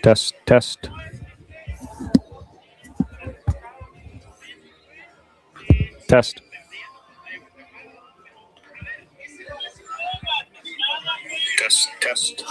Test, test. Test. Test, test.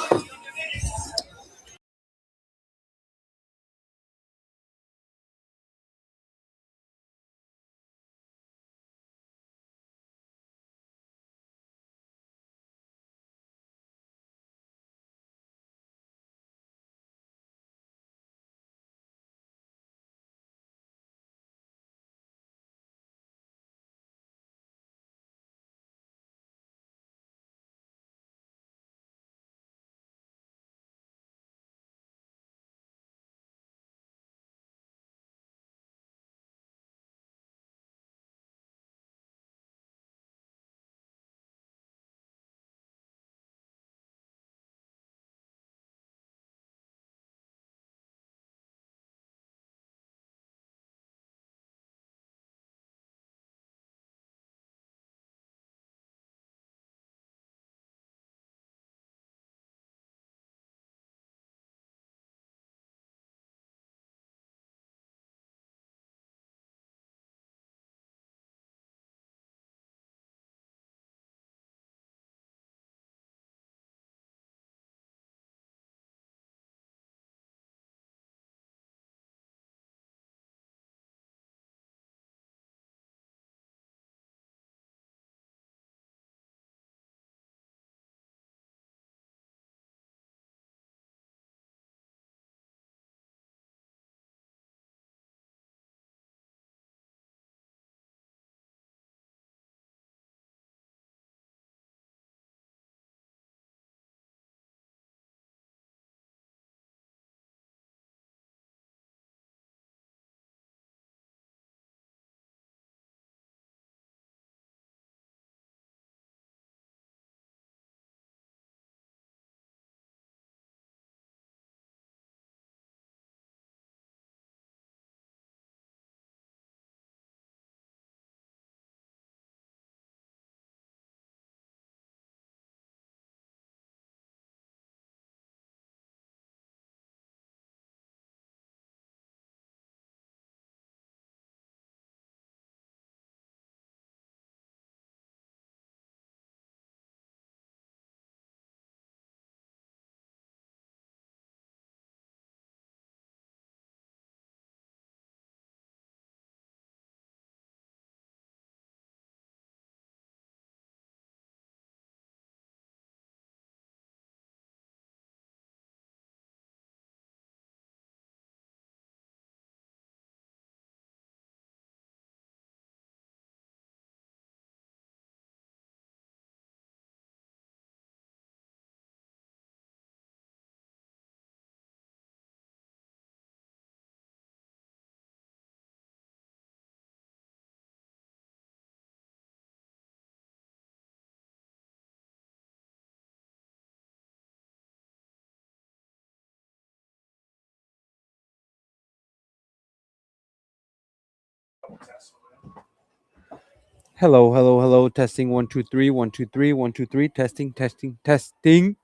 Hello, hello, hello. Testing 1 2 3 1 2 3 1 2 3. Testing, testing, testing.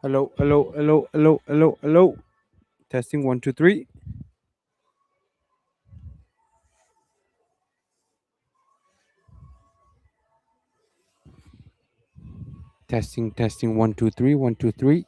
Hello, hello, hello, hello, hello, hello. Testing 1 2 3. Testing, testing 1 2 3 1 2 3.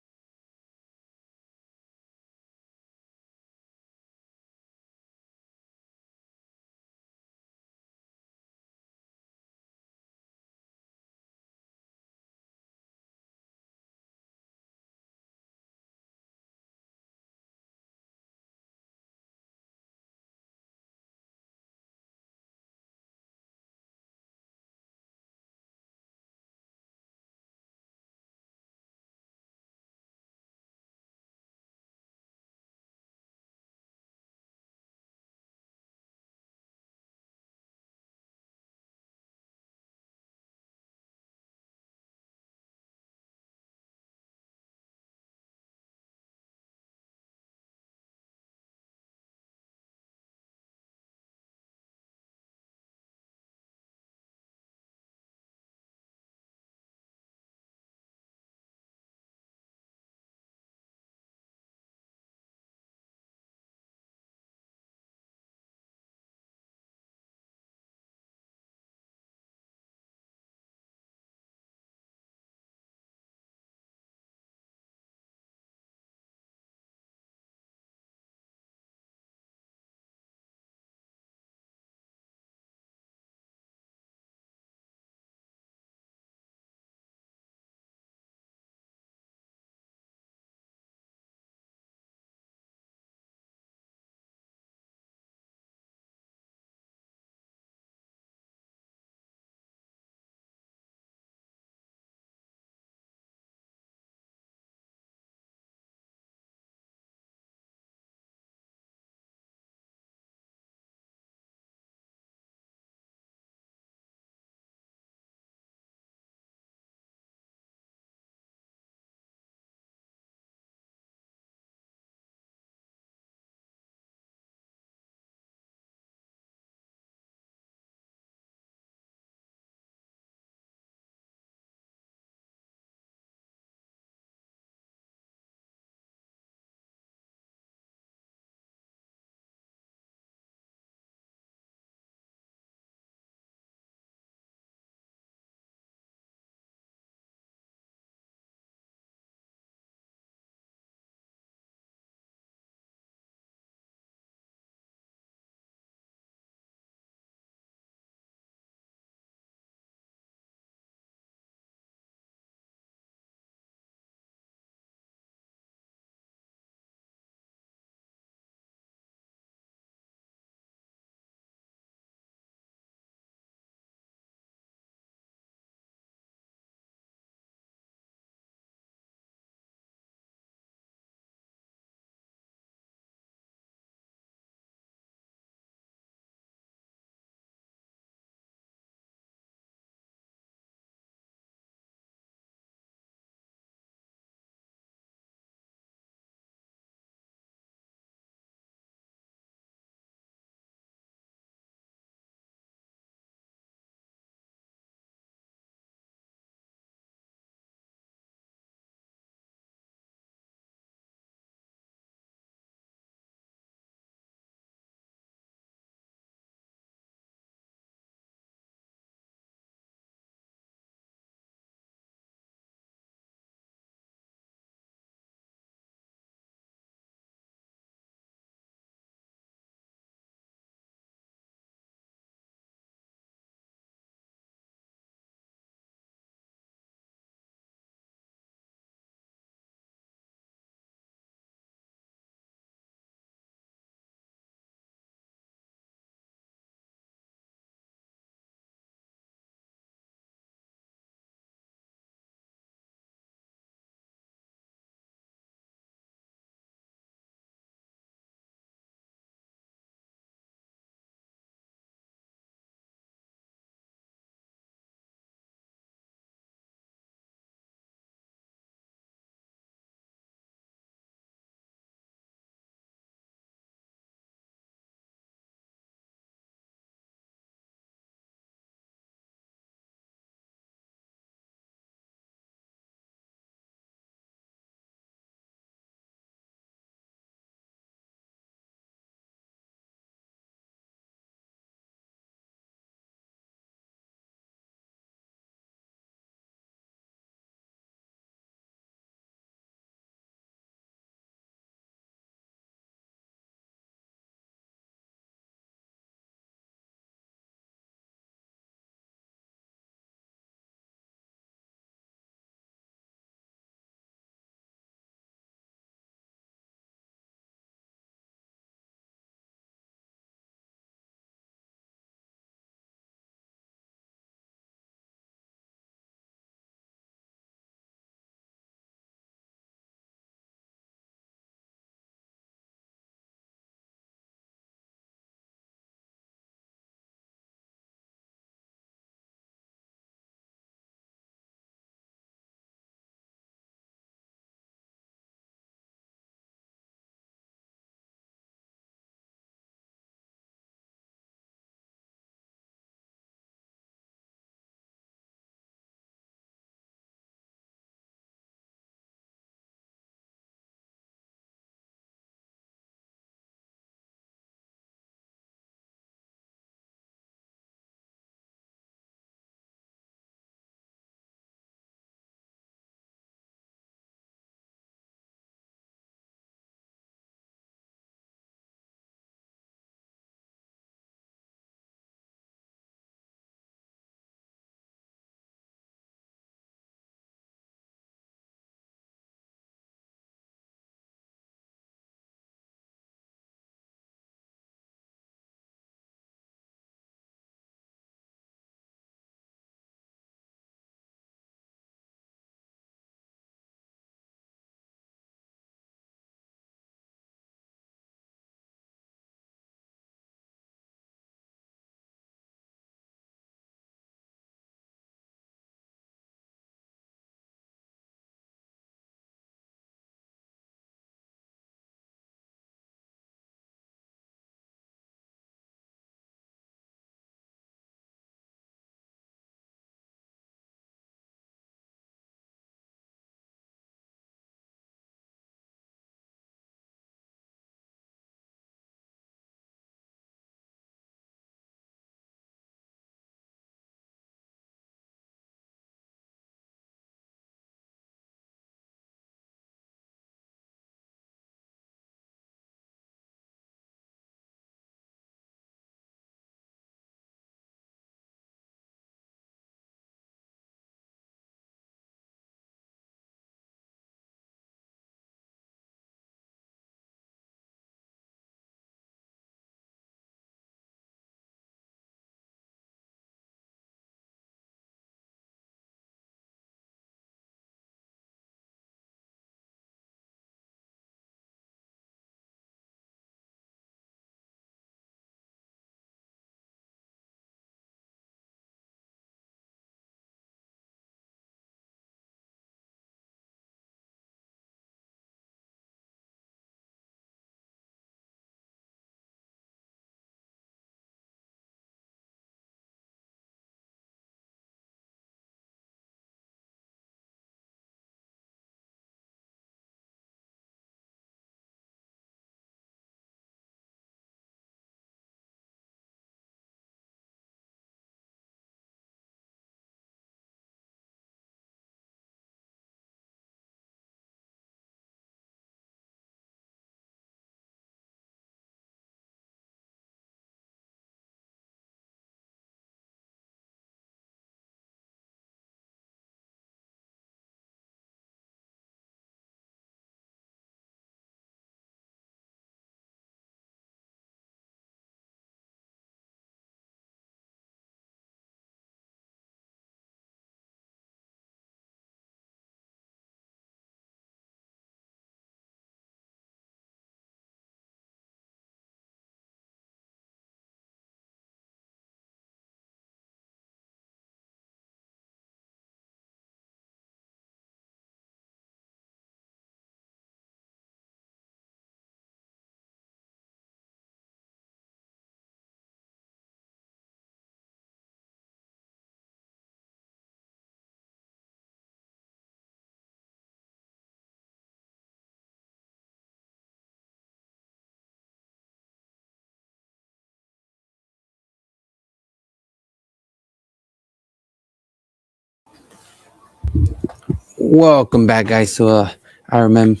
Welcome back, guys, to Ironman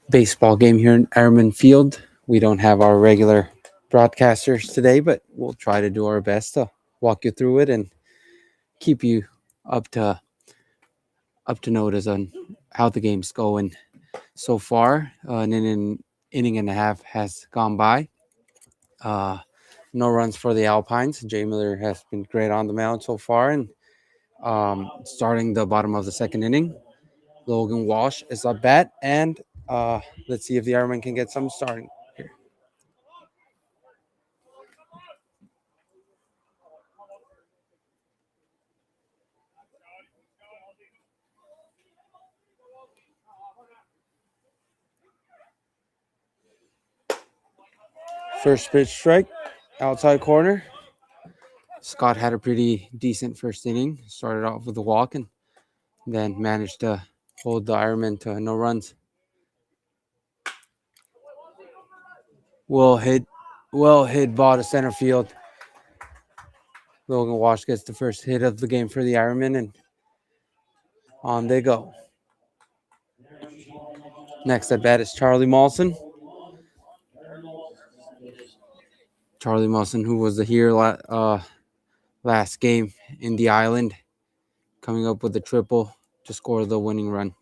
baseball game here in Ironman Field. We don't have our regular broadcasters today, but we'll try to do our best to walk you through it and keep you up to notice on how the game's going so far. An inning and a half has gone by. No runs for the Alpines. Jay Miller has been great on the mound so far, and starting the bottom of the second inning, Logan Walsh is up bat, and let's see if the Ironman can get some starting here. First pitch strike, outside corner. Scott had a pretty decent first inning. Started off with a walk and then managed to hold the Ironman to no runs. Well hit ball to center field. Logan Walsh gets the first hit of the game for the Ironman, and on they go. Next at bat is Charlie Mawson. Charlie Mawson, who was here last game in the island, coming up with a triple to score the winning run.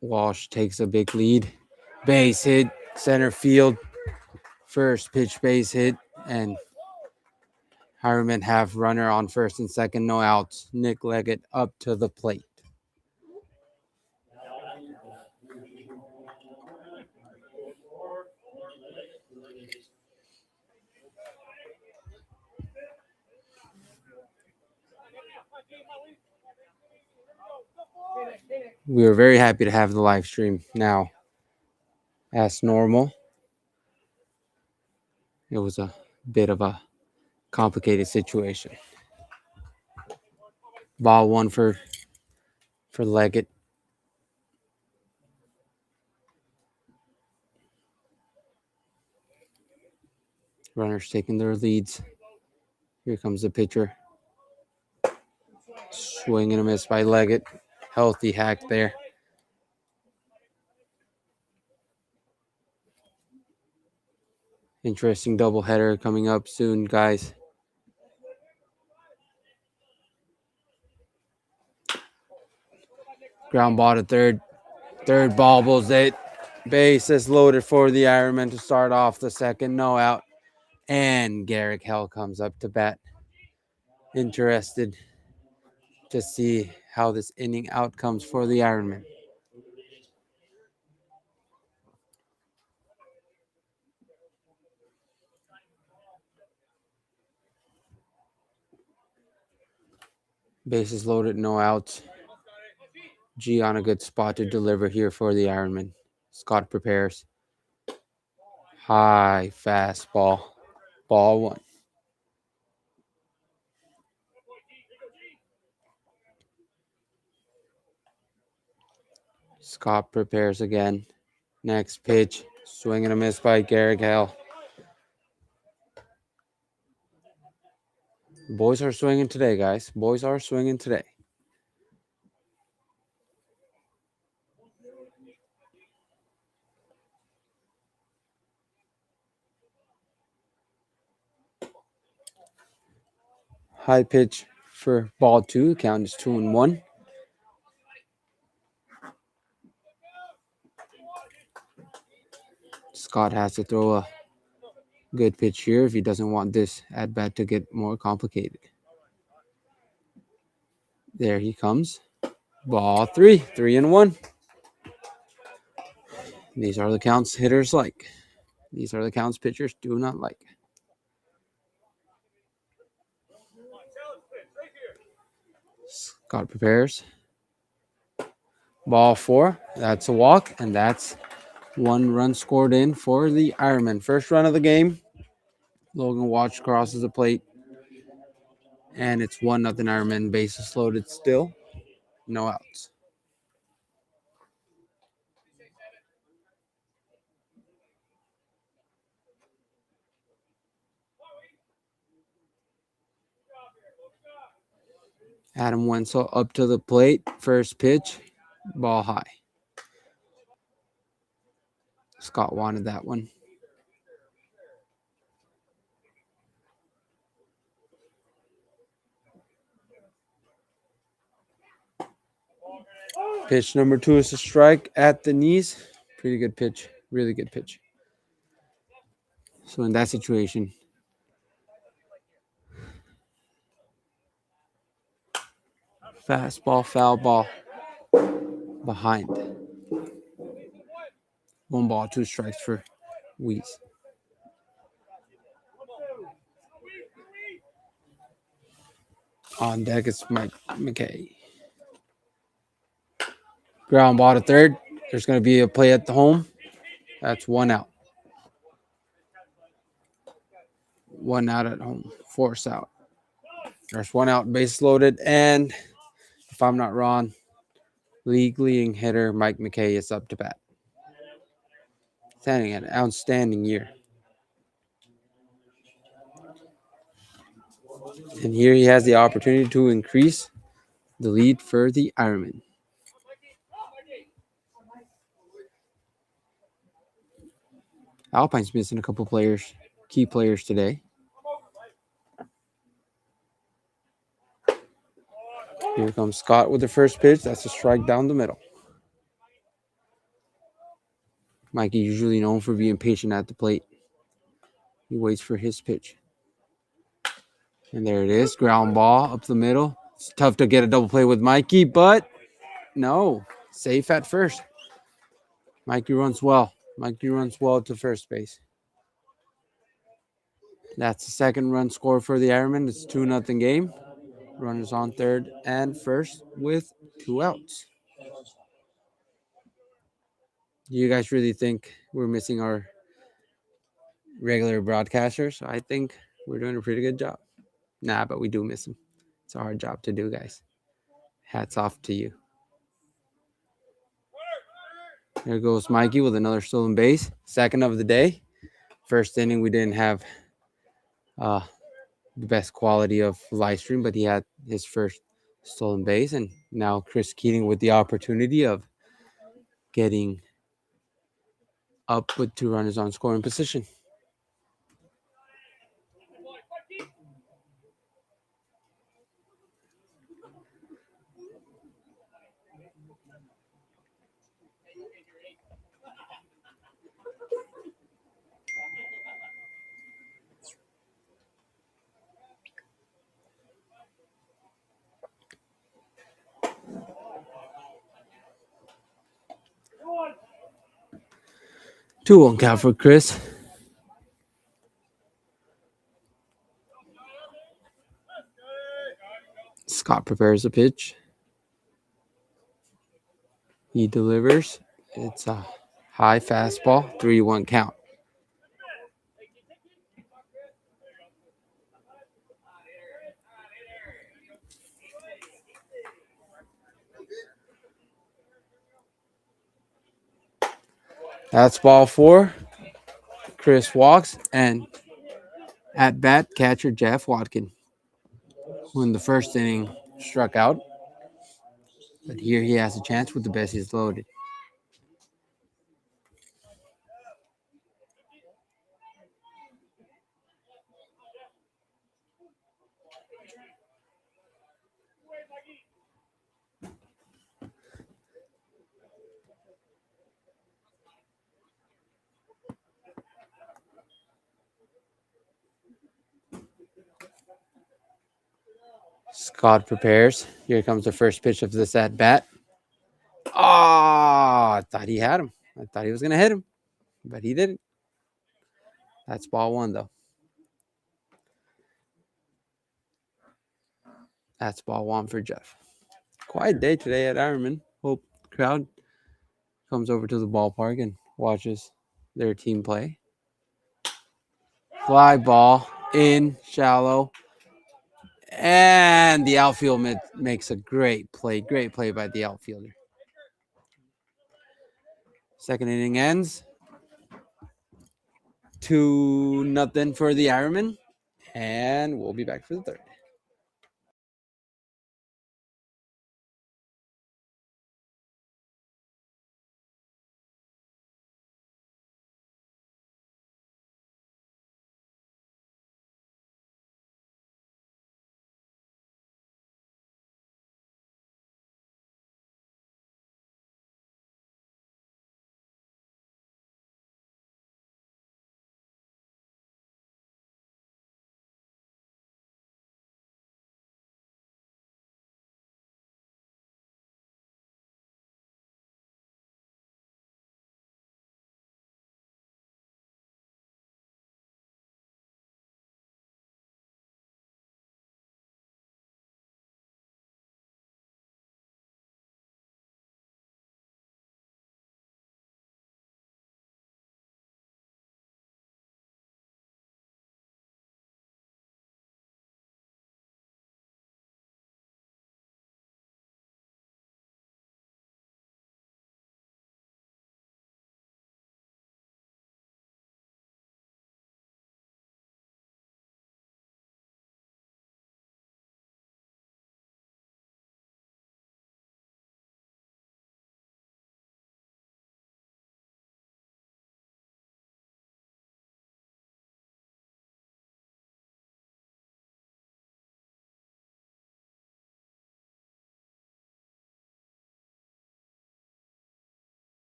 Walsh takes a big lead. Base hit, center field. First pitch base hit, and Ironman have runner on first and second, no outs. Nick Leggett up to the plate. We are very happy to have the live stream now as normal. It was a bit of a complicated situation. Ball one for Leggett. Runners taking their leads. Here comes the pitcher. Swing and a miss by Leggett. Healthy hack there. Interesting doubleheader coming up soon, guys. Ground ball to third. Third bobbles it. Base is loaded for the Ironman to start off the second. No out. And Garrick Hell comes up to bat. Interested to see how this inning outcomes for the Ironman. Bases loaded, no outs. G on a good spot to deliver here for the Ironman. Scott prepares. High fastball. Ball one. Scott prepares again. Next pitch. Swing and a miss by Garrick Hale. Boys are swinging today, guys. Boys are swinging today. High pitch for ball two. Count is 2-1. Scott has to throw a good pitch here if he doesn't want this at bat to get more complicated. There he comes. Ball three. 3-1. These are the counts hitters like. These are the counts pitchers do not like. Scott prepares. Ball four. That's a walk, and that's one run scored in for the Ironman. First run of the game. Logan Walsh crosses the plate, and it's 1-0 Ironman. Bases loaded still. No outs. Adam Wenzel up to the plate. First pitch, ball high. Scott wanted that one. Pitch number 2 is a strike at the knees. Pretty good pitch. Really good pitch. So in that situation, fastball, foul ball, behind. 1 ball, 2 strikes for Weiss. On deck is Mike McKay. Ground ball to third. There's going to be a play at the home. That's 1 out. 1 out at home. Force out. There's 1 out, base loaded. And if I'm not wrong, league leading hitter Mike McKay is up to bat. Standing an outstanding year. And here he has the opportunity to increase the lead for the Ironman. Alpine's missing a couple players, key players today. Here comes Scott with the first pitch. That's a strike down the middle. Mikey usually known for being patient at the plate. He waits for his pitch. And there it is. Ground ball up the middle. It's tough to get a double play with Mikey, but no. Safe at first. Mikey runs well. Mikey runs well to first base. That's the second run score for the Ironman. It's 2-0 game. Runners on third and first with 2 outs. Do you guys really think we're missing our regular broadcasters? I think we're doing a pretty good job. Nah, but we do miss them. It's a hard job to do, guys. Hats off to you. There goes Mikey with another stolen base. Second of the day. First inning, we didn't have the best quality of live stream, but he had his first stolen base. And now Chris Keating with the opportunity of getting up with 2 runners on scoring position. Two on count for Chris. Scott prepares a pitch. He delivers. It's a high fastball, 3-1 count. That's ball 4. Chris walks, and at bat, catcher Jeff Watkin, who in the first inning struck out. But here he has a chance with the bases loaded. Scott prepares. Here comes the first pitch of this at bat. I thought he had him. I thought he was going to hit him, but he didn't. That's ball 1, though. That's ball 1 for Jeff. Quiet day today at Ironman. Hope the crowd comes over to the ballpark and watches their team play. Fly ball in shallow. And the outfield makes a great play. Great play by the outfielder. Second inning ends. 2-0 for the Ironman. And we'll be back for the third.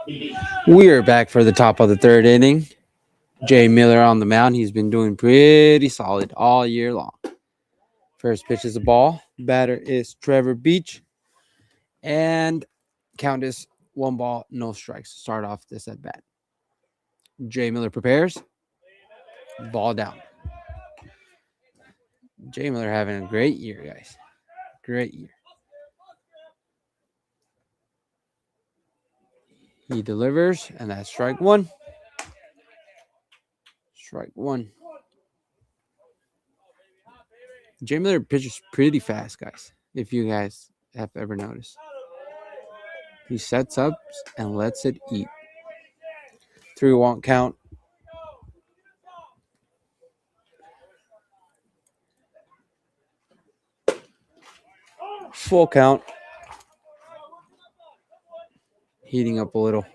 We are back for the top of the third inning. Jay Miller on the mound. He's been doing pretty solid all year long. First pitch is a ball. Batter is Trevor Beach. And count is 1 ball, no strikes. Start off this at bat. Jay Miller prepares. Ball down. Jay Miller having a great year, guys. Great year. He delivers, and that's strike 1. Strike 1. Jay Miller pitches pretty fast, guys, if you guys have ever noticed. He sets up and lets it eat. 3-1 count. Full count. Heating up a little.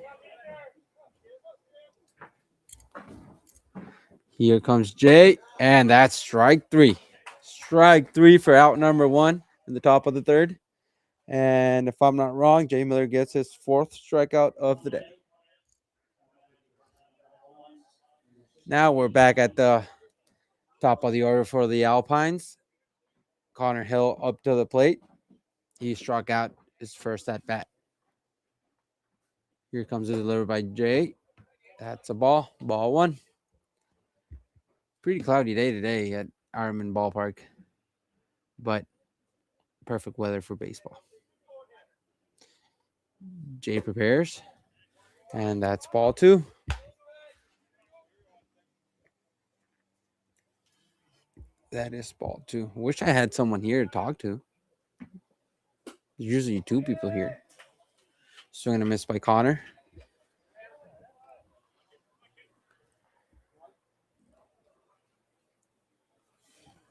Here comes Jay, and that's strike 3. Strike 3 for out number 1 in the top of the third. And if I'm not wrong, Jay Miller gets his 4th strikeout of the day. Now we're back at the top of the order for the Alpines. Connor Hill up to the plate. He struck out his first at bat. Here comes the delivery by Jay. That's a ball. Ball 1. Pretty cloudy day today at Ironman Ballpark, but perfect weather for baseball. Jay prepares, and that's ball 2. That is ball 2. Wish I had someone here to talk to. There's usually 2 people here. Swing and a miss by Connor.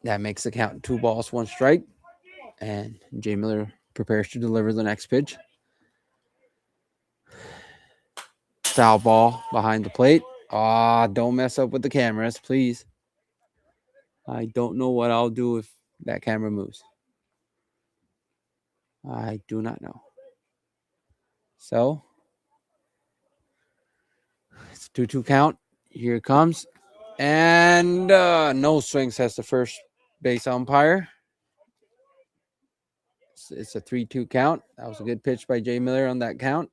That makes the count 2 balls, 1 strike. And Jay Miller prepares to deliver the next pitch. Foul ball behind the plate. Don't mess up with the cameras, please. I don't know what I'll do if that camera moves. I do not know. So, it's a 2-2 count. Here it comes. And no swing, says the first base umpire. It's a 3-2 count. That was a good pitch by Jay Miller on that count.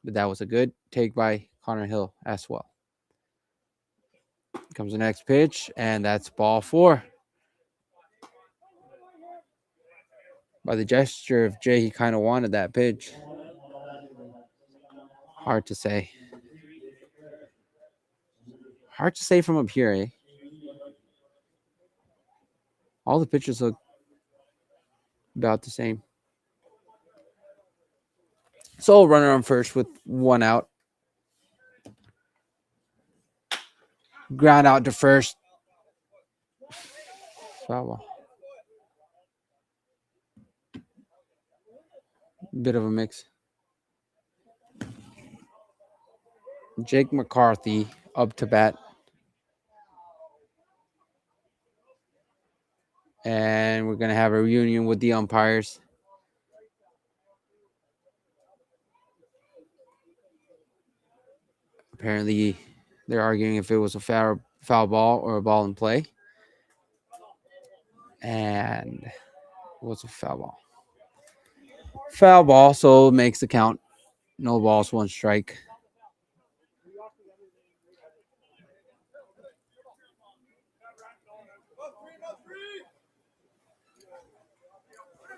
But that was a good take by Connor Hill as well. Comes the next pitch, and that's ball 4. By the gesture of Jay, he kind of wanted that pitch. Hard to say. Hard to say from up here, eh? All the pitches look about the same. So runner on first with 1 out. Ground out to first. Foul ball. Bit of a mix. Jake McCarthy up to bat. And we're going to have a reunion with the umpires. Apparently, they're arguing if it was a foul ball or a ball in play. And it was a foul ball. Foul ball, so it makes the count. No balls, 1 strike.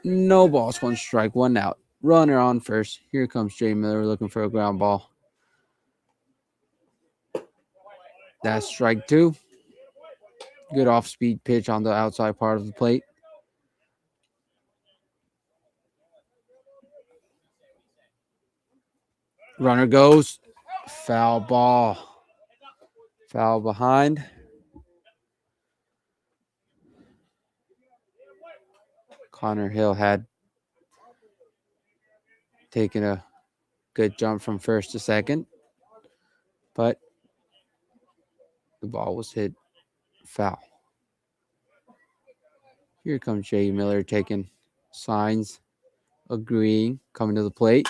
No balls, 1 strike, 1 out. Runner on first. Here comes Jay Miller looking for a ground ball. That's strike 2. Good off-speed pitch on the outside part of the plate. Runner goes. Foul ball. Foul behind. Connor Hill had taken a good jump from first to second, but the ball was hit foul. Here comes Jay Miller taking signs, agreeing, coming to the plate,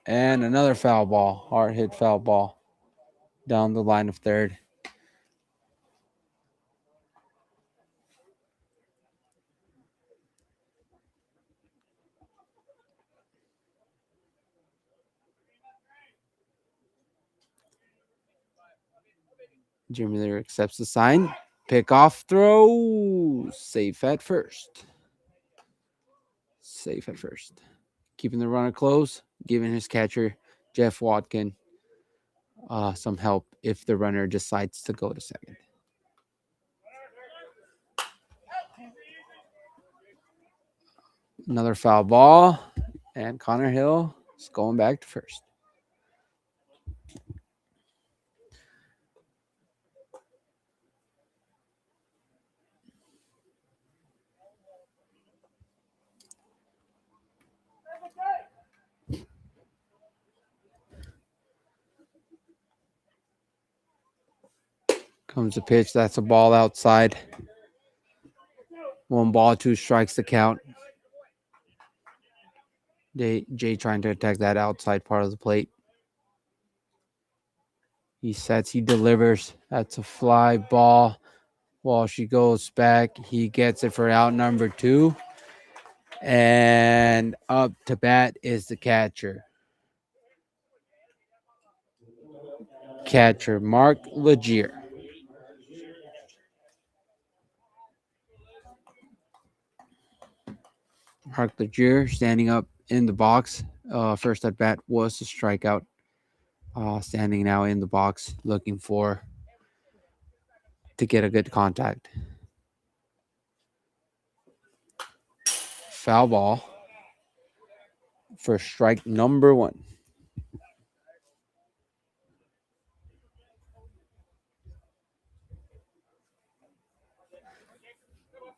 And another foul ball. Hard hit foul ball down the line of third. Jimmy Miller accepts the sign. Pick off throw. Safe at first. Safe at first. Keeping the runner close, giving his catcher, Jeff Watkin, some help if the runner decides to go to second. Another foul ball, and Connor Hill is going back to first. Comes the pitch. That's a ball outside. 1 ball, 2 strikes to count. Jay trying to attack that outside part of the plate. He sets, he delivers. That's a fly ball. While she goes back, he gets it for out number 2. And up to bat is the catcher. Mark Legier. Mark Legier standing up in the box. First at bat was a strikeout. Standing now in the box, looking to get a good contact. Foul ball for strike number 1.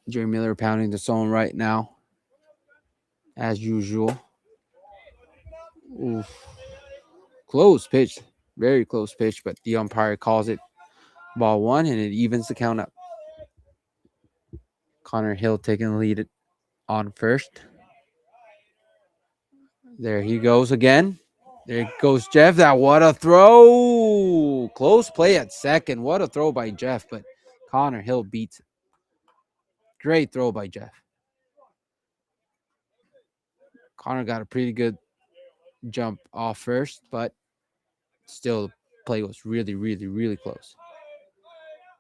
Jerry Miller pounding the zone right now, as usual. Oof. Close pitch, very close pitch, but the umpire calls it ball 1, and it evens the count up. Connor Hill taking the lead on first. There he goes again. There goes Jeff. What a throw. Close play at second. What a throw by Jeff, but Connor Hill beats it. Great throw by Jeff. Connor got a pretty good jump off first, but still the play was really, really, really close.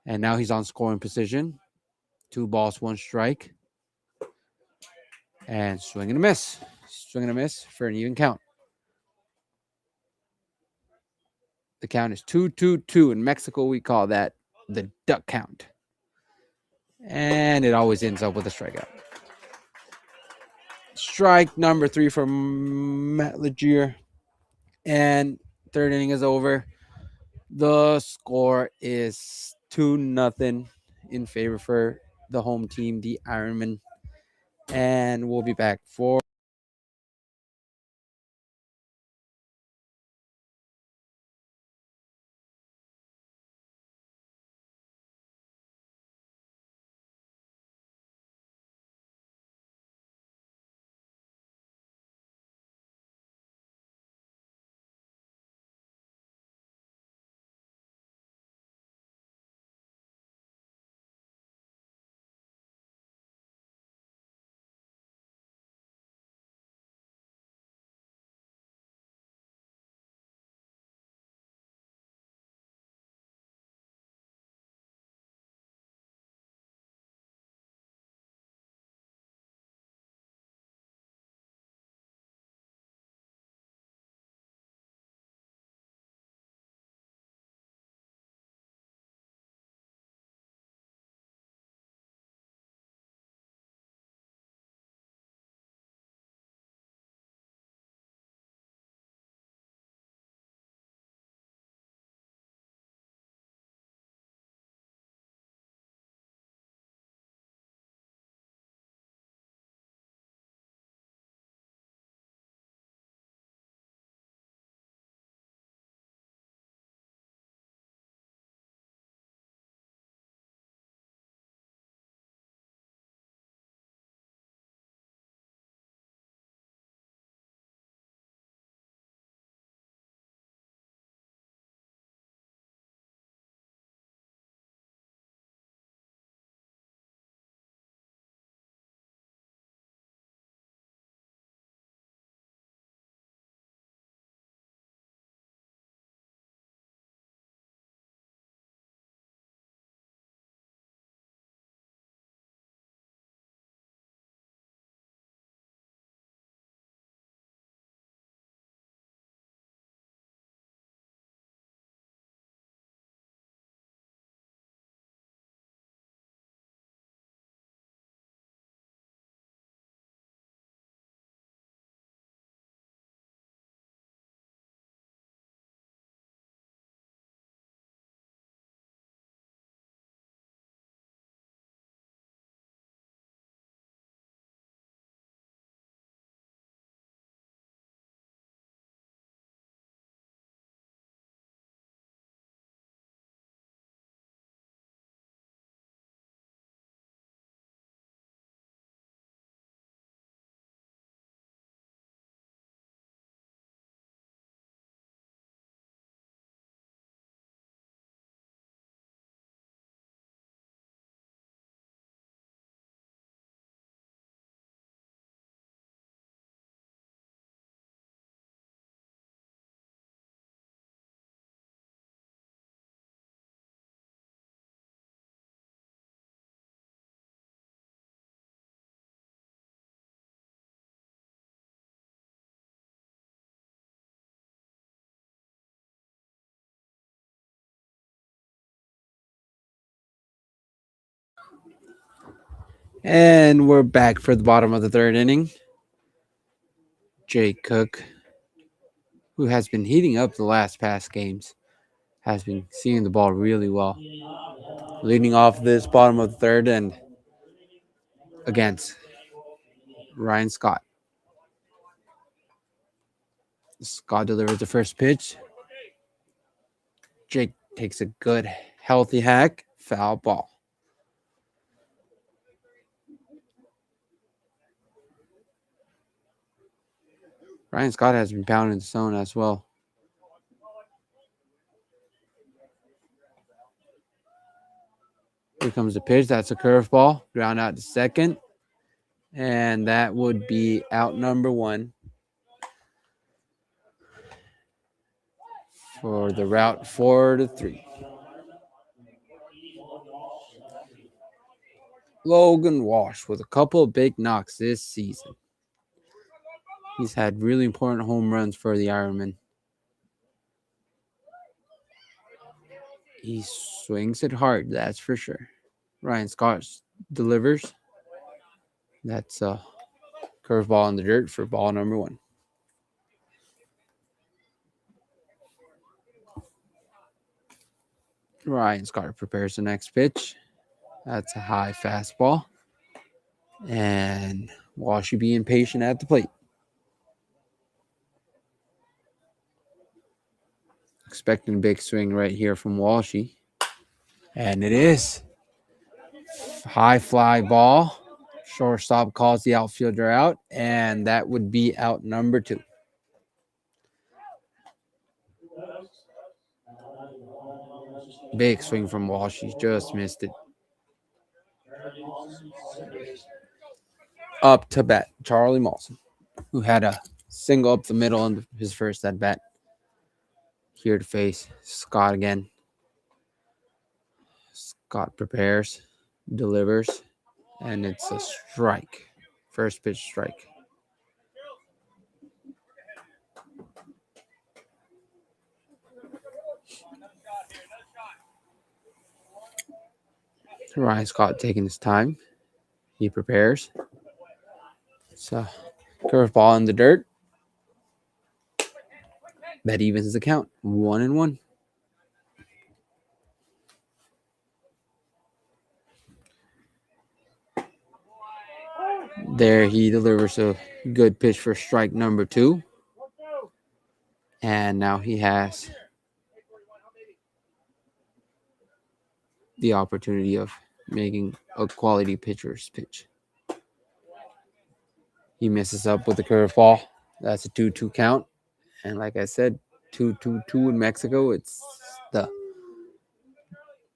And now he's on scoring position. 2 balls, 1 strike. And swing and a miss. Swing and a miss for an even count. The count is 2-2-2. In Mexico, we call that the duck count. And it always ends up with a strikeout. Strike number 3 from Matt Legier. And third inning is over. The score is 2-0 in favor for the home team, the Ironmen. And we'll be back for And we're back for the bottom of the third inning. Jake Cook, who has been heating up the last past games, has been seeing the ball really well. Leading off this bottom of the third and against Ryan Scott. Scott delivers the first pitch. Jake takes a good, healthy hack. Foul ball. Ryan Scott has been pounding the zone as well. Here comes the pitch. That's a curveball. Ground out to second. And that would be out number one for the route 4-3. Logan Walsh with a couple of big knocks this season. He's had really important home runs for the Ironman. He swings it hard, that's for sure. Ryan Scott delivers. That's a curveball in the dirt for ball number one. Ryan Scott prepares the next pitch. That's a high fastball. And Walshy being patient at the plate. Expecting a big swing right here from Walshy. And it is. High fly ball. Shortstop calls the outfielder out. And that would be out number two. Big swing from Walshy. Just missed it. Up to bat, Charlie Mawson, who had a single up the middle in his first at bat. Here to face Scott again. Scott prepares, delivers, and it's a strike. First pitch strike. Ryan Scott taking his time. He prepares. It's a curveball in the dirt. That evens the count. 1-1. There he delivers a good pitch for strike number two. And now he has the opportunity of making a quality pitcher's pitch. He misses up with the curveball. That's a 2-2 count. And like I said, 2-2-2 in Mexico, it's the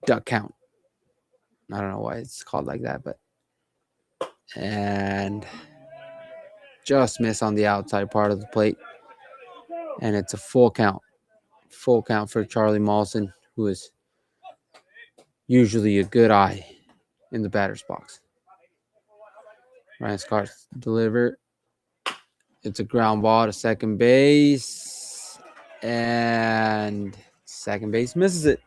duck count. I don't know why it's called like that, but and just miss on the outside part of the plate. And it's a full count. Full count for Charlie Mawson, who is usually a good eye in the batter's box. Ryan Scott delivered. It's a ground ball to second base. And second base misses it.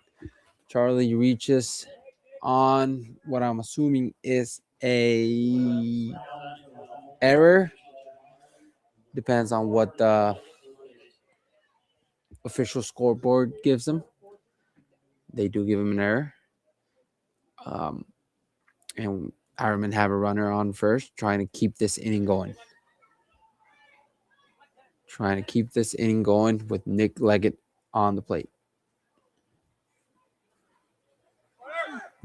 Charlie reaches on what I'm assuming is a error. Depends on what the official scoreboard gives him. They do give him an error. And Ironman have a runner on first, trying to keep this inning going. Trying to keep this inning going with Nick Leggett on the plate.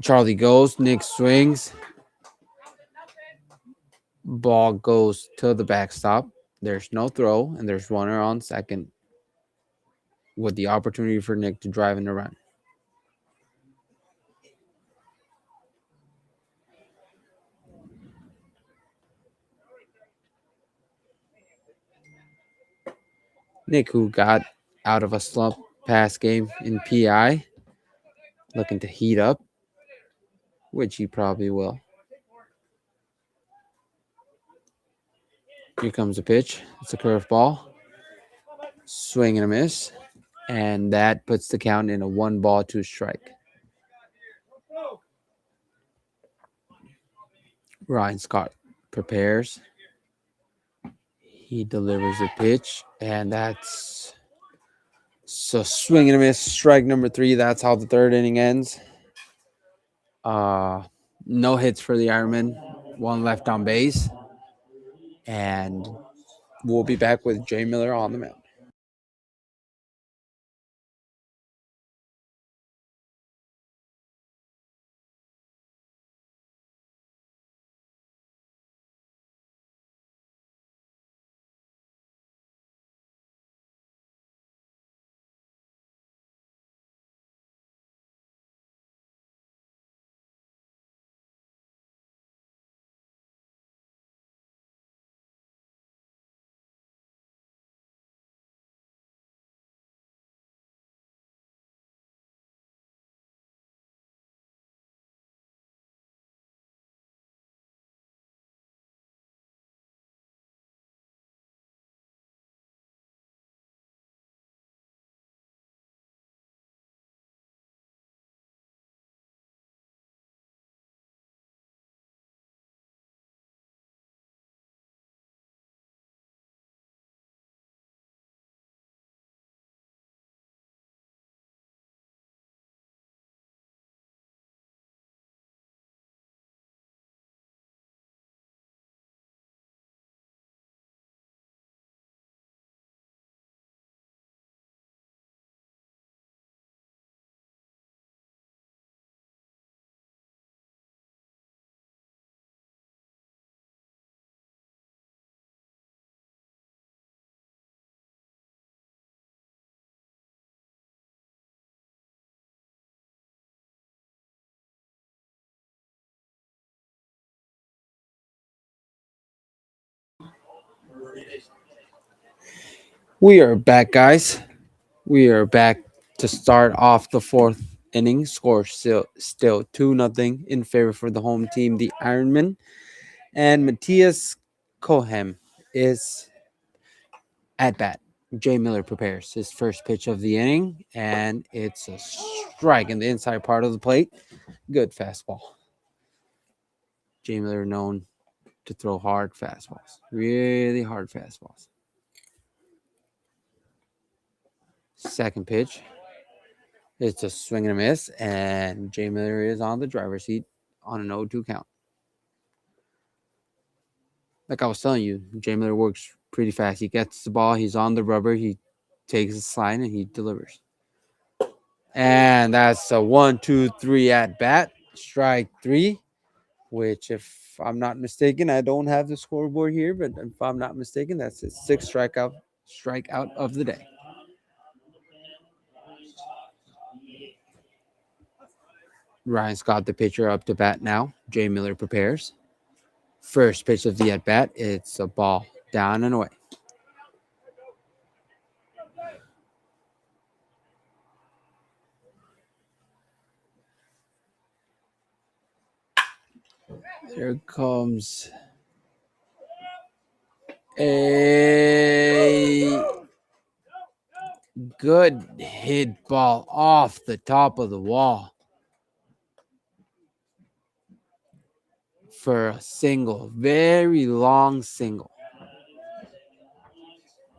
Charlie goes. Nick swings. Ball goes to the backstop. There's no throw, and there's runner on second with the opportunity for Nick to drive in the run. Nick, who got out of a slump past game in PI, looking to heat up, which he probably will. Here comes a pitch. It's a curveball. Swing and a miss. And that puts the count in a 1-2 strike. Ryan Scott prepares. He delivers a pitch, and that's so swing and a miss. Strike number 3. That's how the third inning ends. No hits for the Ironman. One left on base, and we'll be back with Jay Miller on the mound. We are back, guys. We are back to start off the fourth inning. Score still 2-0 in favor for the home team, the Ironman. And Matthias Cohem is at bat. Jay Miller prepares his first pitch of the inning, and it's a strike in the inside part of the plate. Good fastball. Jay Miller known to throw hard fastballs, really hard fastballs. Second pitch, it's a swing and a miss, and Jay Miller is on the driver's seat on an 0-2 count. Like I was telling you, Jay Miller works pretty fast. He gets the ball, he's on the rubber, he takes the slide, and he delivers. And that's a 1-2-3 at bat, strike 3, which, if I'm not mistaken, I don't have the scoreboard here, but if I'm not mistaken, that's his sixth strikeout of the day. Ryan Scott, the pitcher, up to bat now. Jay Miller prepares. First pitch of the at bat, it's a ball down and away. There comes a good hit ball off the top of the wall for a single. Very long single.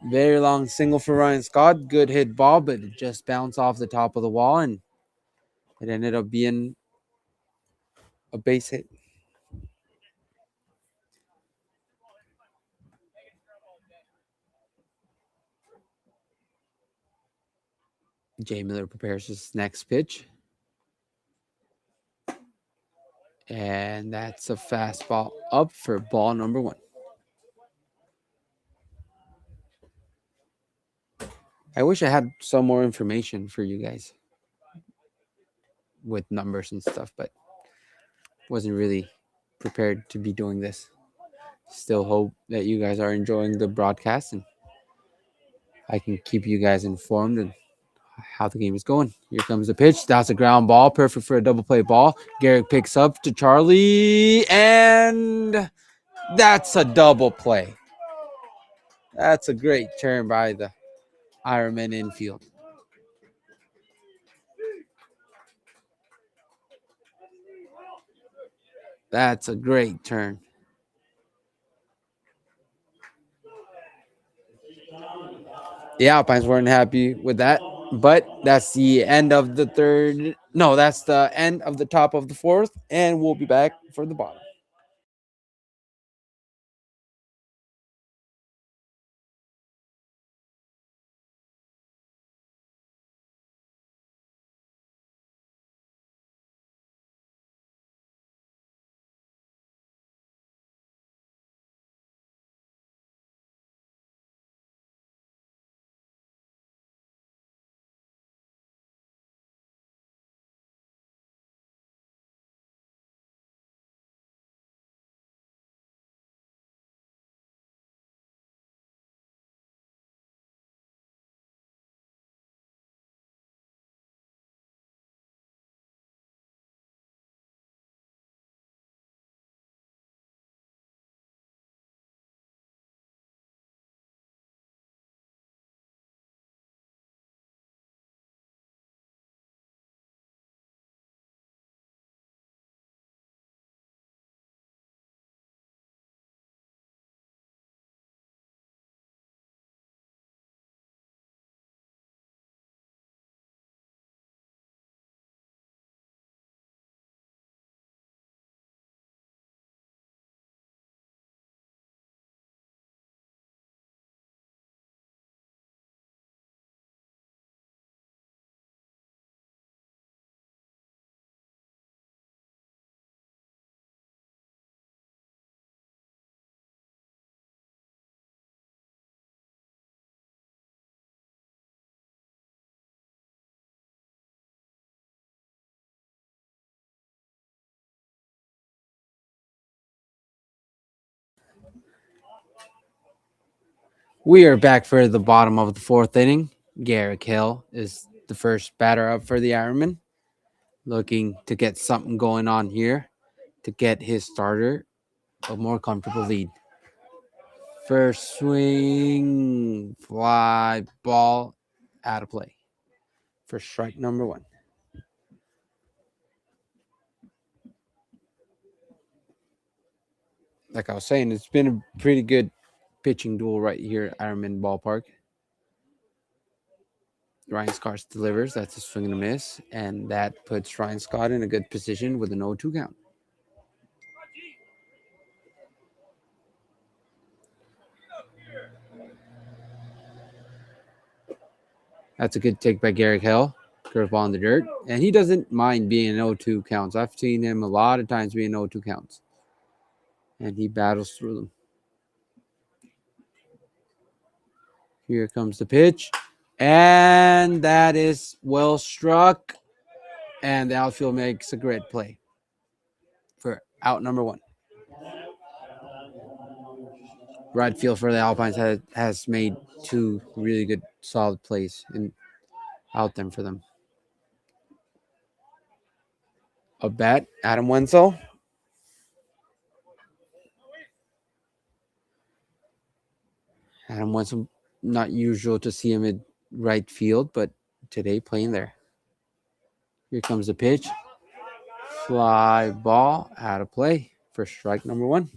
Very long single for Ryan Scott. Good hit ball, but it just bounced off the top of the wall, and it ended up being a base hit. Jay Miller prepares his next pitch. And that's a fastball up for ball number 1. I wish I had some more information for you guys with numbers and stuff, but wasn't really prepared to be doing this. Still hope that you guys are enjoying the broadcast and I can keep you guys informed and how the game is going. Here comes the pitch. That's a ground ball. Perfect for a double play ball. Garrick picks up to Charlie, and that's a double play. That's a great turn by the Ironman infield. That's a great turn. The Alpines weren't happy with that, but that's the end of the third. No, that's the end of the top of the fourth, and we'll be back for the bottom. We are back for the bottom of the fourth inning. Garrick Hill is the first batter up for the Ironman, looking to get something going on here to get his starter a more comfortable lead. First swing, fly ball, out of play for strike number one. Like I was saying, it's been a pretty good pitching duel right here at Ironman Ballpark. Ryan Scott delivers. That's a swing and a miss. And that puts Ryan Scott in a good position with an 0-2 count. That's a good take by Garrick Hill. Curveball in the dirt. And he doesn't mind being 0-2 counts. I've seen him a lot of times being 0-2 counts. And he battles through them. Here comes the pitch. And that is well struck. And the outfield makes a great play for out number one. Right field for the Alpines has made two really good, solid plays and out them for them. A bat, Adam Wenzel. Adam Wenzel, not usual to see him in right field, but today playing there. Here comes the pitch. Fly ball, out of play for strike number one.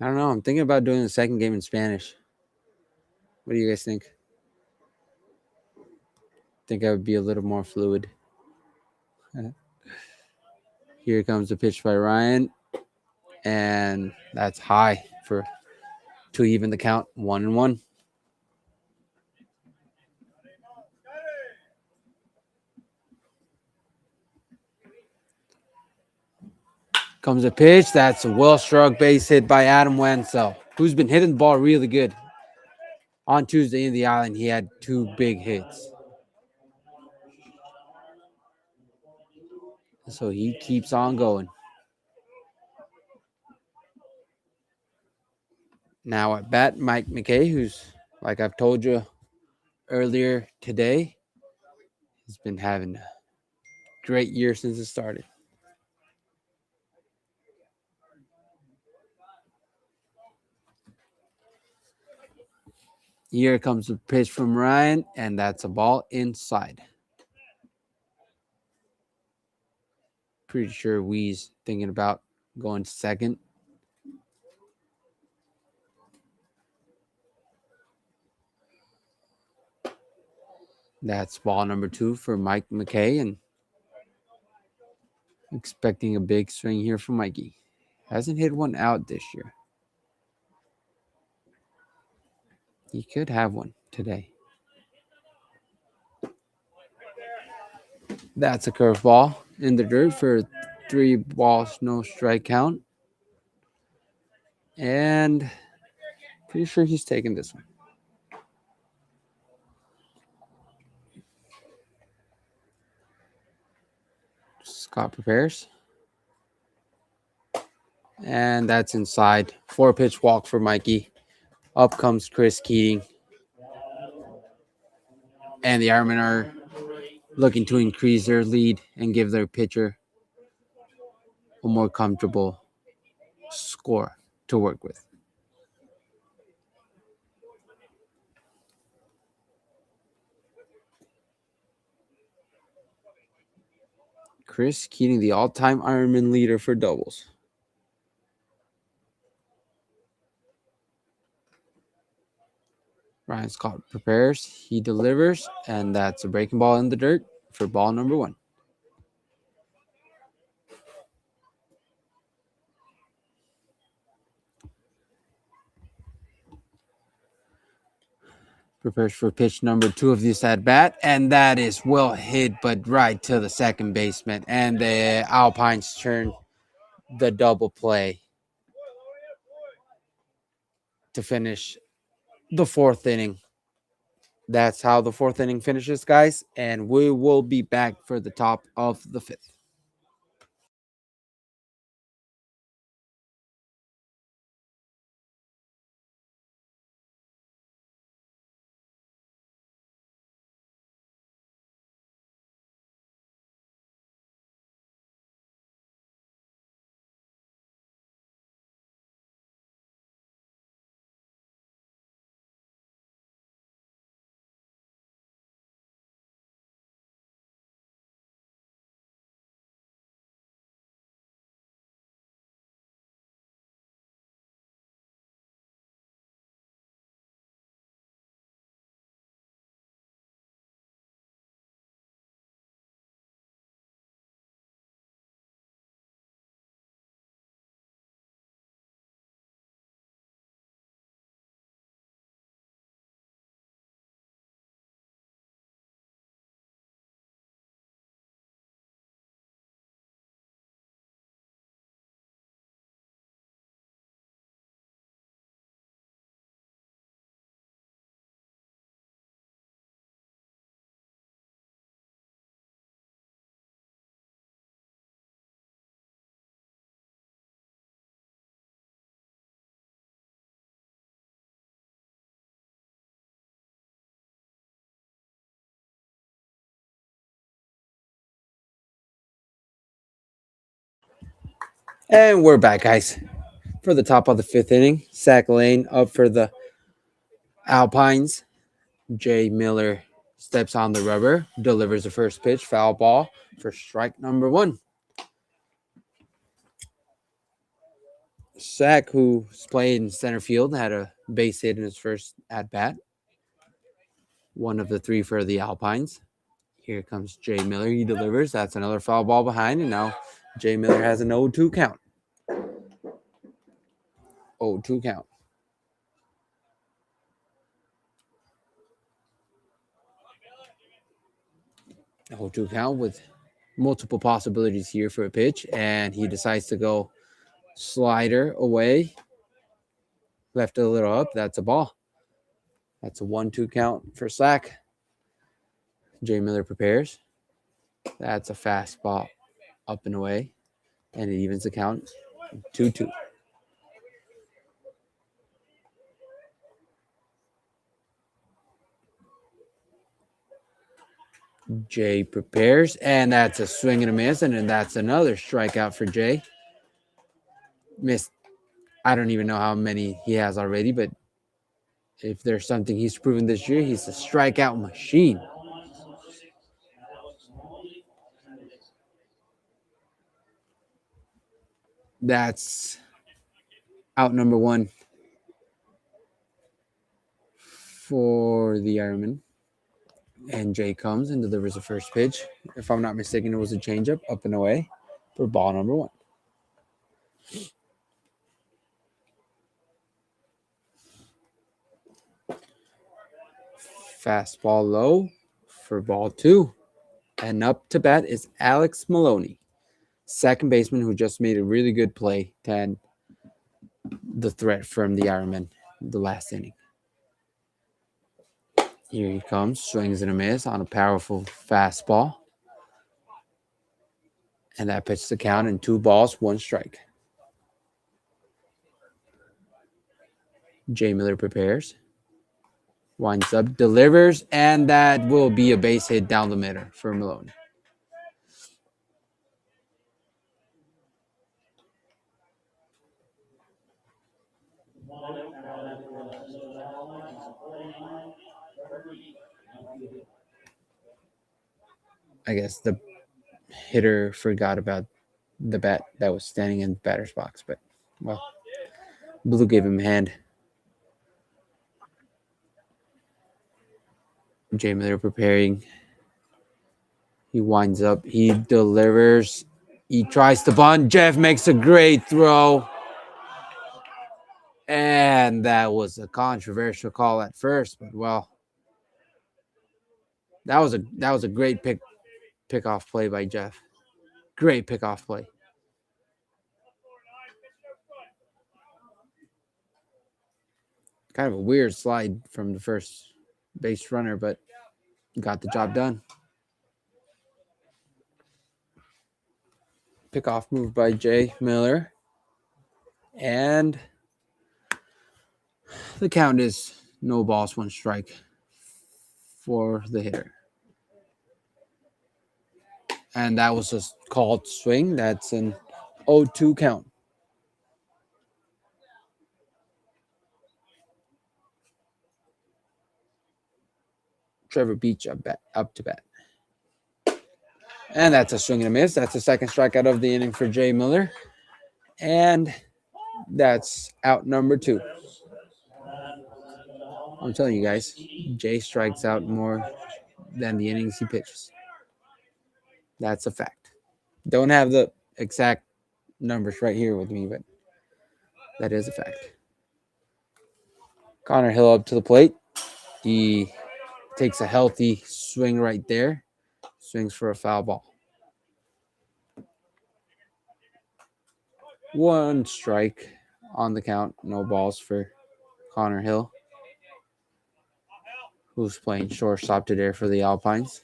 I don't know. I'm thinking about doing the second game in Spanish. What do you guys think? Think I would be a little more fluid. Here comes the pitch by Ryan. And that's high for to even the count 1-1. Comes a pitch. That's a well struck base hit by Adam Wenzel, who's been hitting the ball really good. On Tuesday in the island, he had two big hits. So he keeps on going. Now at bat, Mike McKay, who's, like I've told you earlier today, has been having a great year since it started. Here comes the pitch from Ryan, and that's a ball inside. Pretty sure Wee's thinking about going to second. That's ball number 2 for Mike McKay, and expecting a big swing here from Mikey. Hasn't hit one out this year. He could have one today. That's a curveball in the dirt for 3 balls, no strike count. And pretty sure he's taking this one. Scott prepares. And that's inside. 4-pitch walk for Mikey. Up comes Chris Keating. And the Ironmen are looking to increase their lead and give their pitcher a more comfortable score to work with. Chris Keating, the all-time Ironman leader for doubles. Ryan Scott prepares. He delivers, and that's a breaking ball in the dirt for ball number 1. Prepares for pitch number 2 of this at bat, and that is well hit, but right to the second baseman. And the Alpines turn the double play to finish the 4th inning. That's how the 4th inning finishes, guys, and we will be back for the top of the 5th. And we're back, guys, for the top of the 5th inning. Zach Lane up for the Alpines. Jay Miller steps on the rubber, delivers the first pitch, foul ball for strike number 1. Zach, who's playing in center field, had a base hit in his first at bat. One of the 3 for the Alpines. Here comes Jay Miller. He delivers. That's another foul ball behind, and now Jay Miller has an 0-2 count. 0-2 count. A 0-2 count with multiple possibilities here for a pitch, and he decides to go slider away. Left it a little up. That's a ball. That's a 1-2 count for Slack. Jay Miller prepares. That's a fastball up and away, and it evens the count 2-2. Jay prepares, and that's a swing and a miss, and then that's another strikeout for Jay. Missed. I don't even know how many he has already, but if there's something he's proven this year, he's a strikeout machine. That's out number one for the Ironman. And Jay comes and delivers the first pitch. If I'm not mistaken, it was a changeup up and away for ball number one. Fastball low for ball two. And up to bat is Alex Maloney, second baseman who just made a really good play to end the threat from the Ironman the last inning. Here he comes, swings and a miss on a powerful fastball. And that pitches the count in 2 balls, 1 strike. Jay Miller prepares, winds up, delivers, and that will be a base hit down the middle for Maloney. I guess the hitter forgot about the bat that was standing in the batter's box, but well, Blue gave him a hand. Jay Miller preparing. He winds up. He delivers. He tries to bunt. Jeff makes a great throw. And that was a controversial call at first, but well, that was a great pick-off play by Jeff. Great pick-off play. Kind of a weird slide from the first base runner, but got the job done. Pick-off move by Jay Miller. And the count is no balls, 1 strike for the hitter. And that was a called swing. That's an 0-2 count. Trevor Beach up to bat. And that's a swing and a miss. That's the second strikeout of the inning for Jay Miller. And that's out number 2. I'm telling you guys, Jay strikes out more than the innings he pitches. That's a fact. Don't have the exact numbers right here with me, but that is a fact. Connor Hill up to the plate. He takes a healthy swing right there. Swings for a foul ball. 1 strike on the count. No balls for Connor Hill, who's playing shortstop today for the Alpines.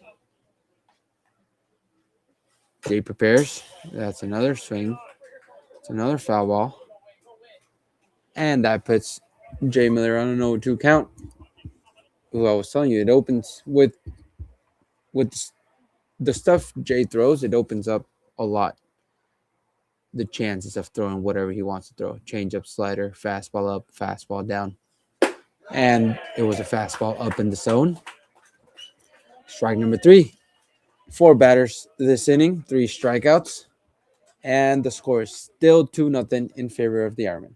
Jay prepares. That's another swing. It's another foul ball. And that puts Jay Miller on an 0-2 count. Who I was telling you, it opens with the stuff Jay throws, it opens up a lot the chances of throwing whatever he wants to throw. Change-up, slider, fastball up, fastball down. And it was a fastball up in the zone. Strike number 3. 4 batters this inning, 3 strikeouts. And the score is still 2-0 in favor of the Ironmen.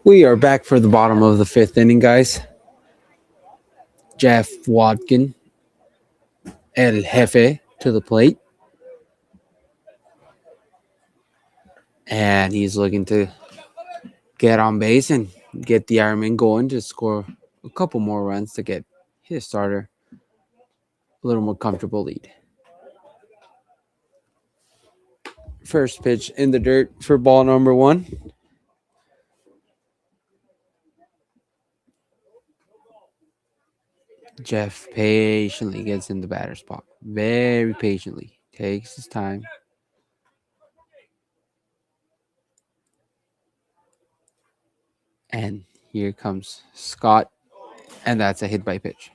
We are back for the bottom of the fifth inning, guys. Jeff Watkin, El Jefe, to the plate. And he's looking to get on base and get the Ironman going to score a couple more runs to get his starter a little more comfortable lead. First pitch in the dirt for ball number 1. Jeff patiently gets in the batter's spot. Very patiently. Takes his time. And here comes Scott. And that's a hit by pitch.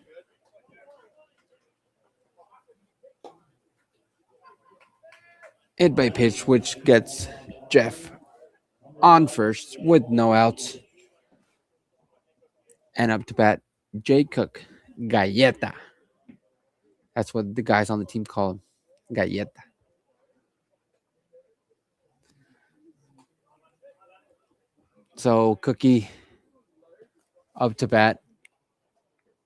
Hit by pitch, which gets Jeff on first with no outs. And up to bat, Jay Cook, Galleta. That's what the guys on the team call him, Galleta. So Cookie up to bat,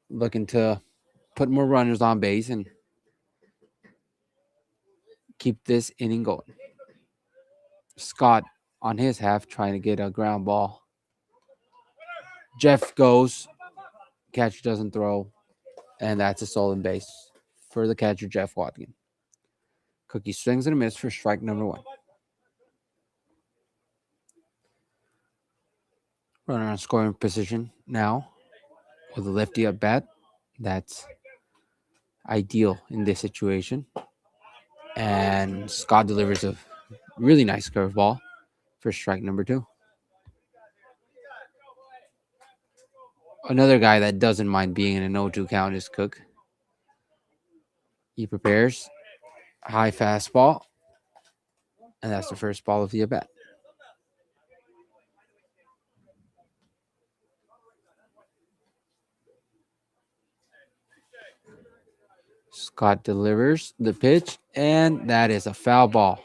looking to put more runners on base and keep this inning going. Scott on his half trying to get a ground ball. Jeff goes, catcher doesn't throw, and that's a stolen base for the catcher, Jeff Watkin. Cookie swings and a miss for strike number 1. Runner on scoring position now with a lefty at bat. That's ideal in this situation. And Scott delivers a really nice curveball for strike number 2. Another guy that doesn't mind being in a 0-2 count is Cook. He prepares. High fastball. And that's the first ball of the at-bat. Scott delivers the pitch, and that is a foul ball.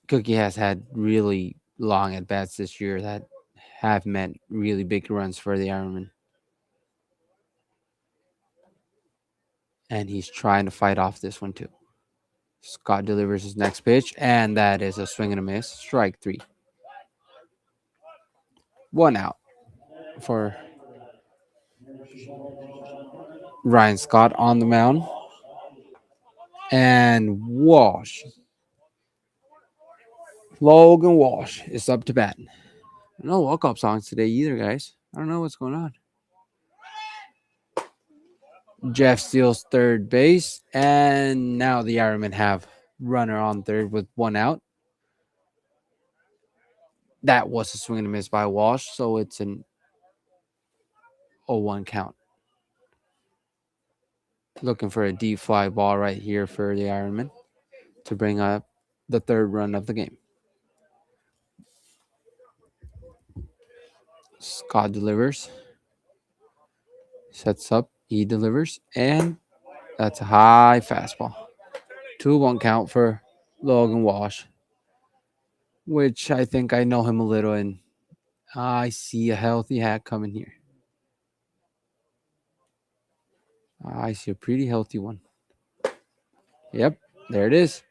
Cookie has had really long at-bats this year that have meant really big runs for the Ironman. And he's trying to fight off this one too. Scott delivers his next pitch, and that is a swing and a miss. Strike 3. 1 out for Ryan Scott on the mound. And Walsh. Logan Walsh is up to bat. No walk-up songs today either, guys. I don't know what's going on. Jeff steals third base, and now the Ironmen have runner on third with 1 out. That was a swing and a miss by Walsh, so it's an 0-1 count. Looking for a deep fly ball right here for the Ironmen to bring up the third run of the game. Scott delivers. Sets up. He delivers. And that's a high fastball. 2-1 count for Logan Walsh, which I think I know him a little, and I see a healthy hat coming here. I see a pretty healthy one. Yep, there it is.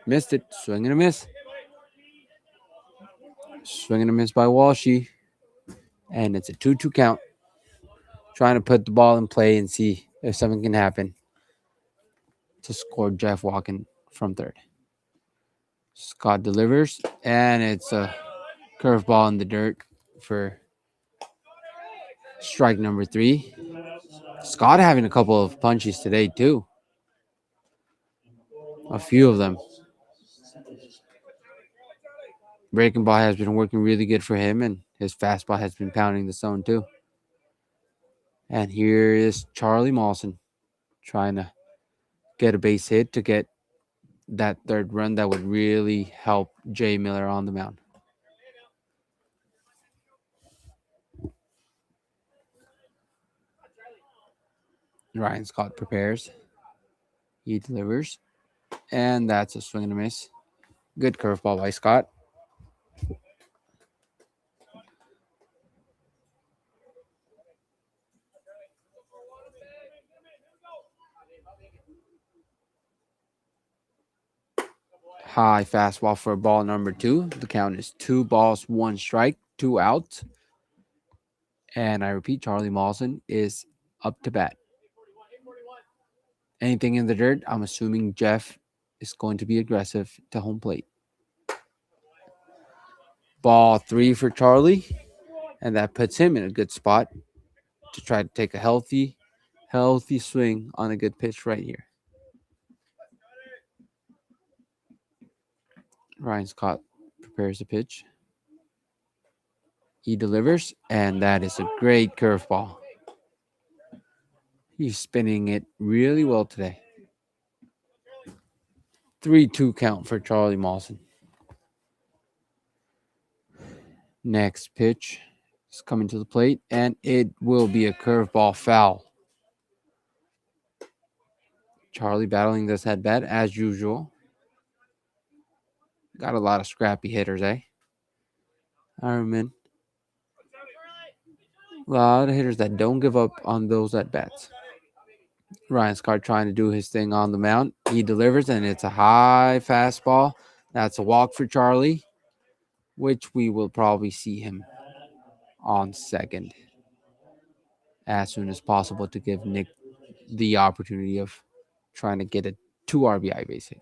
Missed it. Swing and a miss. Swing and a miss by Walshy. And it's a 2-2 count. Trying to put the ball in play and see if something can happen to score Jeff Walken from third. Scott delivers, and it's a curveball in the dirt for strike number 3. Scott having a couple of punches today, too. A few of them. Breaking ball has been working really good for him, and his fastball has been pounding the zone, too. And here is Charlie Mawson trying to get a base hit to get that third run that would really help Jay Miller on the mound. Ryan Scott prepares. He delivers. And that's a swing and a miss. Good curveball by Scott. High fastball for ball number 2. The count is 2 balls, 1 strike, 2 outs. And I repeat, Charlie Mawson is up to bat. Anything in the dirt, I'm assuming Jeff is going to be aggressive to home plate. Ball 3 for Charlie. And that puts him in a good spot to try to take a healthy swing on a good pitch right here. Ryan Scott prepares the pitch. He delivers, and that is a great curveball. He's spinning it really well today. 3-2 count for Charlie Mawson. Next pitch is coming to the plate, and it will be a curveball foul. Charlie battling this at bat as usual. Got a lot of scrappy hitters, eh? Ironman. A lot of hitters that don't give up on those at bats. Ryan Scott trying to do his thing on the mound. He delivers, and it's a high fastball. That's a walk for Charlie, which we will probably see him on second as soon as possible to give Nick the opportunity of trying to get a 2 RBI base hit.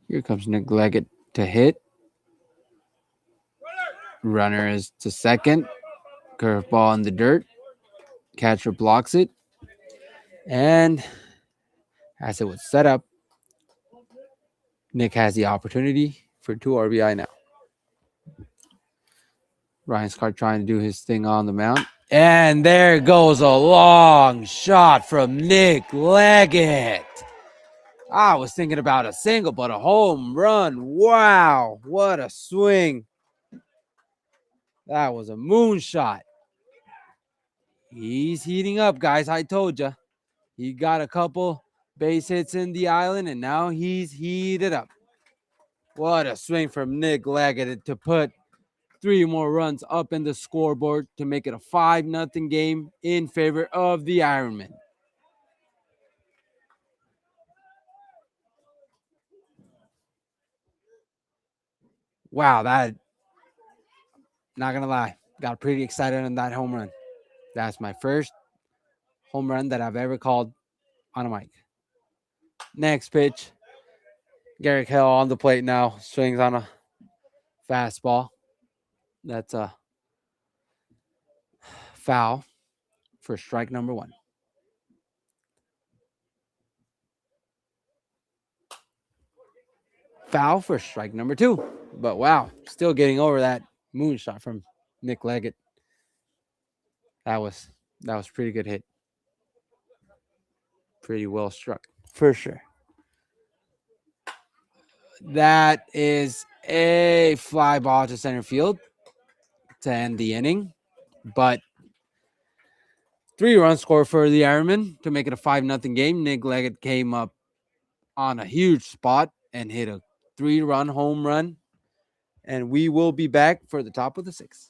Here comes Nick Leggett to hit. Runner is to second. Curveball in the dirt. Catcher blocks it. And as it was set up, Nick has the opportunity for 2 RBI now. Ryan Scott trying to do his thing on the mound. And there goes a long shot from Nick Leggett. I was thinking about a single, but a home run. Wow, what a swing. That was a moonshot. He's heating up, guys. I told you. He got a couple base hits in the island, and now he's heated up. What a swing from Nick Leggett to put 3 more runs up in the scoreboard to make it a 5-0 game in favor of the Ironmen. Wow, that, not going to lie, got pretty excited on that home run. That's my first home run that I've ever called on a mic. Next pitch, Garrick Hill on the plate now, swings on a fastball. That's a foul for strike number 1. Foul for strike number 2. But wow, still getting over that moonshot from Nick Leggett. That was pretty good hit. Pretty well struck, for sure. That is a fly ball to center field to end the inning. But 3-run score for the Ironmen to make it a 5-0 game. Nick Leggett came up on a huge spot and hit a 3-run home run. And we will be back for the top of the 6th.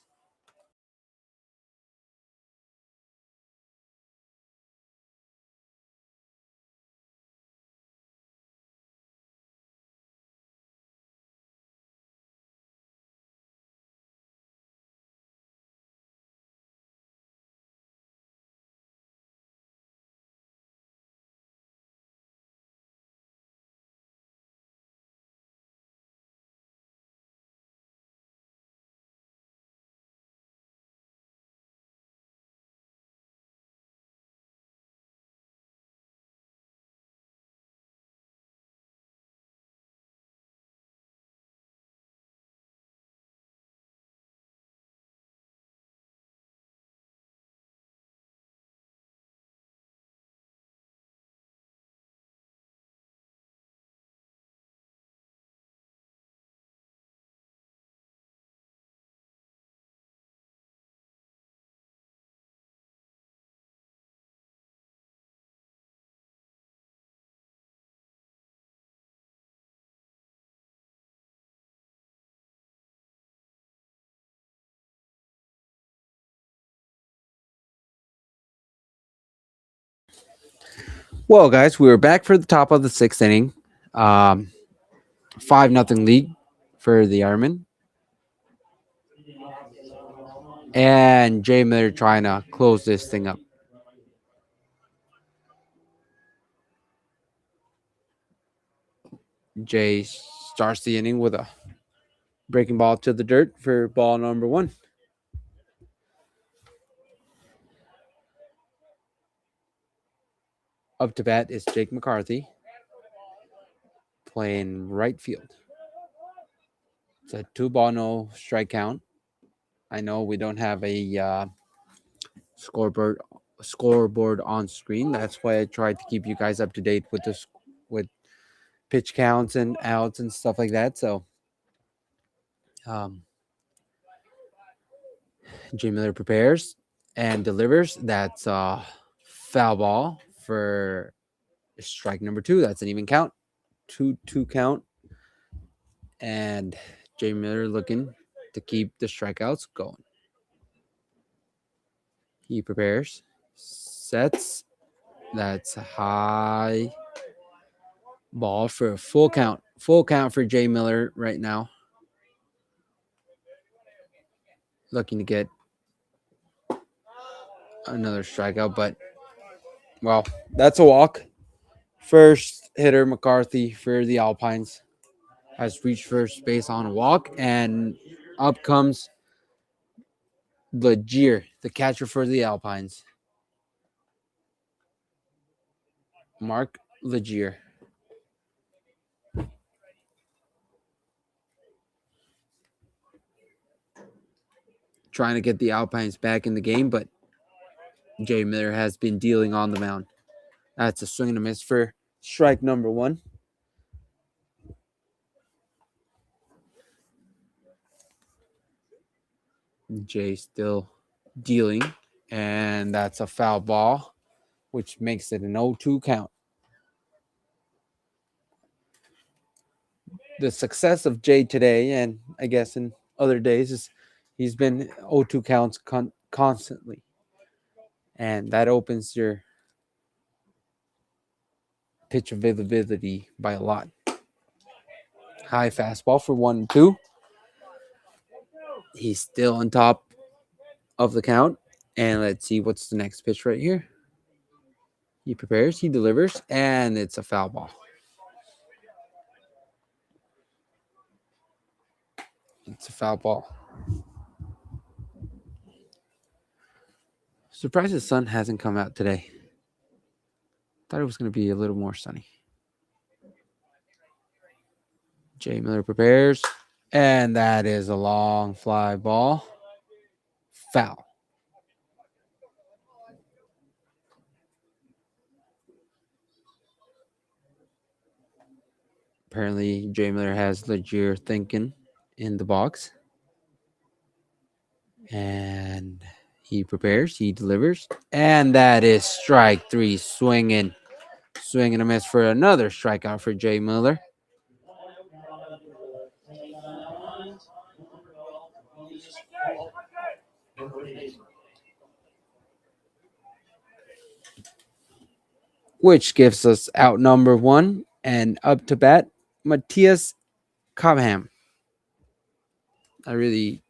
Well, guys, we were back for the top of the sixth inning. 5-0 lead for the Ironman. And Jay Miller trying to close this thing up. Jay starts the inning with a breaking ball to the dirt for ball number 1. Up to bat is Jake McCarthy playing right field. It's a 2-ball, no strike count. I know we don't have a scoreboard on screen. That's why I tried to keep you guys up to date with pitch counts and outs and stuff like that. So, Jay Miller prepares and delivers. That's a foul ball for strike number 2. That's an even count, 2-2 count, and Jay Miller looking to keep the strikeouts going. He prepares, sets. That's a high ball for a full count. Full count for Jay Miller right now. Looking to get another strikeout, but, well, that's a walk. First hitter McCarthy for the Alpines has reached first base on a walk, and up comes Legier, the catcher for the Alpines. Mark Legier. Trying to get the Alpines back in the game, but Jay Miller has been dealing on the mound. That's a swing and a miss for strike number 1. Jay still dealing, and that's a foul ball, which makes it an 0-2 count. The success of Jay today, and I guess in other days, is he's been 0-2 counts constantly, and that opens your pitch availability by a lot. High fastball for 1-2. He's still on top of the count, and let's see what's the next pitch right here. He prepares, he delivers, and it's a foul ball. It's a foul ball. Surprised the sun hasn't come out today. Thought it was going to be a little more sunny. Jay Miller prepares, and that is a long fly ball. Foul. Apparently, Jay Miller has Legier thinking in the box. And he prepares, he delivers, and that is strike 3. Swinging a miss for another strikeout for Jay Miller. Which gives us out number 1 and up to bat, Matthias Cobham. I really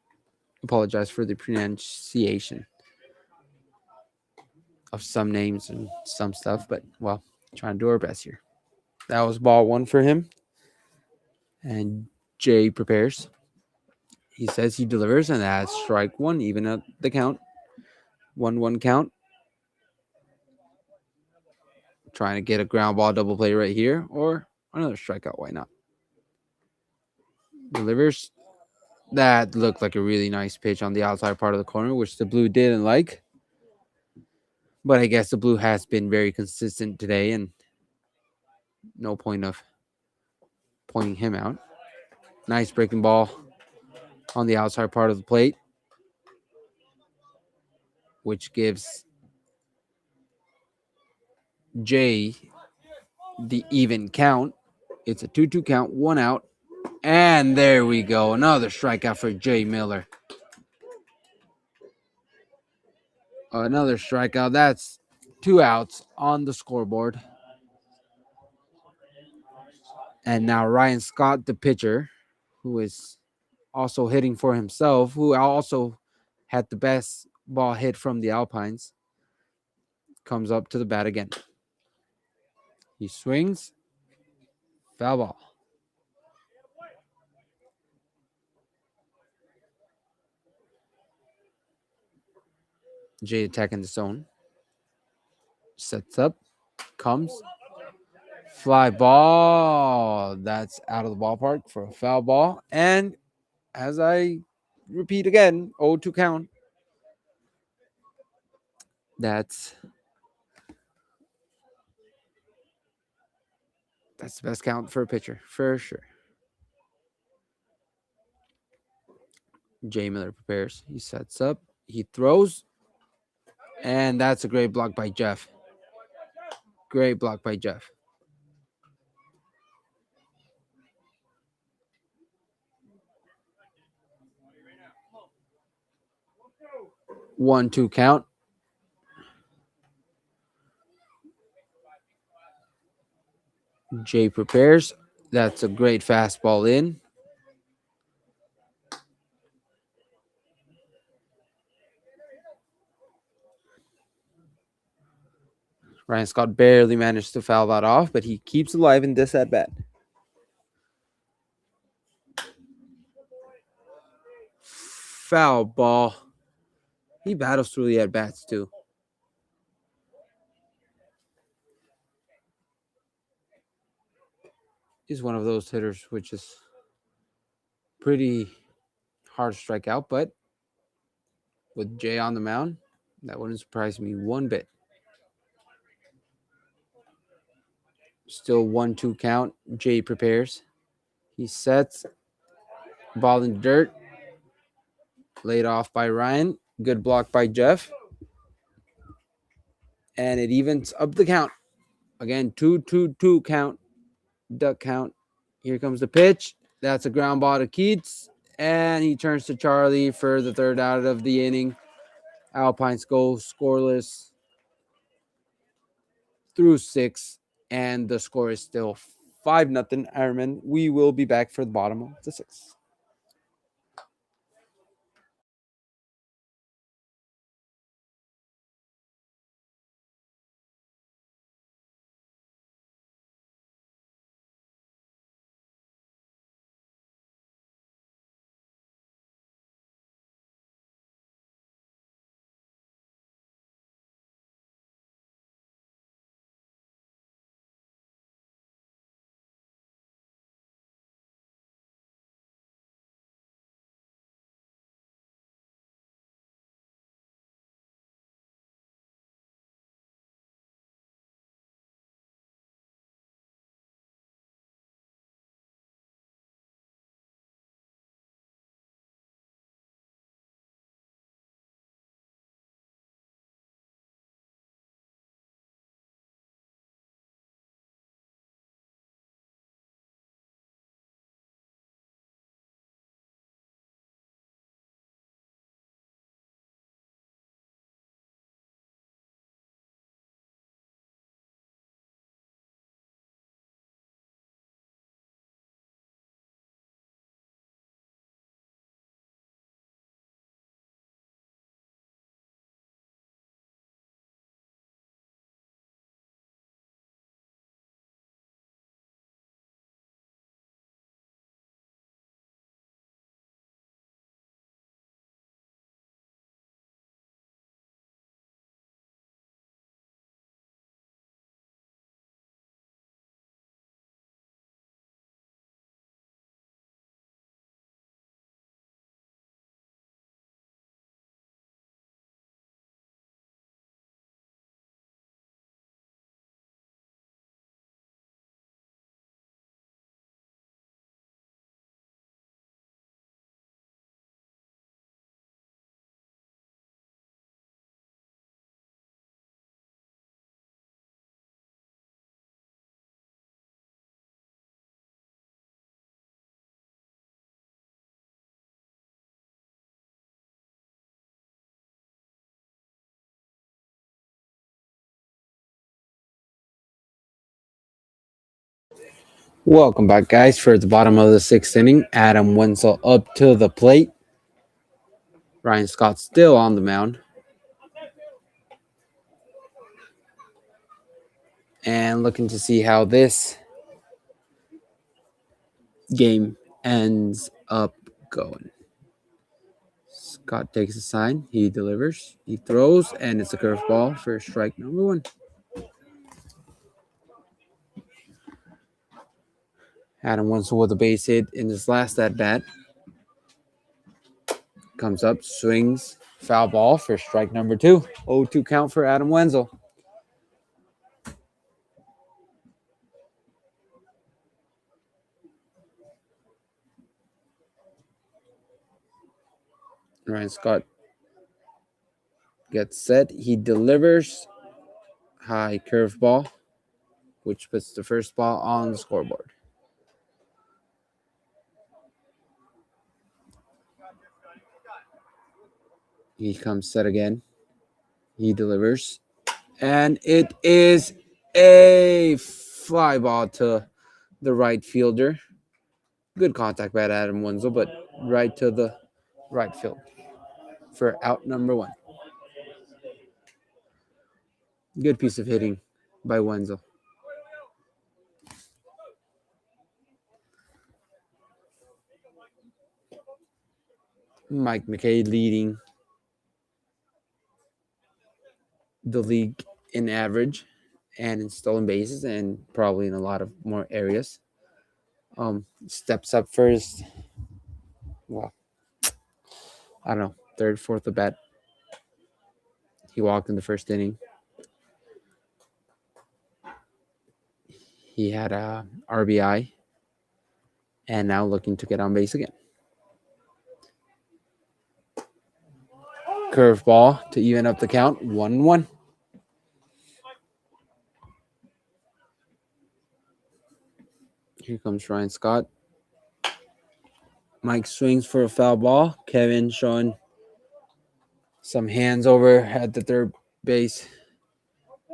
apologize for the pronunciation of some names and some stuff, but, well, trying to do our best here. That was ball 1 for him. And Jay prepares. He says he delivers, and that's strike 1, even at the count. 1-1 count. Trying to get a ground ball double play right here, or another strikeout. Why not? Delivers. That looked like a really nice pitch on the outside part of the corner, which the Blue didn't like. But I guess the Blue has been very consistent today, and no point of pointing him out. Nice breaking ball on the outside part of the plate, which gives Jay the even count. It's a 2-2 count, 1 out. And there we go. Another strikeout for Jay Miller. Another strikeout. That's 2 outs on the scoreboard. And now Ryan Scott, the pitcher, who is also hitting for himself, who also had the best ball hit from the Alpines, comes up to the bat again. He swings. Foul ball. Jay attacking the zone. Sets up. Comes. Fly ball. That's out of the ballpark for a foul ball. And as I repeat again, 0-2 count. That's the best count for a pitcher, for sure. Jay Miller prepares. He sets up. He throws. And that's a great block by Jeff. Great block by Jeff. 1-2 count. Jay prepares. That's a great fastball in. Ryan Scott barely managed to foul that off, but he keeps alive in this at bat. Foul ball. He battles through the at bats too. He's one of those hitters which is pretty hard to strike out, but with Jay on the mound, that wouldn't surprise me one bit. Still 1-2 count. Jay prepares. He sets. Ball in the dirt. Laid off by Ryan. Good block by Jeff. And it evens up the count. Again, 2-2-2 count. Duck count. Here comes the pitch. That's a ground ball to Keats. And he turns to Charlie for the third out of the inning. Alpines go scoreless through 6. And the score is still 5-0 Ironman. We will be back for the bottom of the 6th. Welcome back, guys, for the bottom of the sixth inning. Adam Wenzel up to the plate. Ryan Scott still on the mound. And looking to see how this game ends up going. Scott takes a sign. He delivers. He throws, and it's a curveball for strike number one. Adam Wenzel with a base hit in his last at bat. Comes up, swings, foul ball for strike number two. 0-2 count for Adam Wenzel. Ryan Scott gets set. He delivers. High curveball, which puts the first ball on the scoreboard. He comes set again. He delivers. And it is a fly ball to the right fielder. Good contact by Adam Wenzel, but right to the right field for out number one. Good piece of hitting by Wenzel. Mike McKay leading the league in average and in stolen bases and probably in a lot of more areas. Steps up first. Well, I don't know, third, fourth at bat. He walked in the first inning. He had a RBI and now looking to get on base again. Curveball to even up the count, 1-1. Here comes Ryan Scott. Mike swings for a foul ball. Kevin showing some hands over at the third base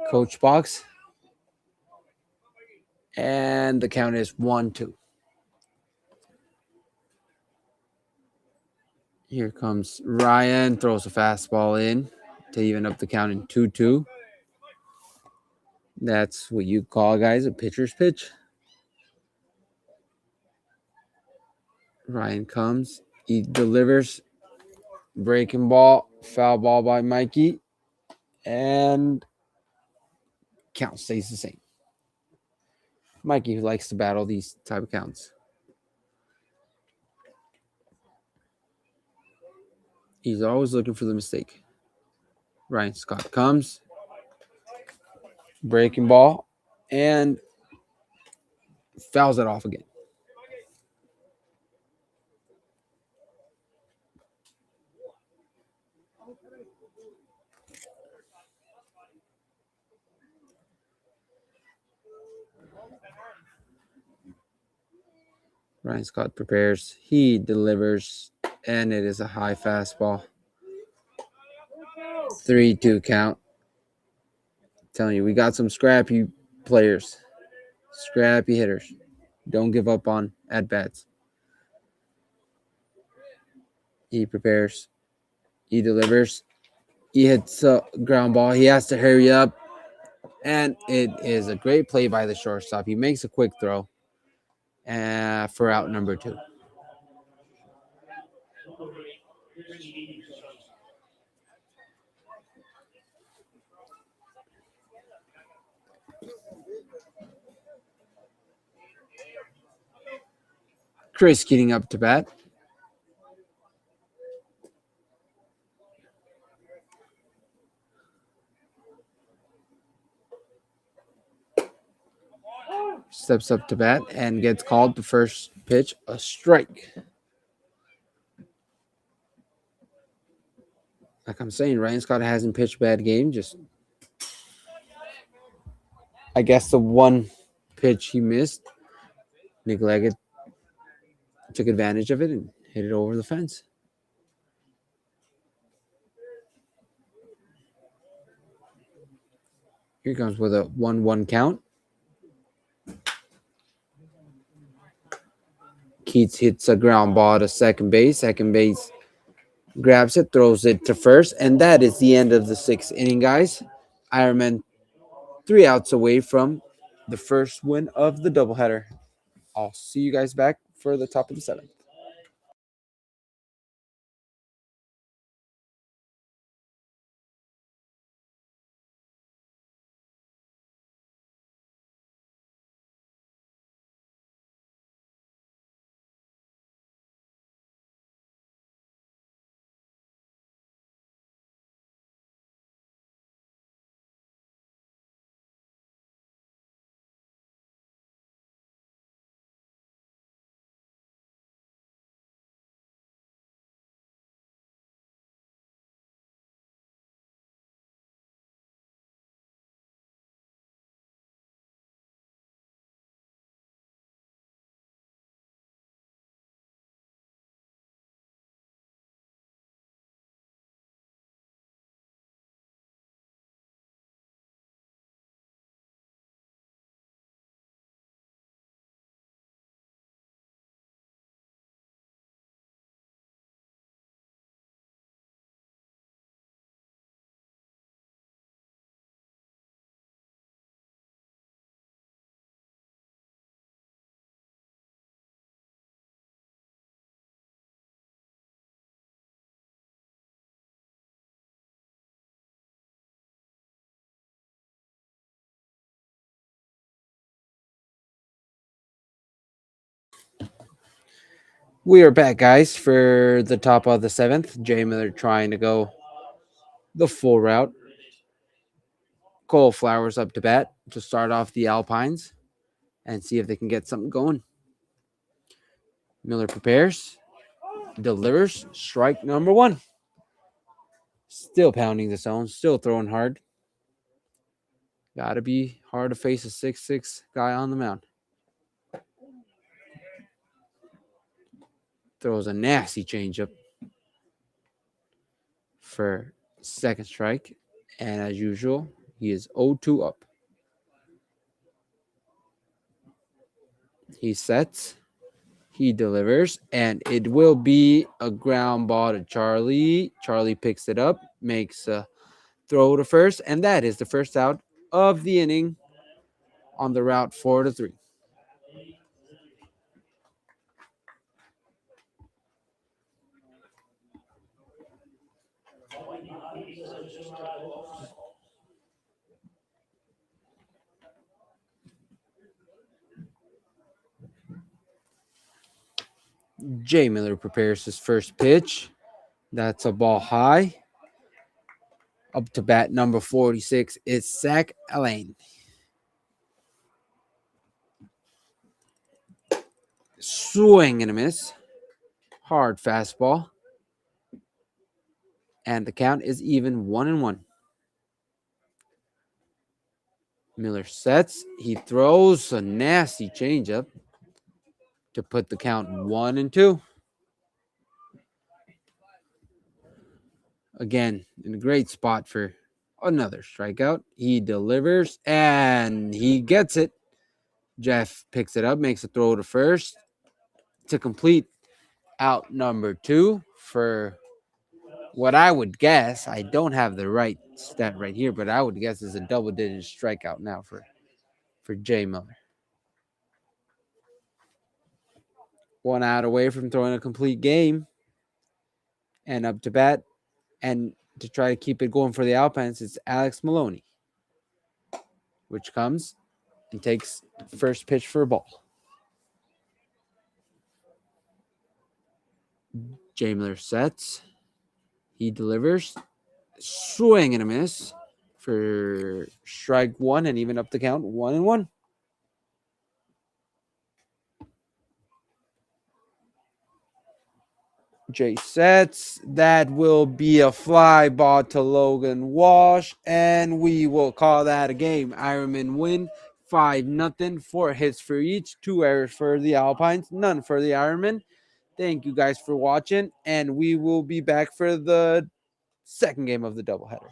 coach box. And the count is 1-2. Here comes Ryan, throws a fastball in to even up the count in 2-2. That's what you call, guys, a pitcher's pitch. Ryan comes, he delivers, breaking ball, foul ball by Mikey, and count stays the same. Mikey, who likes to battle these type of counts. He's always looking for the mistake. Ryan Scott comes, breaking ball, and fouls it off again. Ryan Scott prepares. He delivers, and it is a high fastball. 3-2 count. I'm telling you, we got some scrappy players, scrappy hitters. Don't give up on at-bats. He prepares. He delivers. He hits a ground ball. He has to hurry up. And it is a great play by the shortstop. He makes a quick throw for out number two. Chris getting up to bat. Steps up to bat and gets called the first pitch, a strike. Like I'm saying, Ryan Scott hasn't pitched a bad game. Just, I guess the one pitch he missed, neglected, took advantage of it and hit it over the fence. Here comes with a 1-1 count. Keats hits a ground ball to second base. Second base grabs it, throws it to first, and that is the end of the 6th inning, guys. Ironman 3 outs away from the first win of the doubleheader. I'll see you guys back for the top of the 7th. We are back, guys, for the top of the 7th. Jay Miller trying to go the full route. Cole Flowers up to bat to start off the Alpines and see if they can get something going. Miller prepares, delivers, strike number 1. Still pounding the zone, still throwing hard. Gotta be hard to face a 6'6" guy on the mound. Throws a nasty changeup for second strike. And as usual, he is 0-2 up. He sets, he delivers, and it will be a ground ball to Charlie. Charlie picks it up, makes a throw to first, and that is the first out of the inning on the route 4-3. Jay Miller prepares his first pitch. That's a ball high. Up to bat number 46 is Zach Alain. Swing and a miss. Hard fastball. And the count is even 1-1. Miller sets. He throws a nasty changeup to put the count 1-2. Again, in a great spot for another strikeout. He delivers and he gets it. Jeff picks it up, makes a throw to first to complete out number 2 for what I would guess. I don't have the right stat right here, but I would guess is a double-digit strikeout now for Jay Miller. 1 out away from throwing a complete game. And up to bat, and to try to keep it going for the Alpines, it's Alex Maloney, which comes and takes first pitch for a ball. Jay Miller sets. He delivers. Swing and a miss for strike 1 and even up the count 1-1. Jay sets. That will be a fly ball to Logan Walsh, and we will call that a game. Ironman win 5-0. 4 hits for each, 2 errors for the Alpines, none for the Ironman. Thank you guys for watching, and we will be back for the second game of the doubleheader.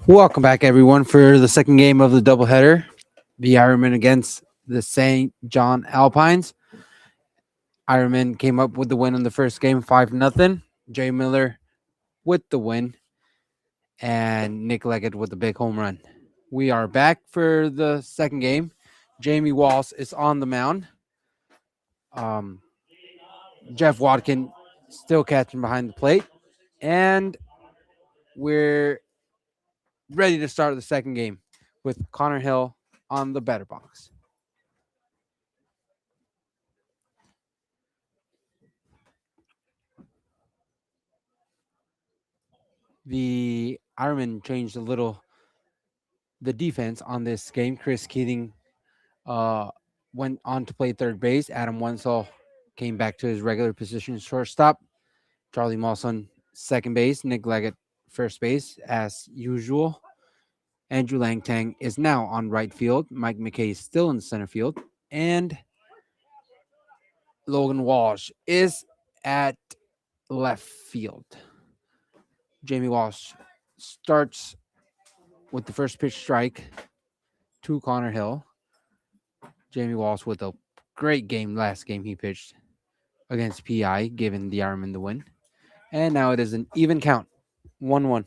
Welcome back, everyone, for the second game of the doubleheader. The Ironman against the St. John Alpines. Ironman came up with the win in the first game, 5-0. Jay Miller with the win, and Nick Leggett with the big home run. We are back for the second game. Jamie Walsh is on the mound. Jeff Watkin still catching behind the plate, and we're ready to start the second game with Connor Hill on the batter box. The Ironman changed a little the defense on this game. Chris Keating went on to play third base. Adam Wenzel came back to his regular position, shortstop. Charlie Mawson, second base. Nick Leggett, first base, as usual. Andrew Langtang is now on right field. Mike McKay is still in center field. And Logan Walsh is at left field. Jamie Walsh starts with the first pitch strike to Connor Hill. Jamie Walsh with a great game last game he pitched against PI, giving the Ironman the win. And now it is an even count, 1-1.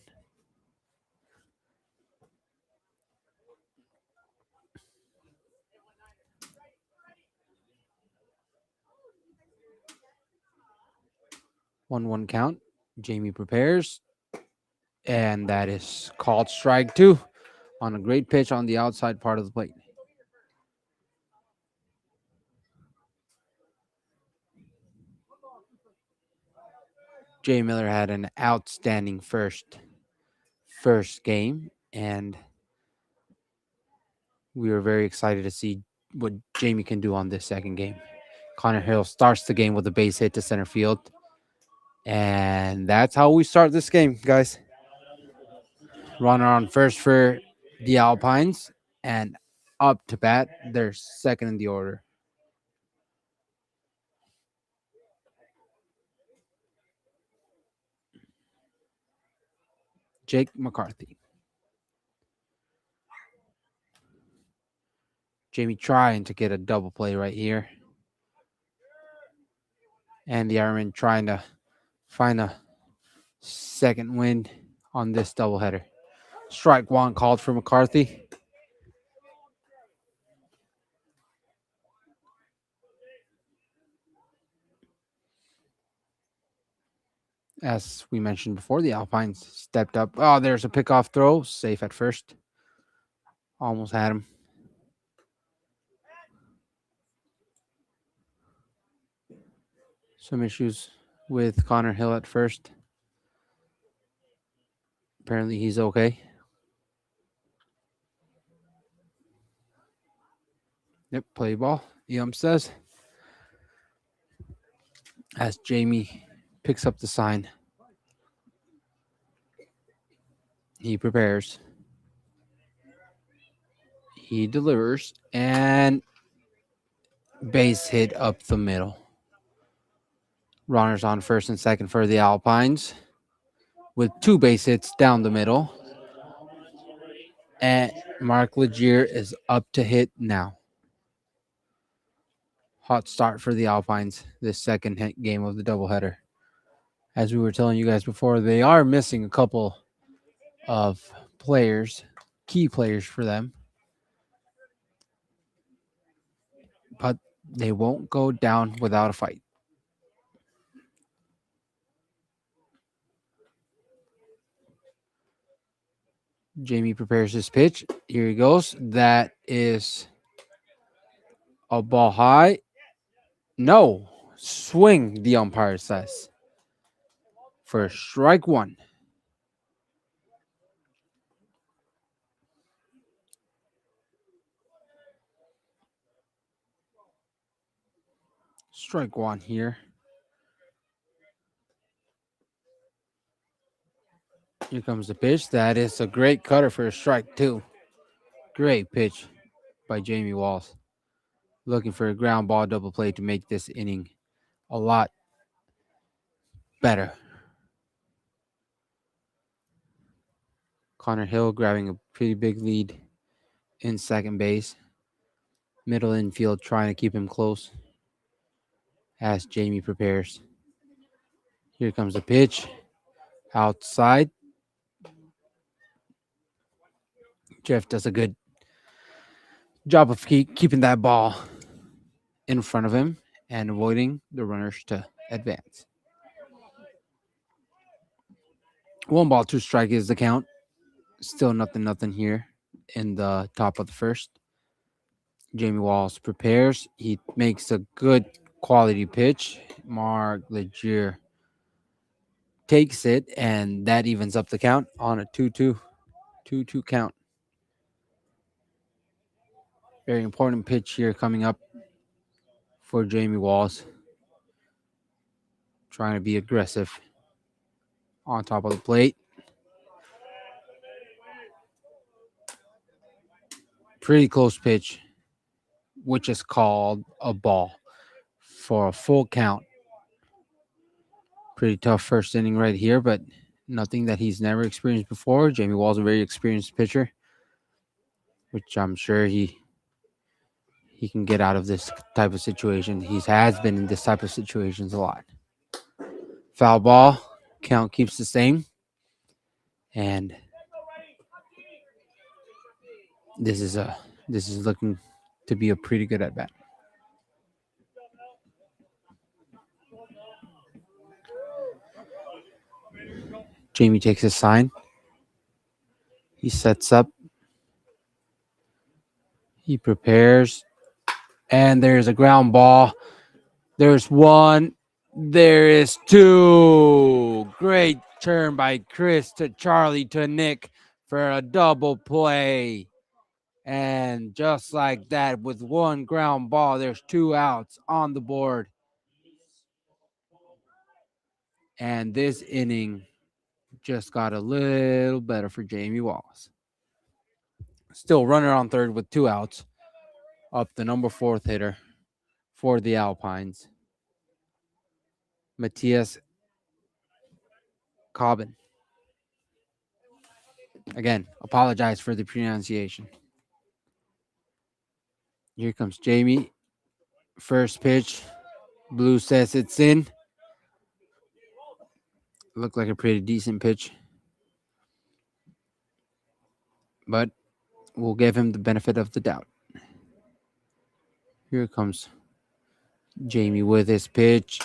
One count. Jamie prepares, and that is called strike two on a great pitch on the outside part of the plate. Jay Miller had an outstanding first game, and we were very excited to see what Jamie can do on this second game. Connor Hill starts the game with a base hit to center field, and that's how we start this game, guys. Runner on first for the Alpines, and up to bat, they're second in the order. Jake McCarthy. Jamie trying to get a double play right here. And the Ironman trying to find a second win on this doubleheader. Strike one called for McCarthy. As we mentioned before, the Alpines stepped up. Oh, there's a pickoff throw. Safe at first. Almost had him. Some issues with Connor Hill at first. Apparently he's okay. Yep, play ball. Yum says. As Jamie picks up the sign. He prepares. He delivers. And base hit up the middle. Runners on first and second for the Alpines with two base hits down the middle. And Mark Legier is up to hit now. Hot start for the Alpines this second game of the doubleheader. As we were telling you guys before, they are missing a couple of players, key players for them. But they won't go down without a fight. Jamie prepares his pitch. Here he goes. That is a ball high. No. Swing, the umpire says. For strike one. Strike one here. Here comes the pitch. That is a great cutter for a strike two. Great pitch by Jamie Walsh. Looking for a ground ball double play to make this inning a lot better. Connor Hill grabbing a pretty big lead in second base. Middle infield trying to keep him close as Jamie prepares. Here comes the pitch. Outside. Jeff does a good job of keeping that ball in front of him and avoiding the runners to advance. 1-2 is the count. Still nothing here in the top of the first. Jamie Walls prepares. He makes a good quality pitch. Mark Legier takes it, and that evens up the count on a 2-2 count. Very important pitch here coming up for Jamie Walls. Trying to be aggressive on top of the plate. Pretty close pitch, which is called a ball for a full count. Pretty tough first inning right here, but nothing that he's never experienced before. Jamie Wall's a very experienced pitcher, which I'm sure he can get out of this type of situation. He has been in this type of situations a lot. Foul ball, count keeps the same. And this is looking to be a pretty good at bat. Jamie takes his sign. He sets up. He prepares. And there's a ground ball. There's one. There is two. Great turn by Chris to Charlie to Nick for a double play. And just like that, with one ground ball, there's 2 outs on the board. And this inning just got a little better for Jamie Wallace. Still runner on third with 2 outs. Up the number 4th hitter for the Alpines, Matthias Cobbin. Again, apologize for the pronunciation. Here comes Jamie. First pitch. Blue says it's in. Looked like a pretty decent pitch. But we'll give him the benefit of the doubt. Here comes Jamie with his pitch.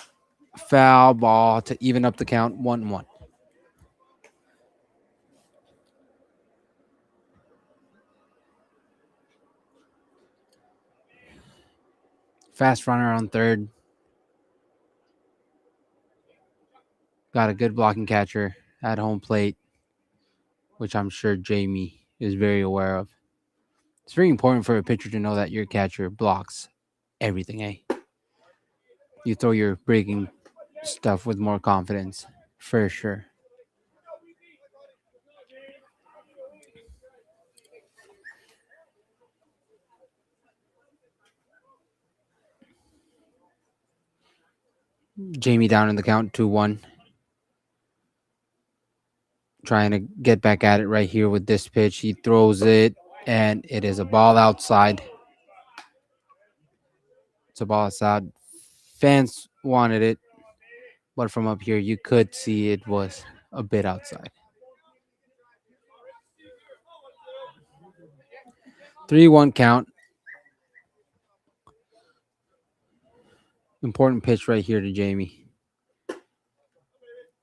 Foul ball to even up the count, 1-1. Fast runner on third. Got a good blocking catcher at home plate, which I'm sure Jamie is very aware of. It's very important for a pitcher to know that your catcher blocks everything, eh? You throw your breaking stuff with more confidence, for sure. Jamie down in the count, 2-1. Trying to get back at it right here with this pitch. He throws it, and it is a ball outside. It's a ball outside. Fans wanted it, but from up here, you could see it was a bit outside. 3-1 count. Important pitch right here to Jamie.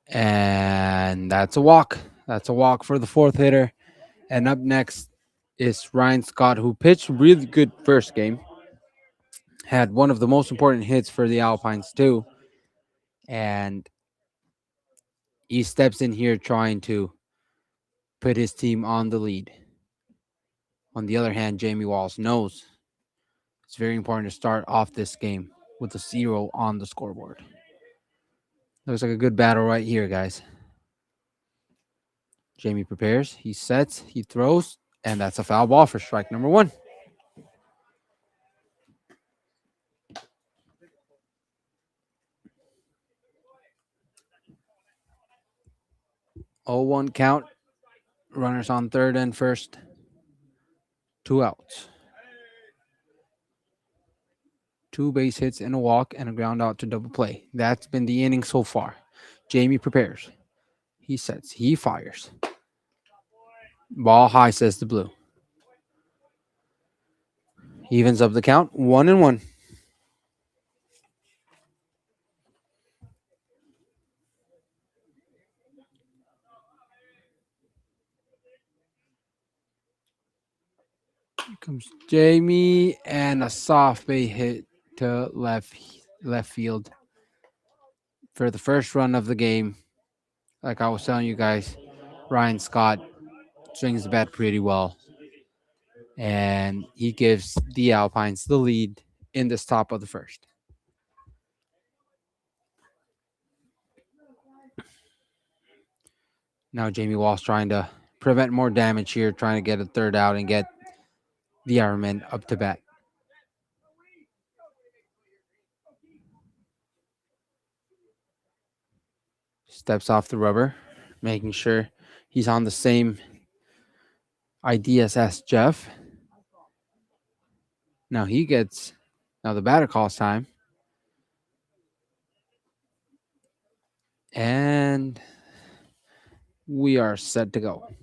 And that's a walk. That's a walk for the 4th hitter. And up next is Ryan Scott, who pitched really good first game. Had one of the most important hits for the Alpines, too. And he steps in here trying to put his team on the lead. On the other hand, Jamie Walls knows it's very important to start off this game with a 0 on the scoreboard. Looks like a good battle right here, guys. Jamie prepares, he sets, he throws, and that's a foul ball for strike number 1. Oh, 1 count. Runners on third and first. 2 outs. 2 base hits and a walk and a ground out to double play. That's been the inning so far. Jamie prepares. He sets. He fires. Ball high, says the blue. Evens up the count. 1-1. Here comes Jamie and a soft base hit to left field for the first run of the game. Like I was telling you guys, Ryan Scott swings the bat pretty well, and he gives the Alpines the lead in the top of the first. Now Jamie Walsh trying to prevent more damage here, trying to get a third out and get the Ironman up to bat. Steps off the rubber, making sure he's on the same ideas as Jeff. Now the batter calls time. And we are set to go.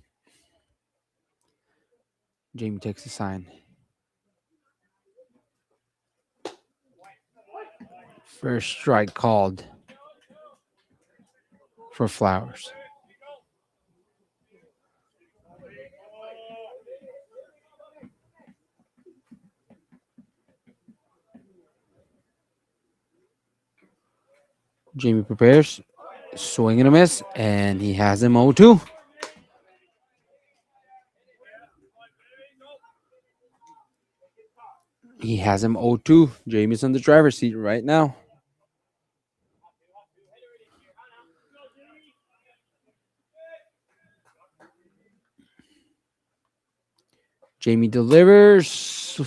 Jamie takes a sign. First strike called for Flowers. Jamie prepares, swing and a miss, and he has him 0-2. He has him 0-2. Jamie's on the driver's seat right now. Jamie delivers,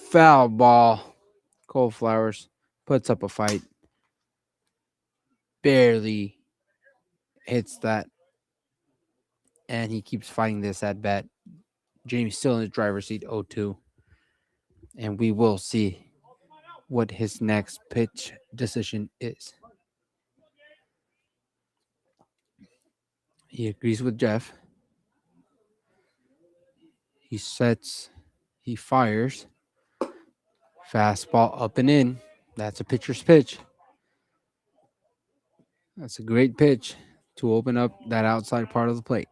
foul ball. Cole Flowers puts up a fight. Barely hits that. And he keeps fighting this at bat. Jamie's still in the driver's seat, 0-2. And we will see what his next pitch decision is. He agrees with Jeff. He sets, he fires. Fastball up and in. That's a pitcher's pitch. That's a great pitch to open up that outside part of the plate.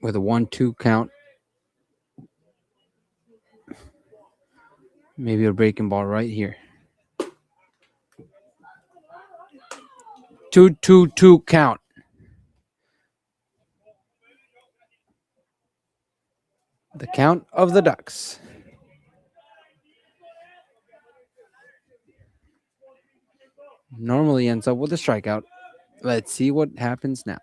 With a 1-2 count. Maybe a breaking ball right here. 2-2-2 count. The count of the Ducks. Normally ends up with a strikeout. Let's see what happens now.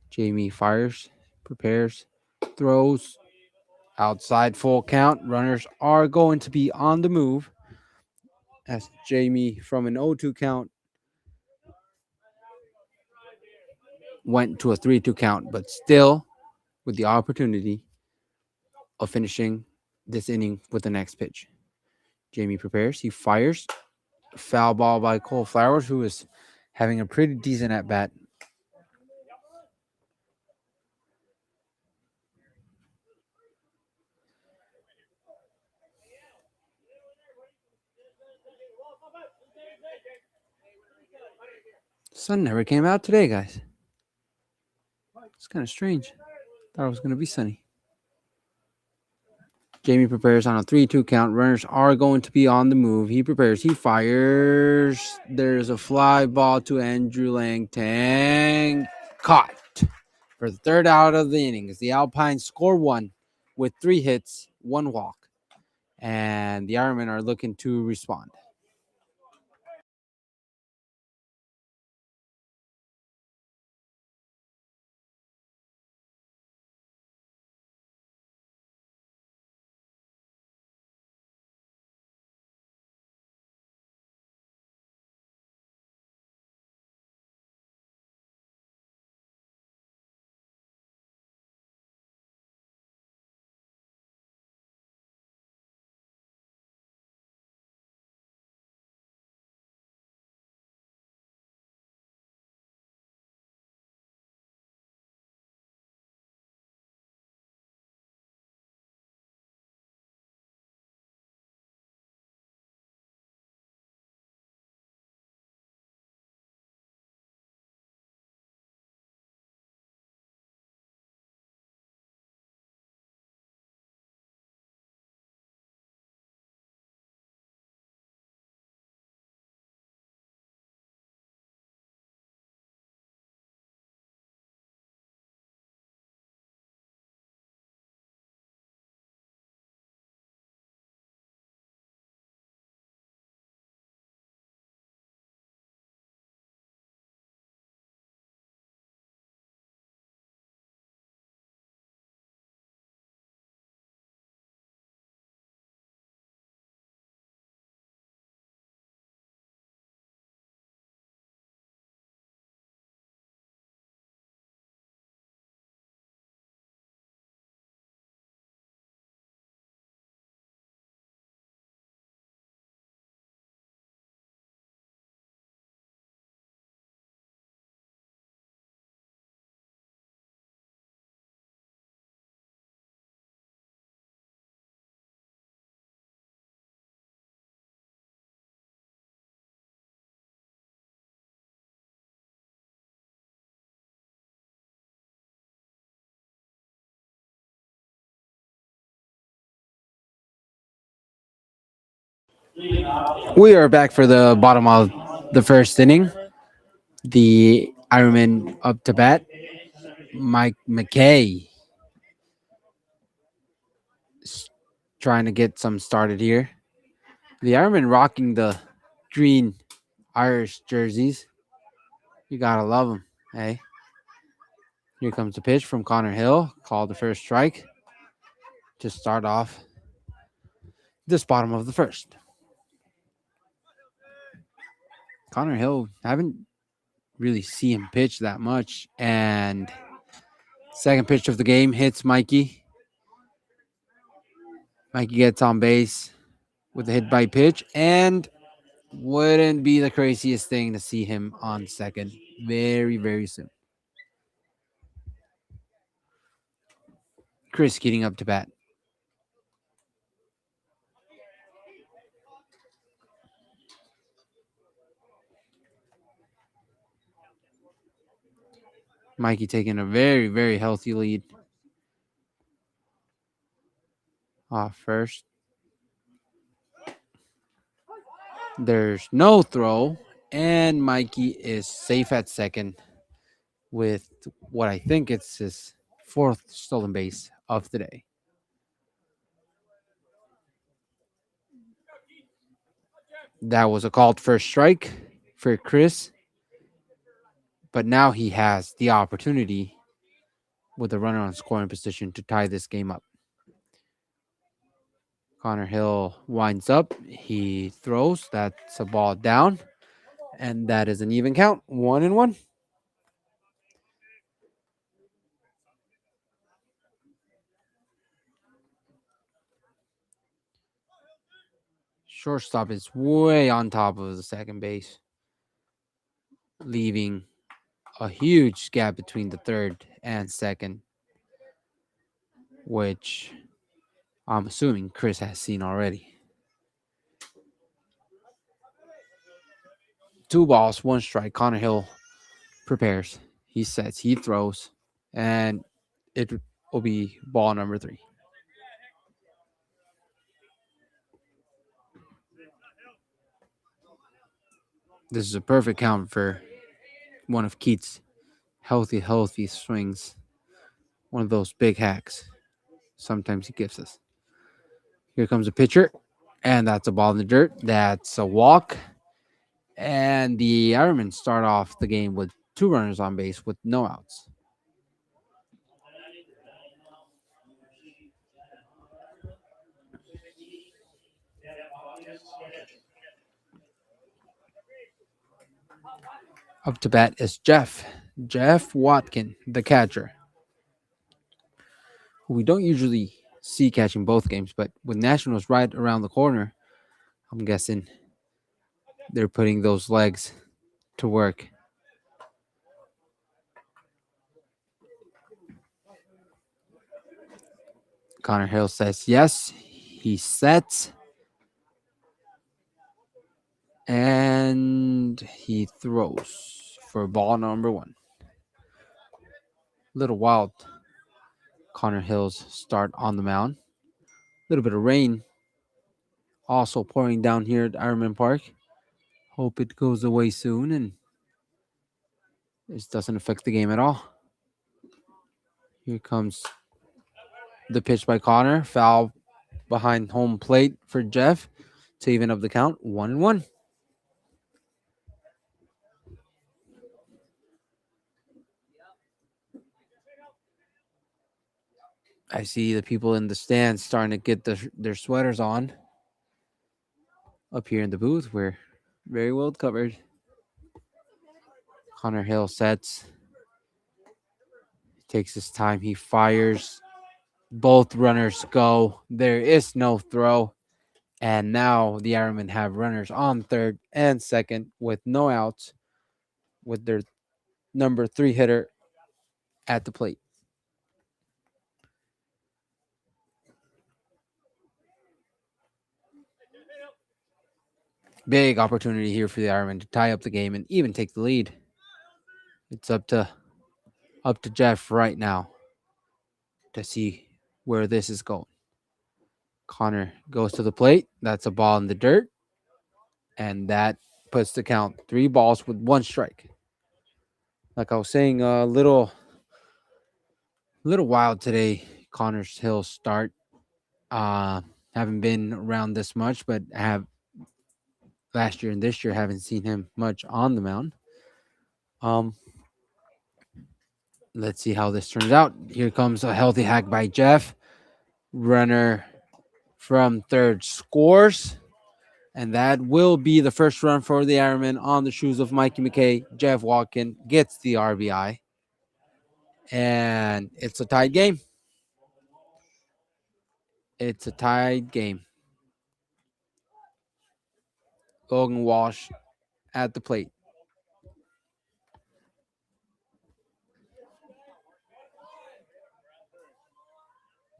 Jamie fires, prepares, throws. Outside full count. Runners are going to be on the move. As Jamie from an 0-2 count went to a 3-2 count, but still with the opportunity of finishing this inning with the next pitch. Jamie prepares. He fires. Foul ball by Cole Flowers, who is having a pretty decent at-bat. Sun never came out today, guys. It's kind of strange. Thought it was going to be sunny. Jamie prepares on a 3-2 count. Runners are going to be on the move. He prepares. He fires. There's a fly ball to Andrew Langtang. Caught for the third out of the innings. The Alpines score 1 with 3 hits, 1 walk. And the Ironmen are looking to respond. We are back for the bottom of the first inning. The Ironman up to bat. Mike McKay trying to get some started here. The Ironman rocking the green Irish jerseys. You gotta love them. Hey, here comes the pitch from Connor Hill. Called the first strike to start off this bottom of the first. Connor Hill, haven't really see him pitch that much. And second pitch of the game hits Mikey. Mikey gets on base with a hit by pitch, and wouldn't be the craziest thing to see him on second very, very soon. Chris getting up to bat. Mikey taking a very, very healthy lead off first. There's no throw, and Mikey is safe at second with what I think it's his fourth stolen base of the day. That was a called first strike for Chris, but now he has the opportunity with a runner on scoring position to tie this game up. Connor Hill winds up. He throws. That's a ball down. And that is an even count. 1-1. Shortstop is way on top of the second base, leaving a huge gap between the third and second, which I'm assuming Chris has seen already. 2 balls, 1 strike. Connor Hill prepares. He sets, he throws, and it will be ball number 3. This is a perfect count for one of Keith's healthy swings. One of those big hacks. Sometimes he gives us. Here comes a pitcher, and that's a ball in the dirt. That's a walk. And the Ironmen start off the game with 2 runners on base with no outs. Up to bat is Jeff Watkin, the catcher. We don't usually see catching both games, but with Nationals right around the corner, I'm guessing they're putting those legs to work. Connor Hill says yes. He sets. And he throws for ball number 1. Little wild. Connor Hill's start on the mound. A little bit of rain also pouring down here at Ironman Park. Hope it goes away soon and this doesn't affect the game at all. Here comes the pitch by Connor. Foul behind home plate for Jeff to even up the count. 1-1. I see the people in the stands starting to get their sweaters on. Up here in the booth, we're very well covered. Connor Hill sets. Takes his time. He fires. Both runners go. There is no throw. And now the Ironmen have runners on third and second with no outs with their number 3 hitter at the plate. Big opportunity here for the Ironmen to tie up the game and even take the lead. It's up to Jeff right now to see where this is going. Connor goes to the plate. That's a ball in the dirt. And that puts the count 3 balls with 1 strike. Like I was saying, a little wild today. Connor Hill's start. Haven't been around this much, but have last year and this year haven't seen him much on the mound. Let's see how this turns out. Here comes a healthy hack by Jeff. Runner from third scores. And that will be the first run for the Ironman on the shoes of Mikey McKay. Jeff Walken gets the RBI. And it's a tied game. It's a tied game. Logan Walsh at the plate.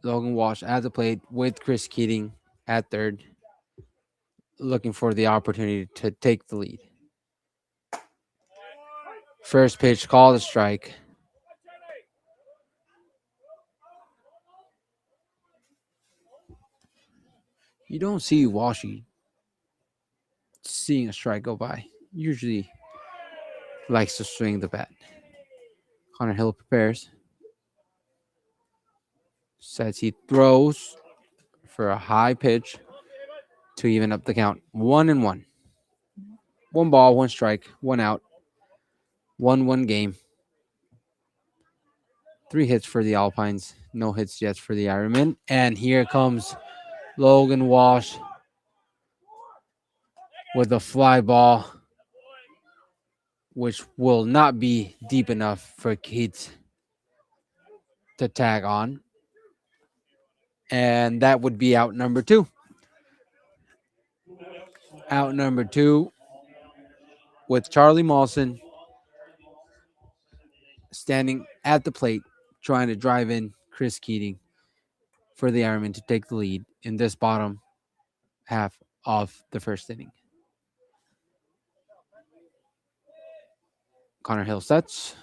Logan Walsh at the plate with Chris Keating at third, looking for the opportunity to take the lead. First pitch, called a strike. You don't see Walshy seeing a strike go by. Usually likes to swing the bat. Connor Hill prepares. Says he throws for a high pitch to even up the count. 1-1. 1 ball, 1 strike, 1 out. 1-1 game. 3 hits for the Alpines. No hits yet for the Ironmen. And here comes Logan Walsh with a fly ball, which will not be deep enough for Keats to tag on. And that would be out number 2. Out number 2 with Charlie Mawson standing at the plate, trying to drive in Chris Keating for the Ironman to take the lead in this bottom half of the first inning. Connor Hill sets.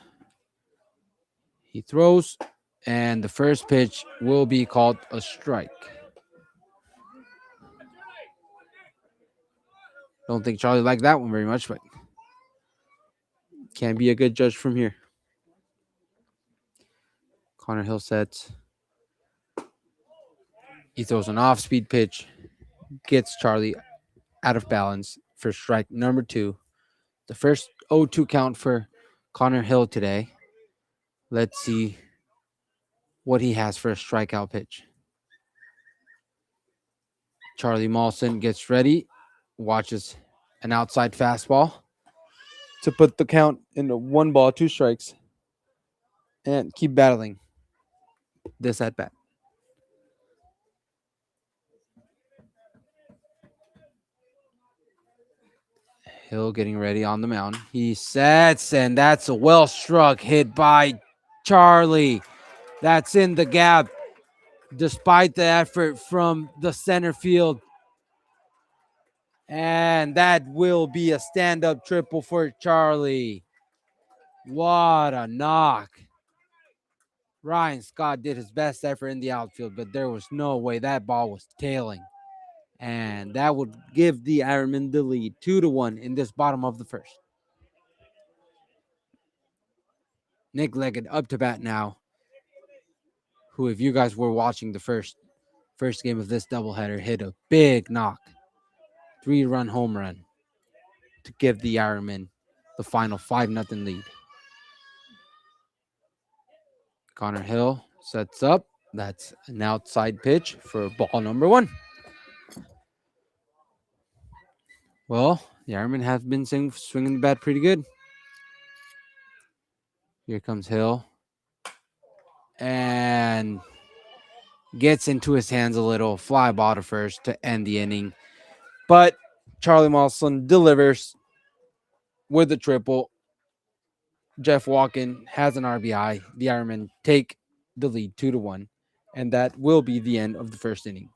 He throws, and the first pitch will be called a strike. Don't think Charlie liked that one very much, but can be a good judge from here. Connor Hill sets. He throws an off-speed pitch, gets Charlie out of balance for strike number 2. The first 0-2 count for Connor Hill today. Let's see what he has for a strikeout pitch. Charlie Mawson gets ready, watches an outside fastball to put the count into 1 ball, 2 strikes, and keep battling this at bat. Hill getting ready on the mound. He sets, and that's a well-struck hit by Charlie. That's in the gap, despite the effort from the center field. And that will be a stand-up triple for Charlie. What a knock. Ryan Scott did his best effort in the outfield, but there was no way that ball was tailing. And that would give the Ironmen the lead 2-1 in this bottom of the first. Nick Leggett up to bat now, who, if you guys were watching the first game of this doubleheader, hit a big knock. 3-run home run to give the Ironmen the final 5-0 lead. Connor Hill sets up. That's an outside pitch for ball number 1. Well, the Ironmen have been swinging the bat pretty good. Here comes Hill. And gets into his hands a little. Fly ball to first to end the inning. But Charlie Mawson delivers with a triple. Jeff Walken has an RBI. The Ironmen take the lead 2-1. And that will be the end of the first inning.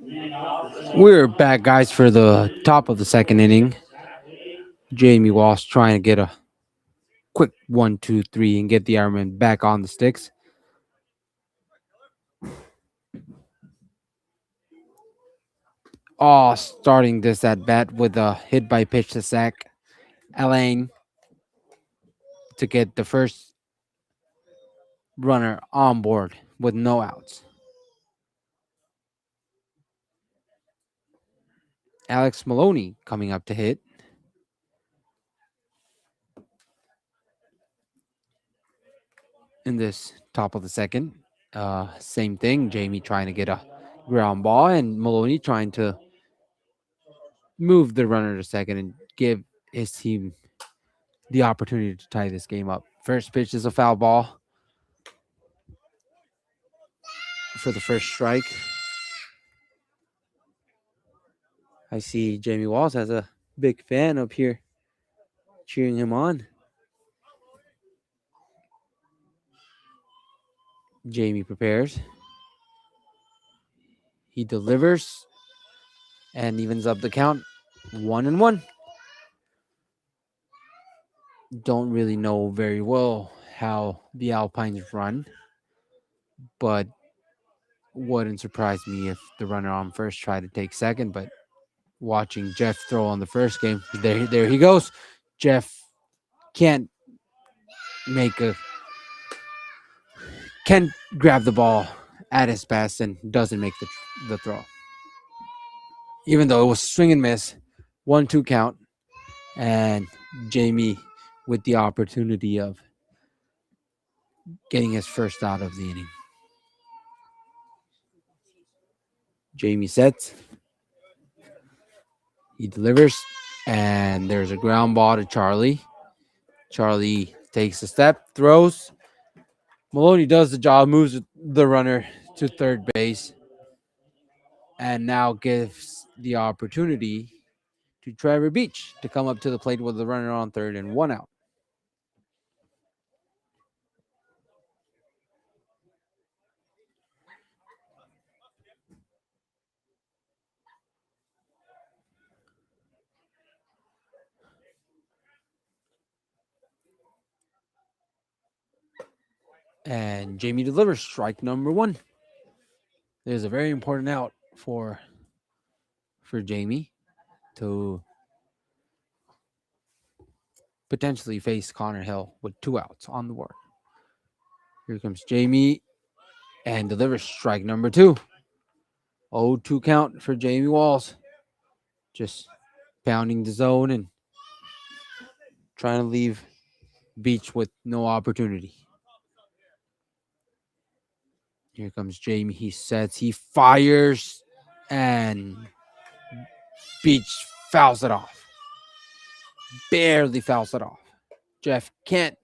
We're back, guys, for the top of the second inning. Jamie Walsh trying to get a quick 1-2-3 and get the Ironman back on the sticks. Starting this at bat with a hit by pitch to Zach Alain to get the first runner on board with no outs. Alex Maloney coming up to hit. In this top of the second, same thing. Jamie trying to get a ground ball, and Maloney trying to move the runner to second and give his team the opportunity to tie this game up. First pitch is a foul ball for the first strike. I see Jamie Walls has a big fan up here cheering him on. Jamie prepares. He delivers and evens up the count 1-1. Don't really know very well how the Alpines run, but wouldn't surprise me if the runner on first tried to take second. But watching Jeff throw on the first game, there he goes. Jeff can't grab the ball at his best and doesn't make the throw. Even though it was swing and miss, 1-2 count, and Jamie with the opportunity of getting his first out of the inning. Jamie sets. He delivers, and there's a ground ball to Charlie. Charlie takes a step, throws. Maloney does the job, moves the runner to third base, and now gives the opportunity to Trevor Beach to come up to the plate with the runner on third and 1 out. And Jamie delivers strike number 1. There's a very important out for Jamie to potentially face Connor Hill with 2 outs on the board. Here comes Jamie and delivers strike number 2. 0-2 count for Jamie Walls. Just pounding the zone and trying to leave Beach with no opportunity. Here comes Jamie. He sets, he fires, and Beach fouls it off. Barely fouls it off. Jeff can't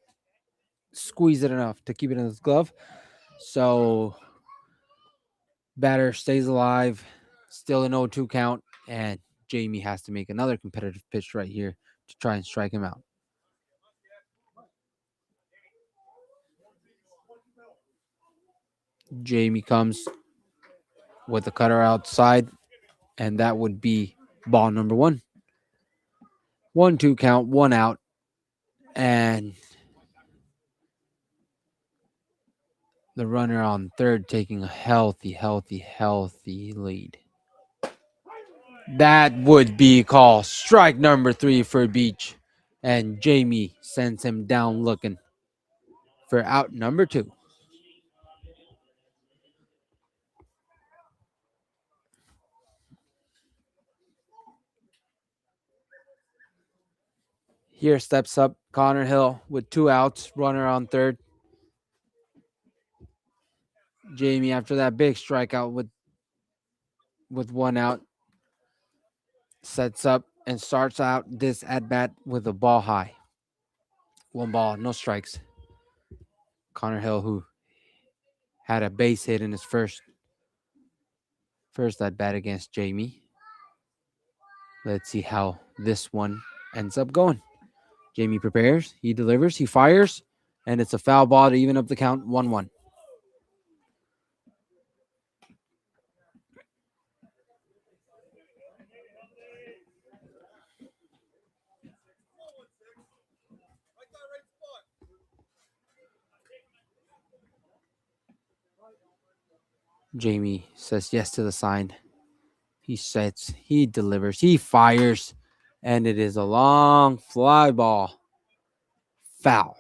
squeeze it enough to keep it in his glove. So batter stays alive, still an 0-2 count, and Jamie has to make another competitive pitch right here to try and strike him out. Jamie comes with the cutter outside, and that would be ball number 1. 1-2 count, 1 out, and the runner on third taking a healthy lead. That would be called strike number 3 for Beach, and Jamie sends him down looking for out number 2. Here steps up Connor Hill with 2 outs, runner on third. Jamie, after that big strikeout with 1 out, sets up and starts out this at bat with a ball high. 1 ball, no strikes. Connor Hill, who had a base hit in his first at bat against Jamie. Let's see how this one ends up going. Jamie prepares, he delivers, he fires, and it's a foul ball to even up the count 1-1. Jamie says yes to the sign. He sets, he delivers, he fires, and it is a long fly ball. Foul.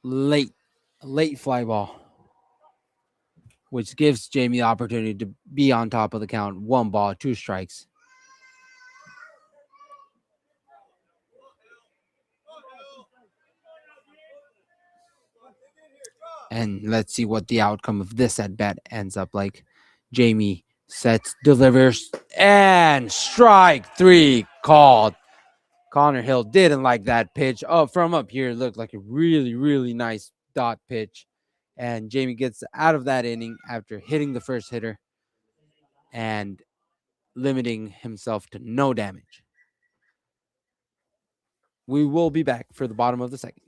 Late fly ball, which gives Jamie the opportunity to be on top of the count. 1 ball, 2 strikes. And let's see what the outcome of this at bat ends up like. Jamie sets, delivers, and strike 3 called. Connor Hill didn't like that pitch. From up here, it looked like a really, really nice dot pitch. And Jamie gets out of that inning after hitting the first hitter and limiting himself to no damage. We will be back for the bottom of the second.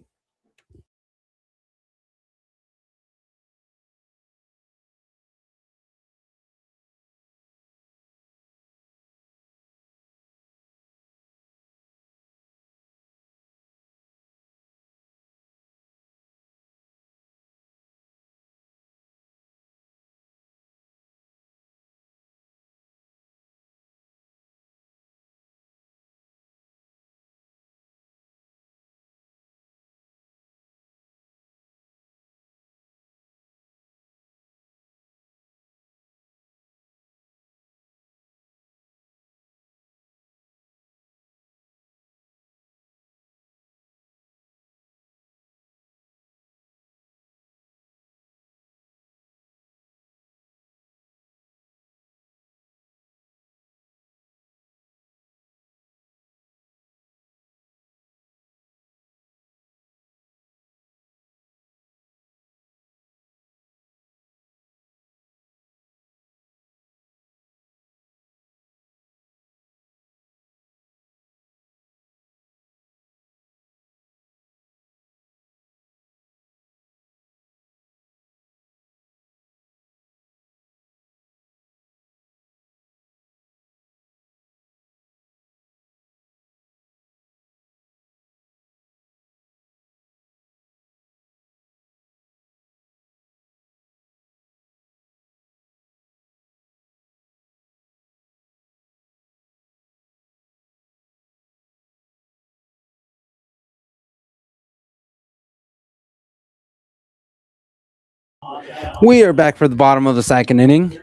We are back for the bottom of the second inning.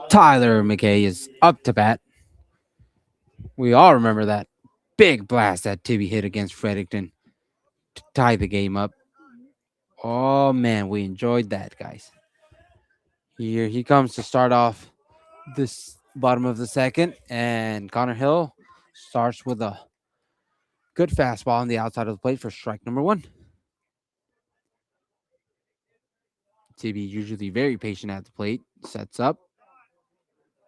Tyler McKay is up to bat. We all remember that big blast that Tibby hit against Fredericton to tie the game up. Oh man, we enjoyed that, guys. Here he comes to start off this bottom of the second, and Connor Hill starts with a good fastball on the outside of the plate for strike number 1. Tibby usually very patient at the plate, sets up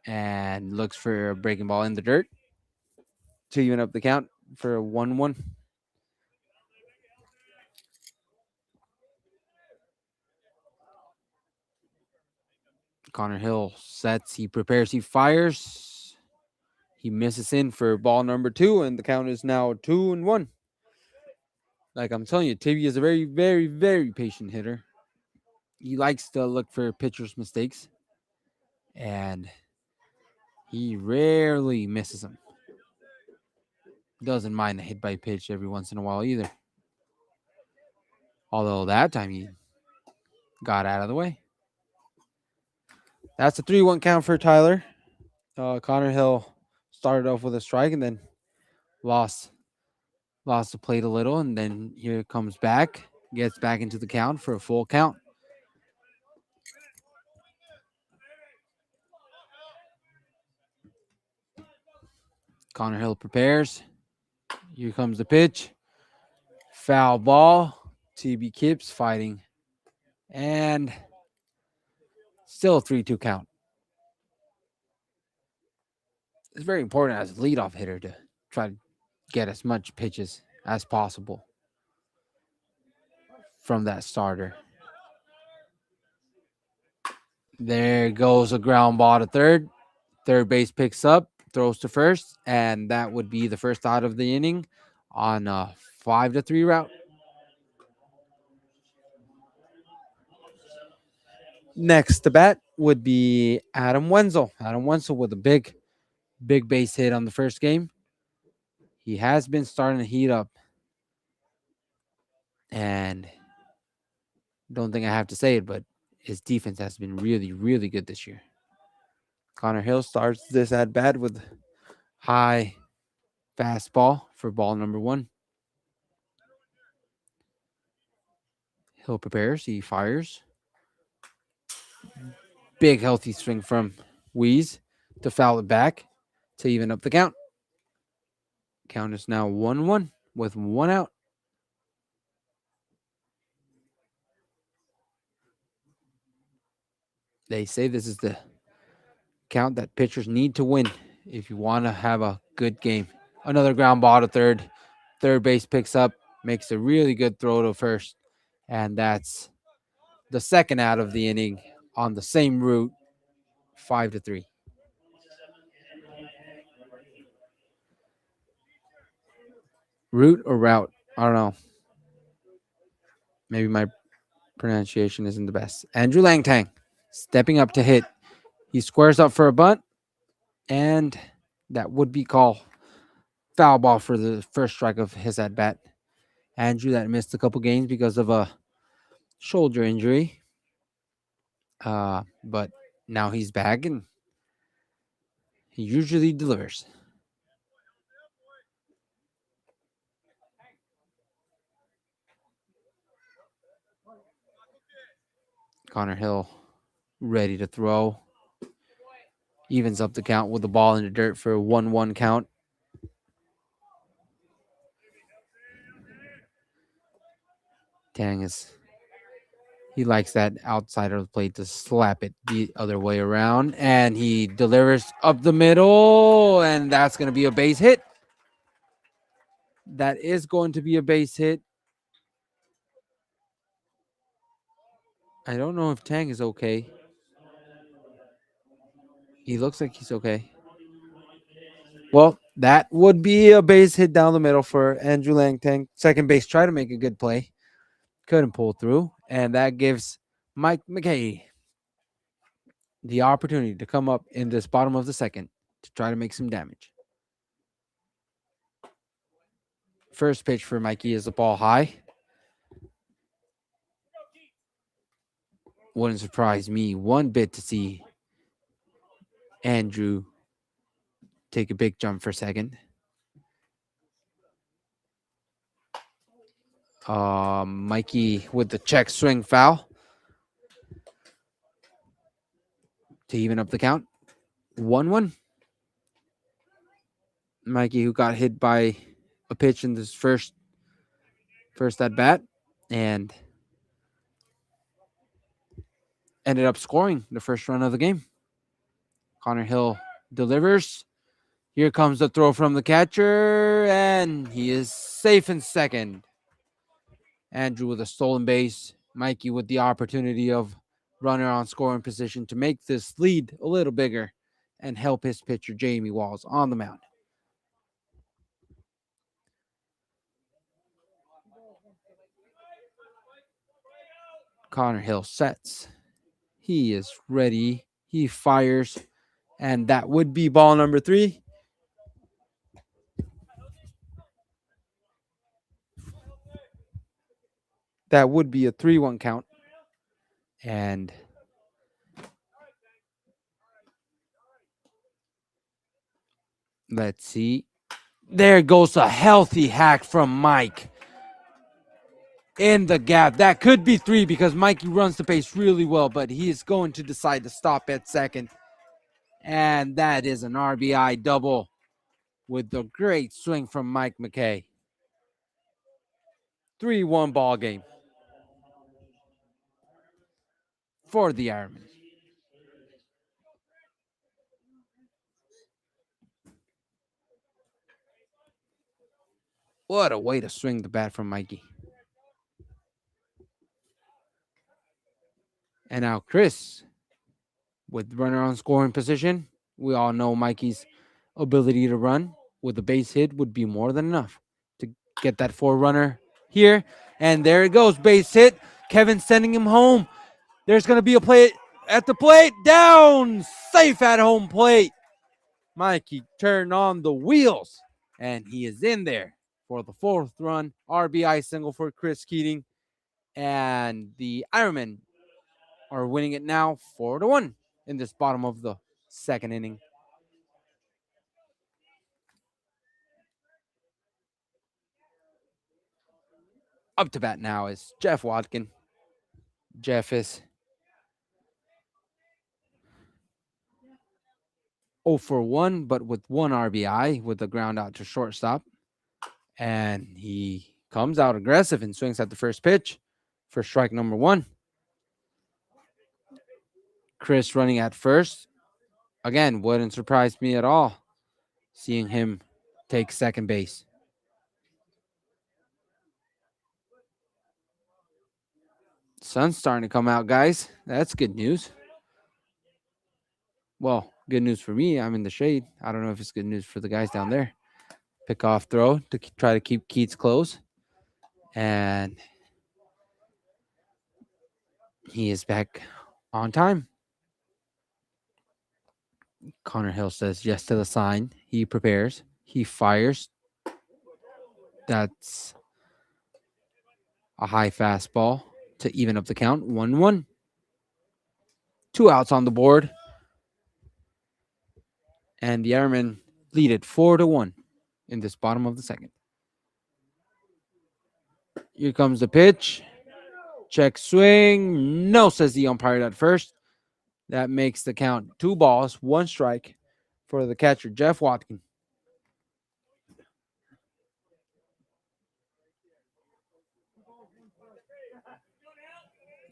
and looks for a breaking ball in the dirt to even up the count for a 1-1. Connor Hill sets, he prepares, he fires. He misses in for ball number 2, and the count is now 2-1. Like I'm telling you, Tibby is a very, very, very patient hitter. He likes to look for pitcher's mistakes, and he rarely misses them. Doesn't mind a hit by pitch every once in a while either. Although that time he got out of the way. That's a 3-1 count for Tyler. Connor Hill started off with a strike and then lost the plate a little, and then here comes back, gets back into the count for a full count. Connor Hill prepares. Here comes the pitch. Foul ball. TB keeps fighting. And still a 3-2 count. It's very important as a leadoff hitter to try to get as much pitches as possible from that starter. There goes a ground ball to third. Third base picks up, throws to first, and that would be the first out of the inning on a 5-3 route. Next to bat would be Adam Wenzel. Adam Wenzel with a big base hit on the first game. He has been starting to heat up. And don't think I have to say it, but his defense has been really, really good this year. Connor Hill starts this at bat with high fastball for ball number 1. Hill prepares. He fires. Big healthy swing from Weeze to foul it back to even up the count. Count is now 1-1 with 1 out. They say this is the count that pitchers need to win if you want to have a good game. Another ground ball to third. Third base picks up, makes a really good throw to first. And that's the second out of the inning on the same route, 5-3. Route or route? I don't know. Maybe my pronunciation isn't the best. Andrew Langtang stepping up to hit. He squares up for a bunt, and that would be called foul ball for the first strike of his at bat. Andrew that missed a couple games because of a shoulder injury, but now he's back and he usually delivers. Connor Hill ready to throw. Evens up the count with the ball in the dirt for a 1-1 count. Tang he likes that outside of the plate to slap it the other way around. And he delivers up the middle, and that's going to be a base hit. That is going to be a base hit. I don't know if Tang is okay. He looks like he's okay. Well, that would be a base hit down the middle for Andrew Langtang. Second base, try to make a good play. Couldn't pull through. And that gives Mike McKay the opportunity to come up in this bottom of the second to try to make some damage. First pitch for Mikey is a ball high. Wouldn't surprise me one bit to see Andrew take a big jump for second. Mikey with the check swing foul to even up the count. 1-1. Mikey, who got hit by a pitch in this first at bat and ended up scoring the first run of the game. Connor Hill delivers. Here comes the throw from the catcher, and he is safe in second. Andrew with a stolen base. Mikey with the opportunity of runner on scoring position to make this lead a little bigger and help his pitcher, Jamie Walls, on the mound. Connor Hill sets. He is ready. He fires, and that would be ball number 3. That would be a 3-1 count. And let's see. There goes a healthy hack from Mike in the gap. That could be 3 because Mikey runs the base really well, but he is going to decide to stop at second. And that is an RBI double with the great swing from Mike McKay. 3-1 ball game for the Ironman. What a way to swing the bat from Mikey. And now Chris with runner on scoring position. We all know Mikey's ability to run with a base hit would be more than enough to get that 4-runner here. And there it goes, base hit. Kevin sending him home. There's going to be a play at the plate, down, safe at home plate. Mikey turned on the wheels, and he is in there for the 4th run. RBI single for Chris Keating, and the Ironmen are winning it now 4-1 in this bottom of the 2nd inning. Up to bat now is Jeff Watkin. Jeff is 0 for 1, but with 1 RBI with the ground out to shortstop. And he comes out aggressive and swings at the first pitch for strike number 1. Chris running at first. Again, wouldn't surprise me at all seeing him take second base. Sun's starting to come out, guys. That's good news. Well, good news for me. I'm in the shade. I don't know if it's good news for the guys down there. Pick off throw to try to keep Keats close. And he is back on time. Connor Hill says yes to the sign. He prepares. He fires. That's a high fastball to even up the count. 1-1. 2 outs on the board. And the Ironmen lead it 4-1 in this bottom of the 2nd. Here comes the pitch. Check swing. No, says the umpire at first. That makes the count 2 balls, 1 strike for the catcher, Jeff Watkin.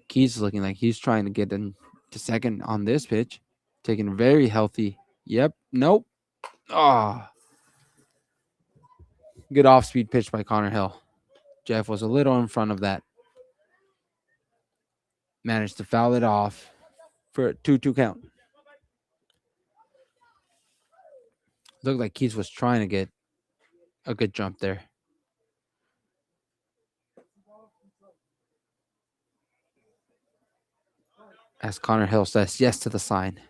Keys looking like he's trying to get into second on this pitch. Taking a very healthy. Yep. Nope. Ah. Good off-speed pitch by Connor Hill. Jeff was a little in front of that. Managed to foul it off for a 2-2 count. Looked like Keys was trying to get a good jump there. As Connor Hill says yes to the sign.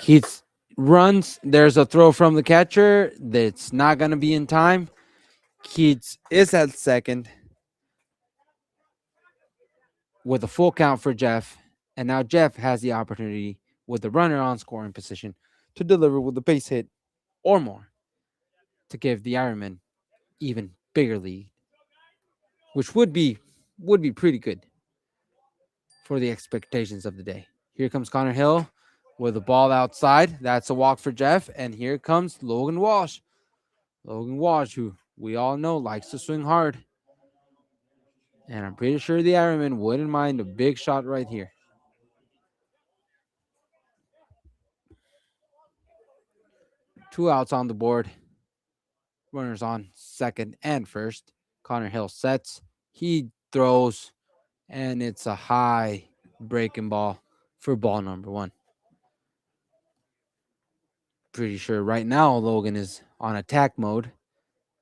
Keats runs. There's a throw from the catcher that's not going to be in time. Keats is at second with a full count for Jeff. And now Jeff has the opportunity with the runner on scoring position to deliver with a base hit or more to give the Ironmen even bigger lead, which would be pretty good for the expectations of the day. Here comes Connor Hill with the ball outside. That's a walk for Jeff. And here comes Logan Walsh. Logan Walsh, who we all know likes to swing hard. And I'm pretty sure the Ironmen wouldn't mind a big shot right here. Two outs on the board. Runners on second and first. Connor Hill sets. He throws. And it's a high breaking ball for ball number 1. Pretty sure right now Logan is on attack mode.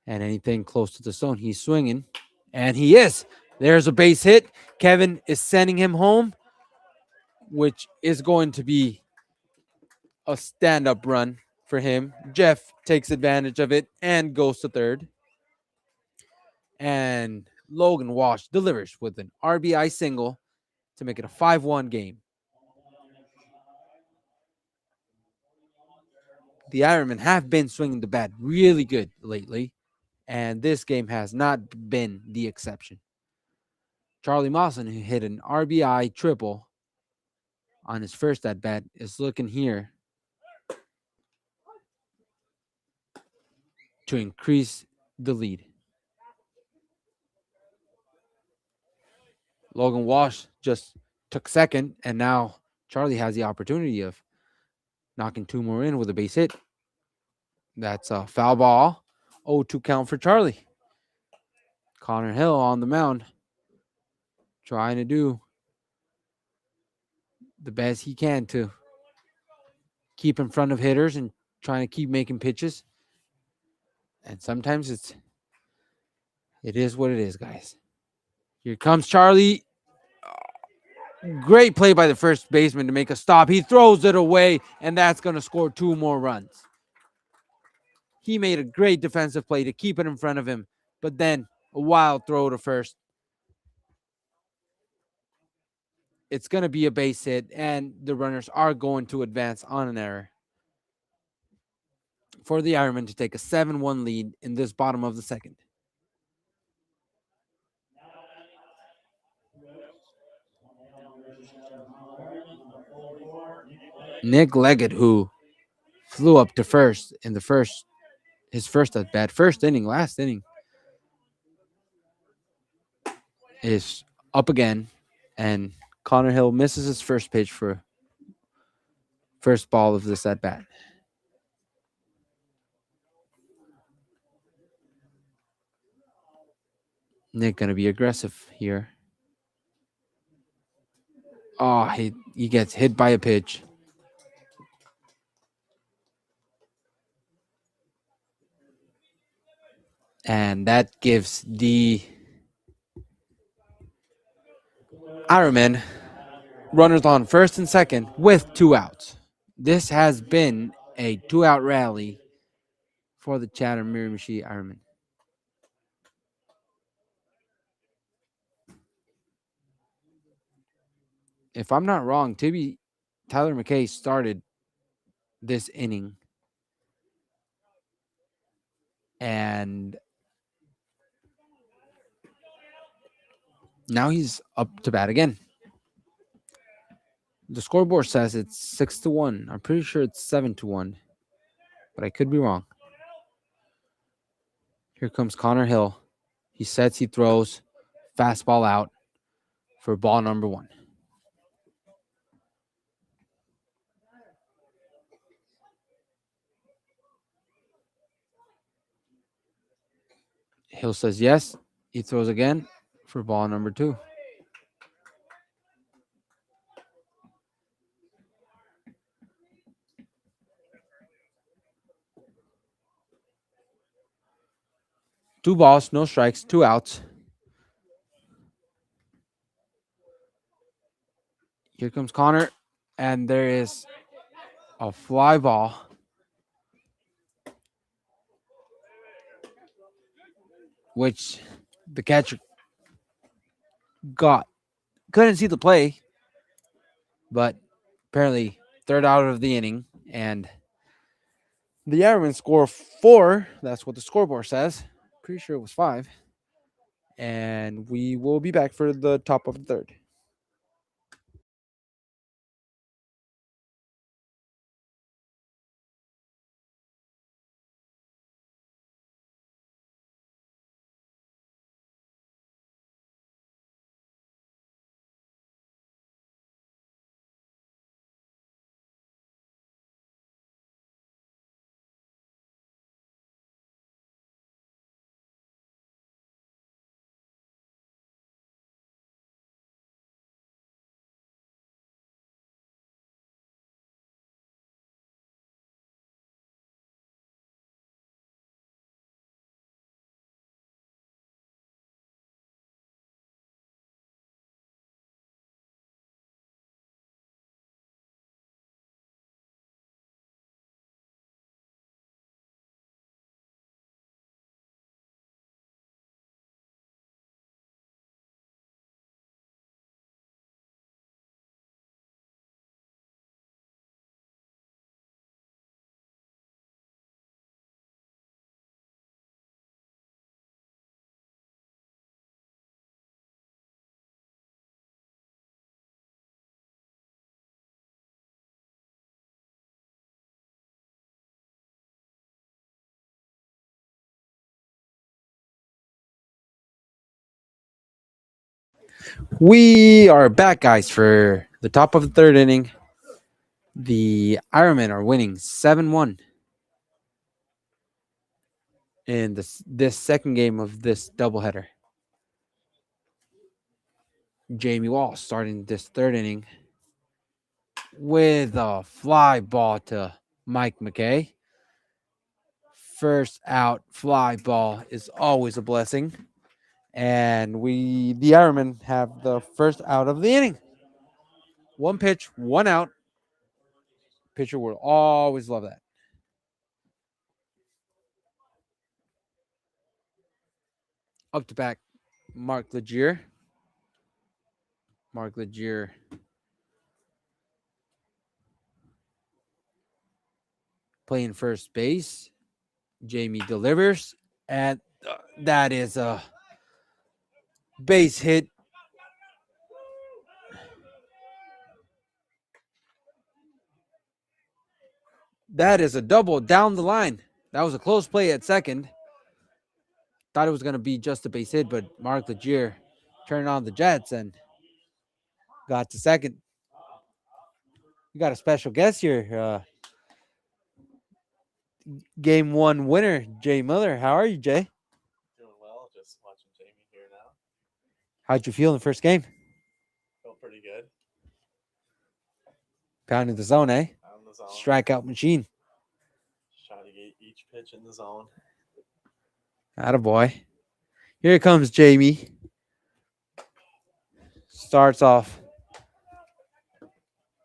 And anything close to the zone, he's swinging. And he is. There's a base hit. Kevin is sending him home, which is going to be a stand-up run for him. Jeff takes advantage of it and goes to third. And Logan Walsh delivers with an RBI single to make it a 5-1 game. The Ironmen have been swinging the bat really good lately, and this game has not been the exception. Charlie Mawson, who hit an RBI triple on his first at-bat, is looking here to increase the lead. Logan Walsh just took second, and now Charlie has the opportunity of knocking 2 more in with a base hit. That's a foul ball. 0-2 count for Charlie. Connor Hill on the mound, trying to do the best he can to keep in front of hitters and trying to keep making pitches. And sometimes it is what it is, guys. Here comes Charlie. Great play by the first baseman to make a stop. He throws it away, and that's going to score 2 more runs. He made a great defensive play to keep it in front of him, but then a wild throw to first. It's going to be a base hit, and the runners are going to advance on an error for the Ironmen to take a 7-1 lead in this bottom of the second. Nick Leggett, who flew up to first in his first at bat, last inning, is up again, and Connor Hill misses his first pitch for first ball of this at bat. Nick gonna be aggressive here. Oh, he gets hit by a pitch. And that gives the Ironmen runners on first and second with 2 outs. This has been a 2-out rally for the Chatham Miramichi Ironmen. If I'm not wrong, Tyler McKay started this inning, and now he's up to bat again. The scoreboard says it's 6-1. I'm pretty sure it's 7-1, but I could be wrong. Here comes Connor Hill. He sets, he throws, fastball out for ball number 1. Hill says yes. He throws again for ball number 2. Two balls, no strikes, 2 outs. Here comes Connor, and there is a fly ball. Which the catcher got. Couldn't see the play, but apparently 3rd out of the inning, and the Ironmen score 4. That's what the scoreboard says. Pretty sure it was 5. And we will be back for the top of the 3rd. We are back, guys, for the top of the 3rd inning. The Ironmen are winning 7-1 in this second game of this doubleheader. Jamie Wall starting this 3rd inning with a fly ball to Mike McKay. First out fly ball is always a blessing. And the Ironmen have the first out of the inning. One pitch, one out. Pitcher will always love that. Up to bat, Mark Legier. Mark Legier playing first base. Jamie delivers, and that is a base hit. That is a double down the line. That was a close play at second. Thought it was going to be just a base hit, but Mark Legier turned on the Jets and got to second. We got a special guest here. Game 1 winner, Jay Miller. How are you, Jay? Doing well. Just watching Jamie here now. How'd you feel in the first game? Felt pretty good. Pounding the zone, eh? On the zone. Strikeout machine. Just trying to get each pitch in the zone. Attaboy. Here comes Jamie. Starts off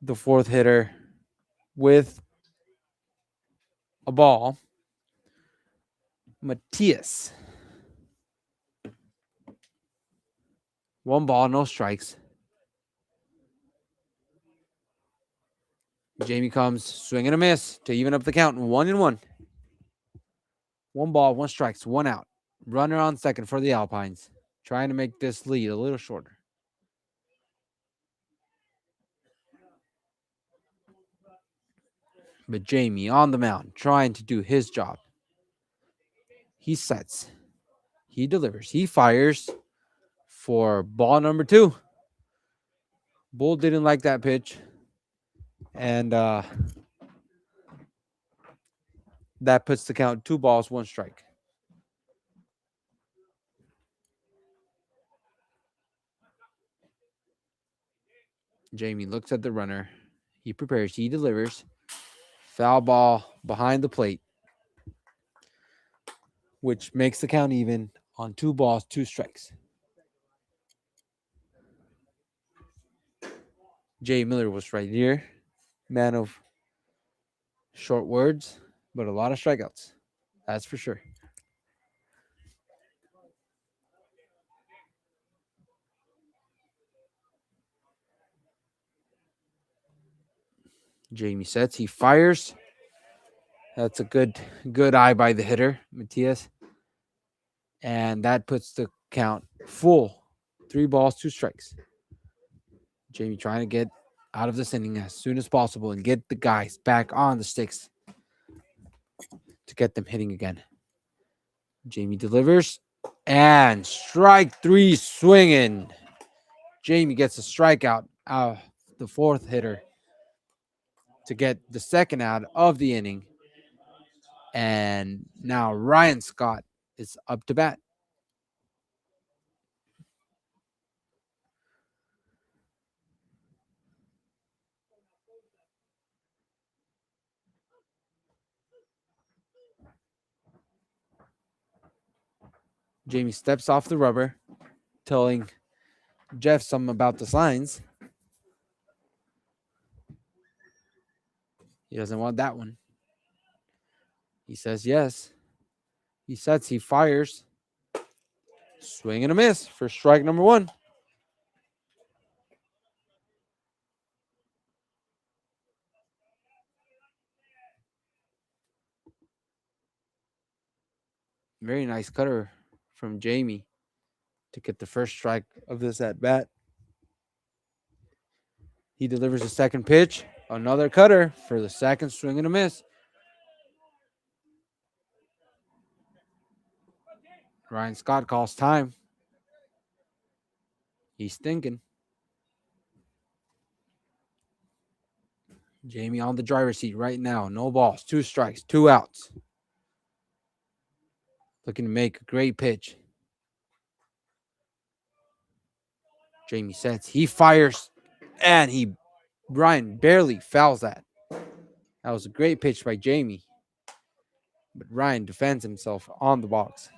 the fourth hitter with a ball. Matthias. One ball, no strikes. Jamie comes, swing and a miss to even up the count. 1-1. One ball, one strikes, one out. Runner on second for the Alpines. Trying to make this lead a little shorter. But Jamie on the mound, trying to do his job. He sets. He delivers. He fires for ball number 2. Bull didn't like that pitch. And that puts the count 2 balls, 1 strike. Jamie looks at the runner. He prepares. He delivers. Foul ball behind the plate, which makes the count even on 2 balls, 2 strikes. Jay Miller was right here. Man of short words, but a lot of strikeouts. That's for sure. Jamie sets. He fires. That's a good eye by the hitter, Matthias. And that puts the count full. 3 balls, 2 strikes. Jamie trying to get out of this inning as soon as possible and get the guys back on the sticks to get them hitting again. Jamie delivers. And strike 3 swinging. Jamie gets a strikeout out of the 4th hitter to get the 2nd out of the inning. And now Ryan Scott is up to bat. Jamie steps off the rubber, telling Jeff something about the signs. He doesn't want that one. He says yes. He sets, he fires. Swing and a miss for strike number 1. Very nice cutter from Jamie to get the first strike of this at bat. He delivers a 2nd pitch. Another cutter for the 2nd swing and a miss. Ryan Scott calls time. He's thinking. Jamie on the driver's seat right now. No balls, 2 strikes, 2 outs. Looking to make a great pitch. Jamie sets. He fires. And Ryan barely fouls that. That was a great pitch by Jamie. But Ryan defends himself on the box.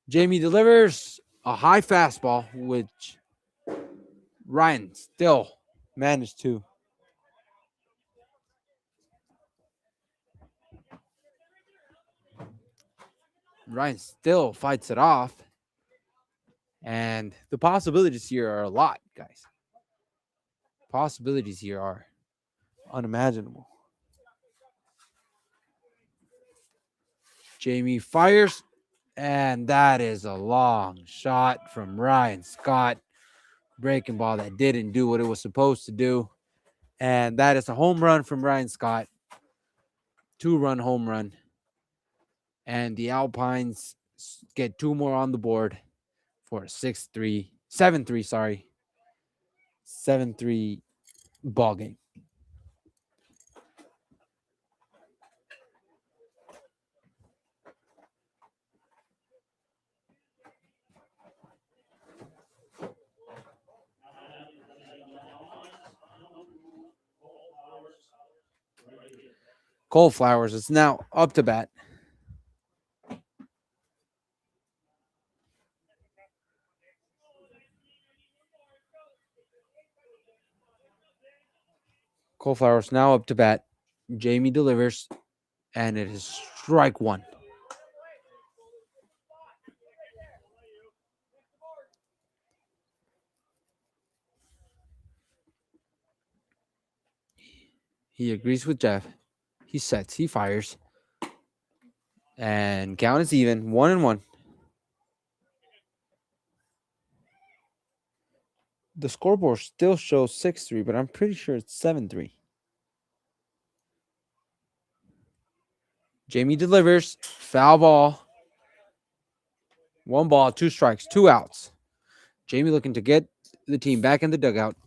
Jamie delivers a high fastball, which Ryan still managed to. Ryan still fights it off. And the possibilities here are a lot, guys. Possibilities here are unimaginable. Jamie fires, and that is a long shot from Ryan Scott. Breaking ball that didn't do what it was supposed to do. And that is a home run from Ryan Scott. 2-run home run. And the Alpines get 2 more on the board for a 7-3, 7-3 ball game. Cole Flowers is now up to bat. Cole Flowers now up to bat. Jamie delivers, and it is strike 1. He agrees with Jeff. He sets, he fires. And count is even, 1-1. The scoreboard still shows 6-3, but I'm pretty sure it's 7-3. Jamie delivers, foul ball. 1 ball, 2 strikes, 2 outs. Jamie looking to get the team back in the dugout.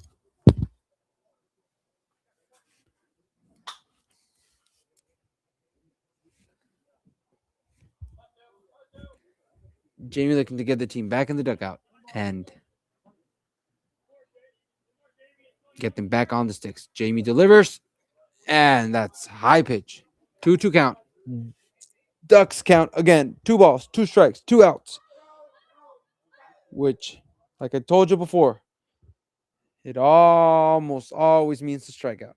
Jamie looking to get the team back in the dugout and get them back on the sticks. Jamie delivers, and that's high pitch. 2-2 count. Ducks count again. 2 balls, 2 strikes, 2 outs. Which, like I told you before, it almost always means a strikeout.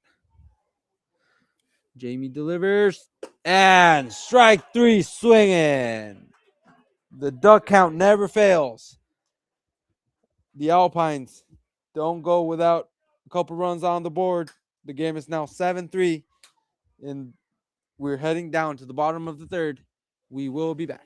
Jamie delivers, and strike 3 swinging. The duck count never fails. The Alpines don't go without a couple runs on the board. The game is now 7-3, and we're heading down to the bottom of the third. We will be back.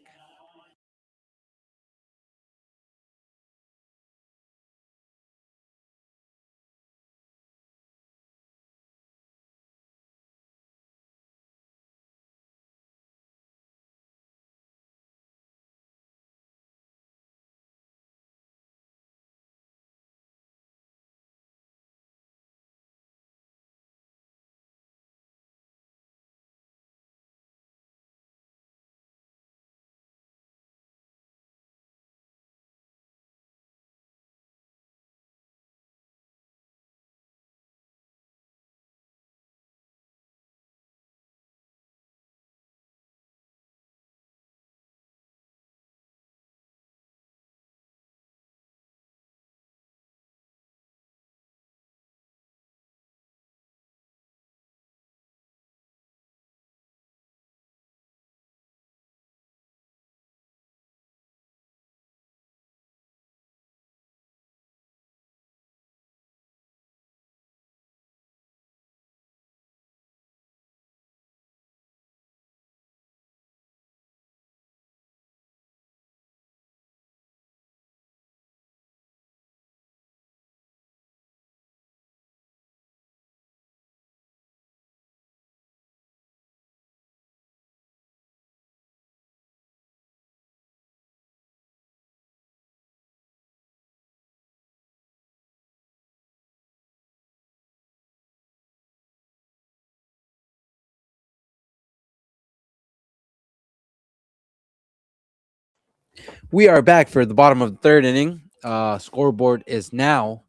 We are back for the bottom of the third inning. Scoreboard is now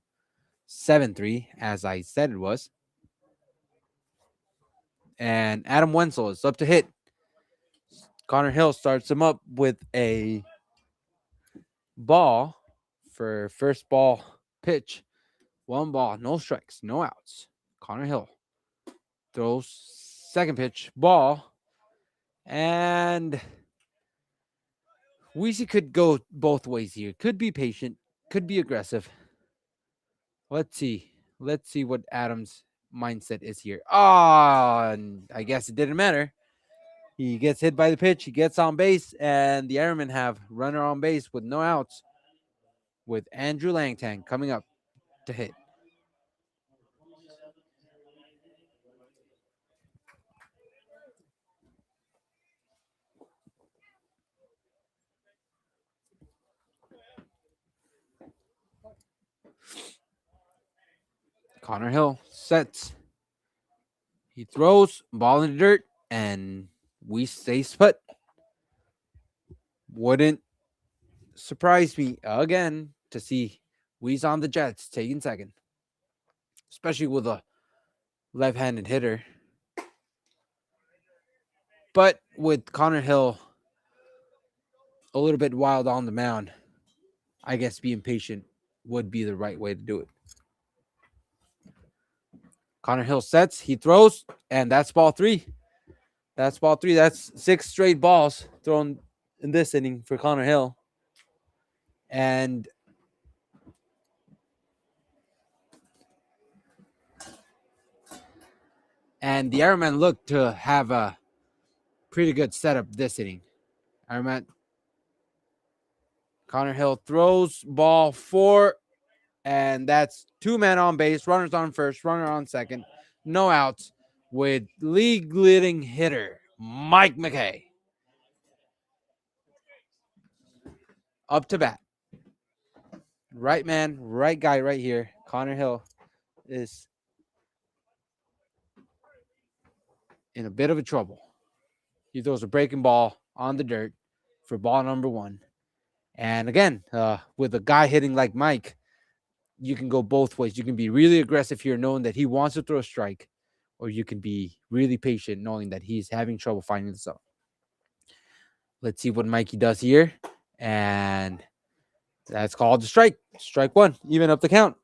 7-3, as I said it was. And Adam Wenzel is up to hit. Connor Hill starts him up with a Ball for first ball pitch. 1 ball, no strikes, no outs. Connor Hill throws second pitch, ball, and Weezy could go both ways here. Could be patient, could be aggressive. Let's see. Let's see what Adams' mindset is here. And I guess it didn't matter. He gets hit by the pitch, he gets on base, and the Airmen have runner on base with no outs with Andrew Langtang coming up to hit. Connor Hill sets. He throws, ball in the dirt, and we stay put. Wouldn't surprise me again to see Weez on the Jets taking second, especially with a left-handed hitter. But with Connor Hill a little bit wild on the mound, I guess being patient would be the right way to do it. Connor Hill sets, he throws, and that's ball 3. That's ball 3. That's 6 straight balls thrown in this inning for Connor Hill. And the Ironman looked to have a pretty good setup this inning. Ironman Connor Hill throws ball 4, and that's 2 men on base, runners on first, runner on second, no outs with league-leading hitter Mike McKay up to bat. Right man, right guy right here. Connor Hill is in a bit of a trouble. He throws a breaking ball on the dirt for ball number 1. And again, with a guy hitting like Mike, you can go both ways. You can be really aggressive here, knowing that he wants to throw a strike, or you can be really patient, knowing that he's having trouble finding the zone. Let's see what Mikey does here. And that's called the strike. Strike 1, even up the count.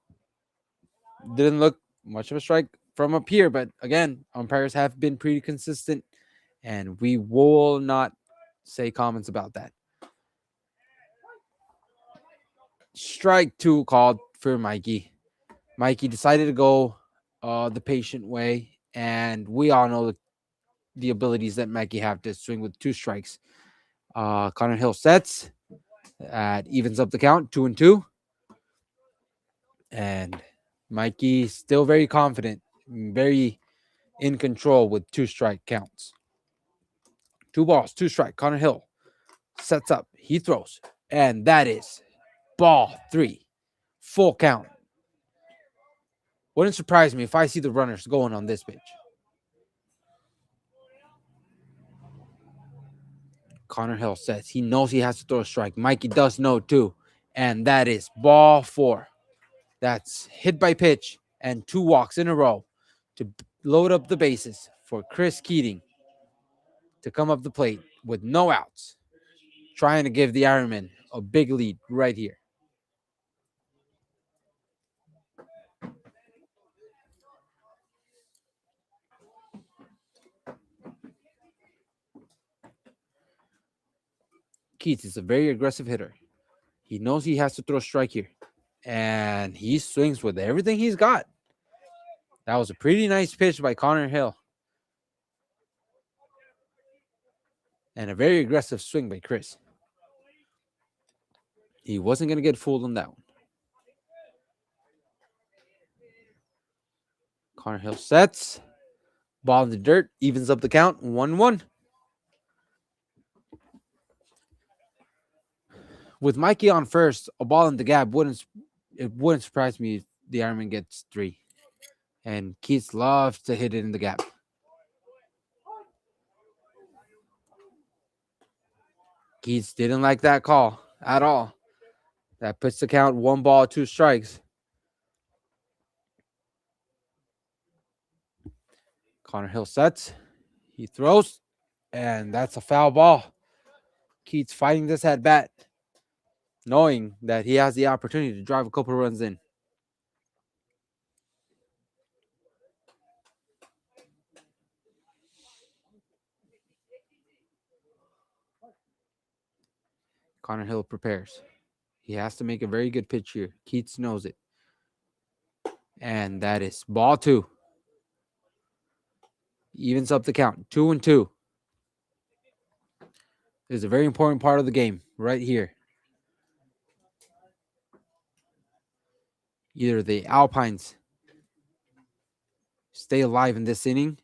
Didn't look much of a strike from up here, but again, umpires have been pretty consistent, and we will not say comments about that. Strike 2 called for Mikey. Mikey decided to go the patient way, and we all know the abilities that Mikey have to swing with 2 strikes. Connor Hill sets, evens up the count, 2-2, and Mikey still very confident, very in control with 2 strike counts. 2 balls, 2 strike. Connor Hill sets up, he throws, and that is ball 3, full count. Wouldn't surprise me if I see the runners going on this pitch. Connor Hill says he knows he has to throw a strike. Mikey does know too. And that is ball 4. That's hit by pitch and 2 walks in a row to load up the bases for Chris Keating to come up the plate with no outs, trying to give the Ironman a big lead right here. Keats is a very aggressive hitter. He knows he has to throw a strike here, and he swings with everything he's got. That was a pretty nice pitch by Connor Hill, and a very aggressive swing by Chris. He wasn't going to get fooled on that one. Connor Hill sets, ball in the dirt, evens up the count, 1-1. With Mikey on first, a ball in the gap wouldn't surprise me if the Ironman gets 3. And Keats loves to hit it in the gap. Keats didn't like that call at all. That puts the count 1 ball, 2 strikes. Connor Hill sets, he throws, and that's a foul ball. Keats fighting this at bat. knowing that he has the opportunity to drive a couple runs in. Connor Hill prepares. He has to make a very good pitch here. Keats knows it. And that is ball 2. Evens up the count. 2-2. This is a very important part of the game right here. Either the Alpines stay alive in this inning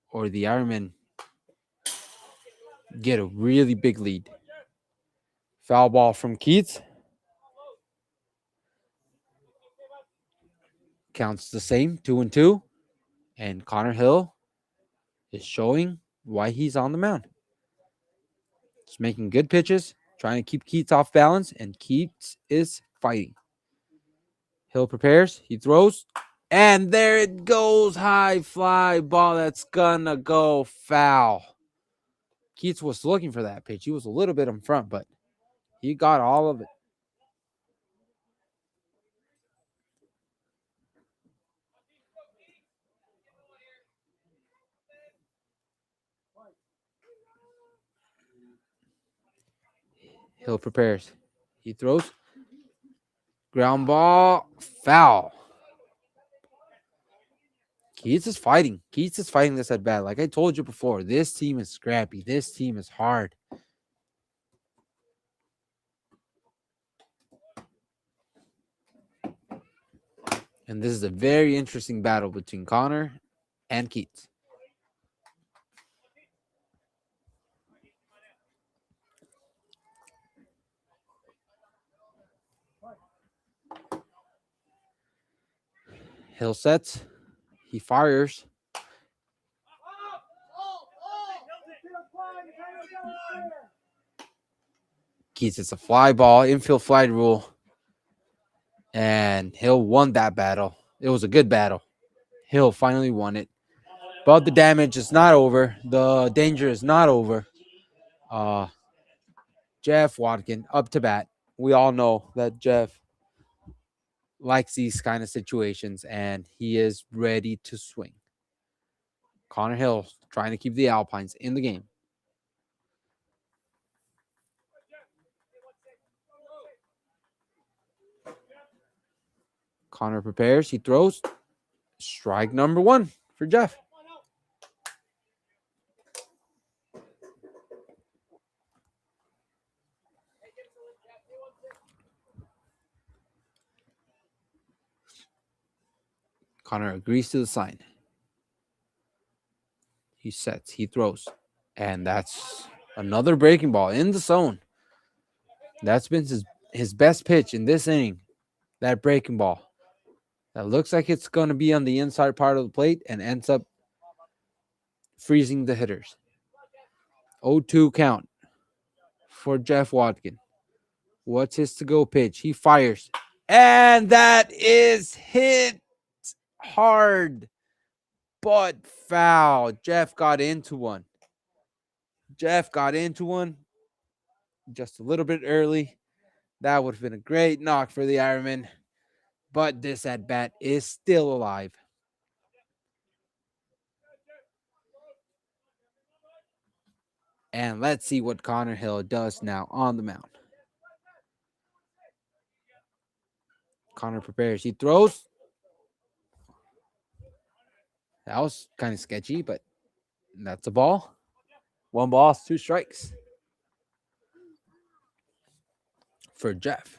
or the Ironmen get a really big lead. Foul ball from Keats. Counts the same, 2-2. And Connor Hill is showing why he's on the mound. He's making good pitches, trying to keep Keats off balance, and Keats is fighting. Hill prepares, he throws, and there it goes. High fly ball that's gonna go foul. Keats was looking for that pitch. He was a little bit in front, but he got all of it. Hill prepares. He throws. Ground ball. Foul. Keats is fighting. Keats is fighting this at bat. Like I told you before, this team is scrappy. This team is hard. And this is a very interesting battle between Connor and Keats. Hill sets. He fires. Keats, it's a fly ball, infield fly rule. And Hill won that battle. It was a good battle. Hill finally won it. But the damage is not over. The danger is not over. Jeff Watkin up to bat. We all know that Jeff likes these kind of situations, and he is ready to swing. Connor Hill trying to keep the Alpines in the game. Connor prepares. He throws. Strike number 1 for Jeff. Connor agrees to the sign. He sets. He throws. And that's another breaking ball in the zone. That's been his best pitch in this inning. That breaking ball. That looks like it's going to be on the inside part of the plate and ends up freezing the hitters. 0-2 count for Jeff Watkin. What's his to-go pitch? He fires. And that is hit hard, but foul. Jeff got into one. Just a little bit early. That would have been a great knock for the Ironman. But this at-bat is still alive. And let's see what Connor Hill does now on the mound. Connor prepares. He throws. That was kind of sketchy, but that's a ball. 1 ball, 2 strikes for Jeff.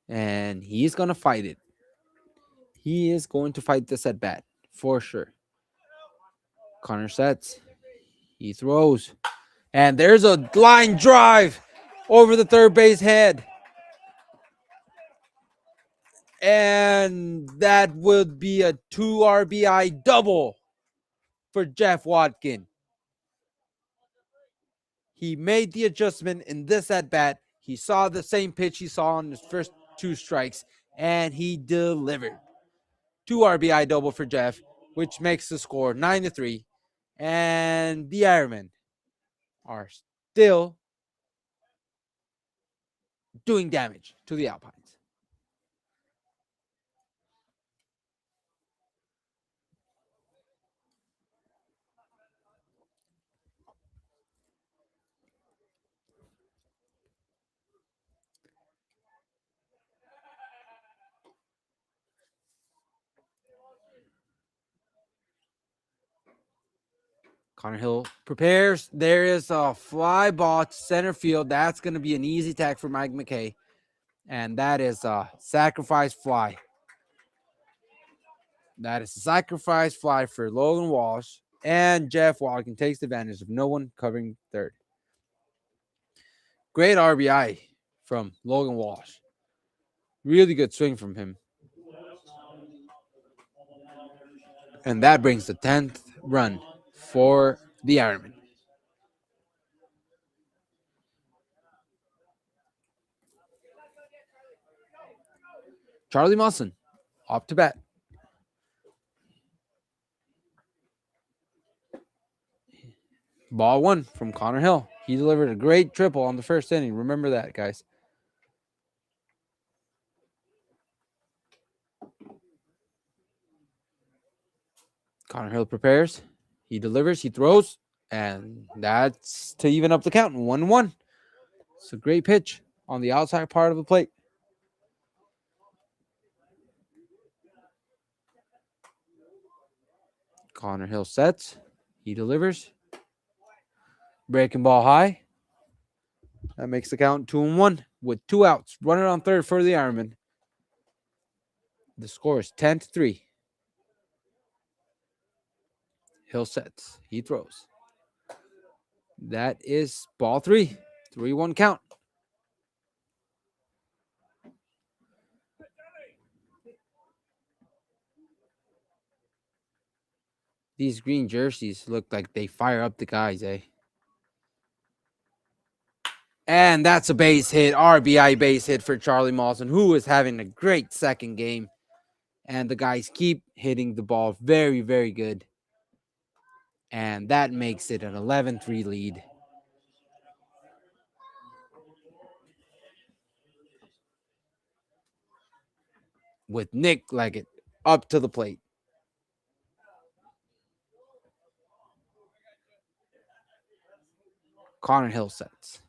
And he's going to fight it. He is going to fight this at bat for sure. Connor sets. He throws. And there's a line drive over the third base head. And that would be a 2 RBI double for Jeff Watkin. He made the adjustment in this at bat. He saw the same pitch he saw on his first 2 strikes, and he delivered. 2 RBI double for Jeff, which makes the score 9-3. And the Ironmen are still doing damage to the Alpines. Connor Hill prepares. There is a fly ball to center field. That's going to be an easy tag for Mike McKay. And that is a sacrifice fly. That is a sacrifice fly for Logan Walsh. And Jeff Watkins takes advantage of no one covering third. Great RBI from Logan Walsh. Really good swing from him. And that brings the 10th run for the Ironman. Charlie Musson up to bat. Ball one from Connor Hill. He delivered a great triple on the first inning. Remember that, guys. Connor Hill prepares. He delivers. He throws. And that's to even up the count. 1-1. It's a great pitch on the outside part of the plate. Connor Hill sets. He delivers. Breaking ball high. That makes the count 2-1 with 2 outs. Runner on third for the Ironman. The score is 10-3. Hill sets. He throws. That is ball 3. 3-1 count. These green jerseys look like they fire up the guys, eh? And that's a base hit, RBI base hit for Charlie Mawson, who is having a great second game. And the guys keep hitting the ball very, very good. And that makes it an 11-3 lead. With Nick Leggett up to the plate. Connor Hill sets.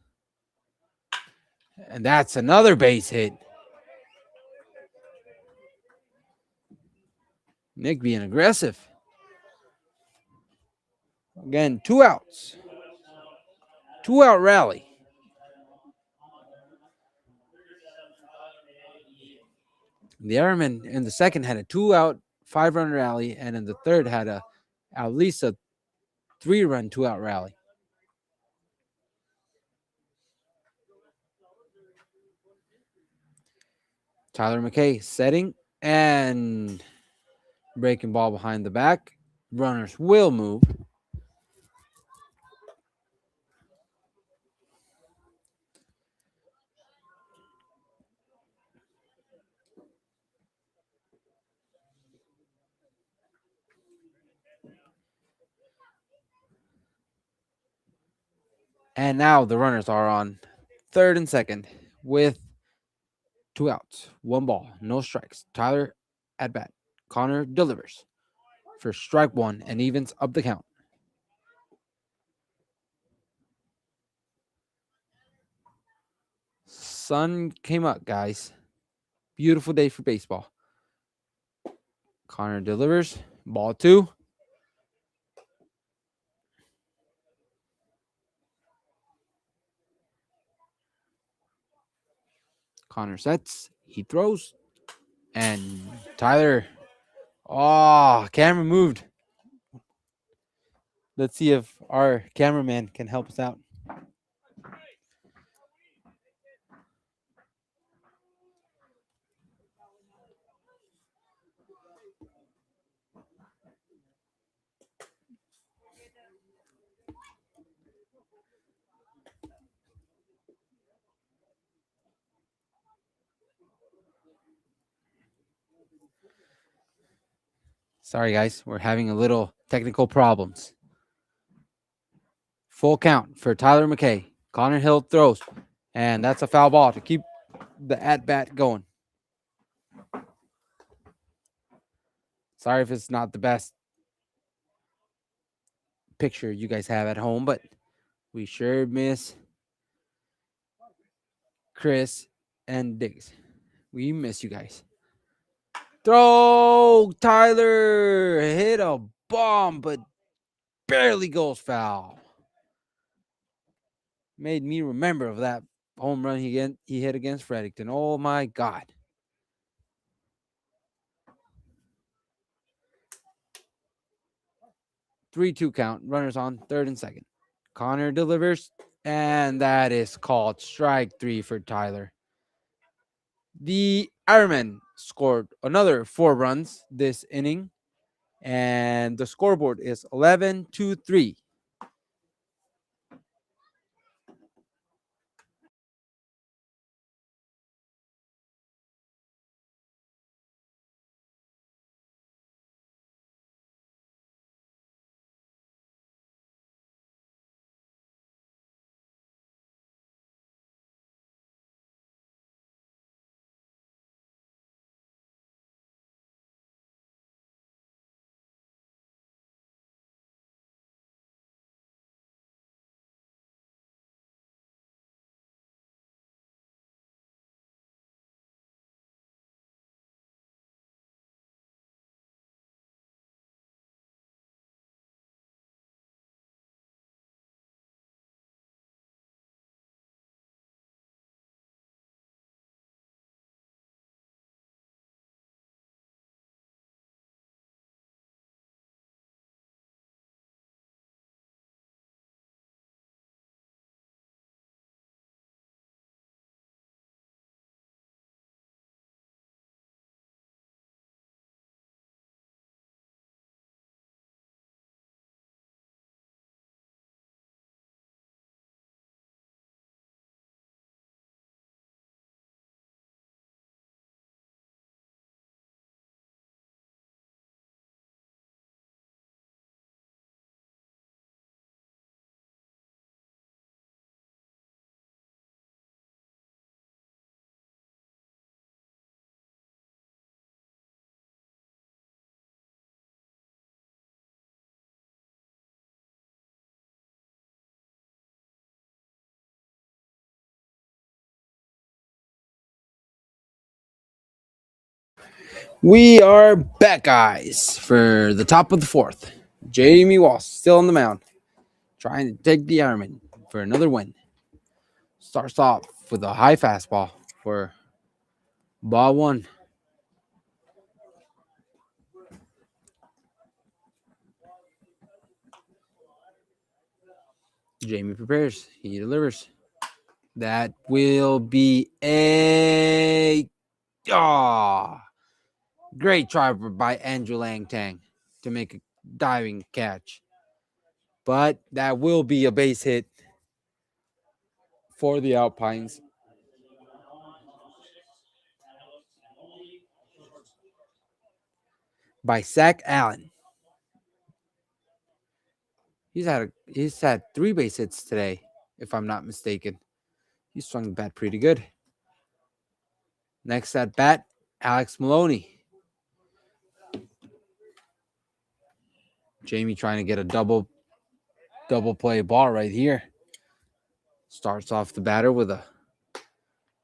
And that's another base hit. Nick being aggressive. Again, 2 outs. 2-out rally. The Ironman in the second had a 2-out, 5-run rally, and in the third had at least a 3-run, 2-out rally. Tyler McKay setting and breaking ball behind the back. Runners will move. And now the runners are on third and second with 2 outs, 1 ball, no strikes. Tyler at bat. Connor delivers for strike 1 and evens up the count. Sun came up, guys. Beautiful day for baseball. Connor delivers. Ball 2. Connor sets. He throws. And Tyler. Oh, camera moved. Let's see if our cameraman can help us out. Sorry, guys. We're having a little technical problems. Full count for Tyler McKay. Connor Hill throws, and that's a foul ball to keep the at-bat going. Sorry if it's not the best picture you guys have at home, but we sure miss Chris and Diggs. We miss you guys. Throw! Tyler hit a bomb, but barely goes foul. Made me remember of that home run he hit against Fredericton. Oh my God. 3-2 count. Runners on third and second. Connor delivers, and that is called strike 3 for Tyler. The Ironmen scored another 4 runs this inning, and the scoreboard is 11-3. We are back, guys, for the top of the fourth. Jamie Walsh still on the mound, trying to take the Ironman for another win. Starts off with a high fastball for ball 1. Jamie prepares. He delivers. That will be a great try by Andrew Langtang to make a diving catch. But that will be a base hit for the Alpines. By Zach Allen. He's had 3 base hits today, if I'm not mistaken. He swung the bat pretty good. Next at bat, Alex Maloney. Jamie trying to get a double play ball right here. Starts off the batter with a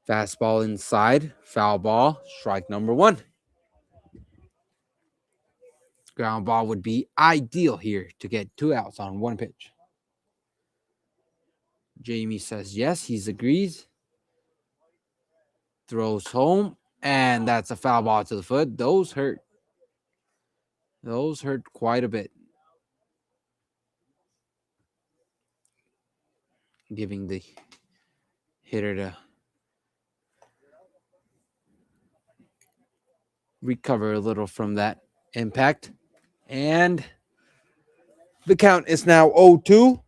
fastball inside, foul ball, strike number 1. Ground ball would be ideal here to get 2 outs on 1 pitch. Jamie says yes, he agrees. Throws home, and that's a foul ball to the foot. Those hurt. Those hurt quite a bit. Giving the hitter to recover a little from that impact. And the count is now 0-2.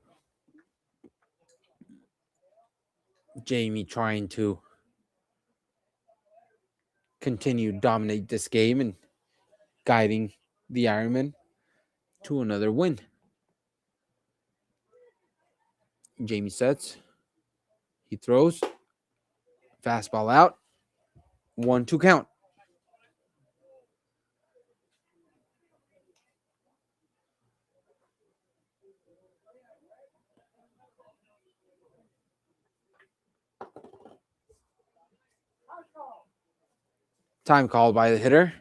Jamie trying to continue to dominate this game and guiding the Ironman to another win. Jamie sets. He throws. Fastball out. 1-2 count. Time called by the hitter.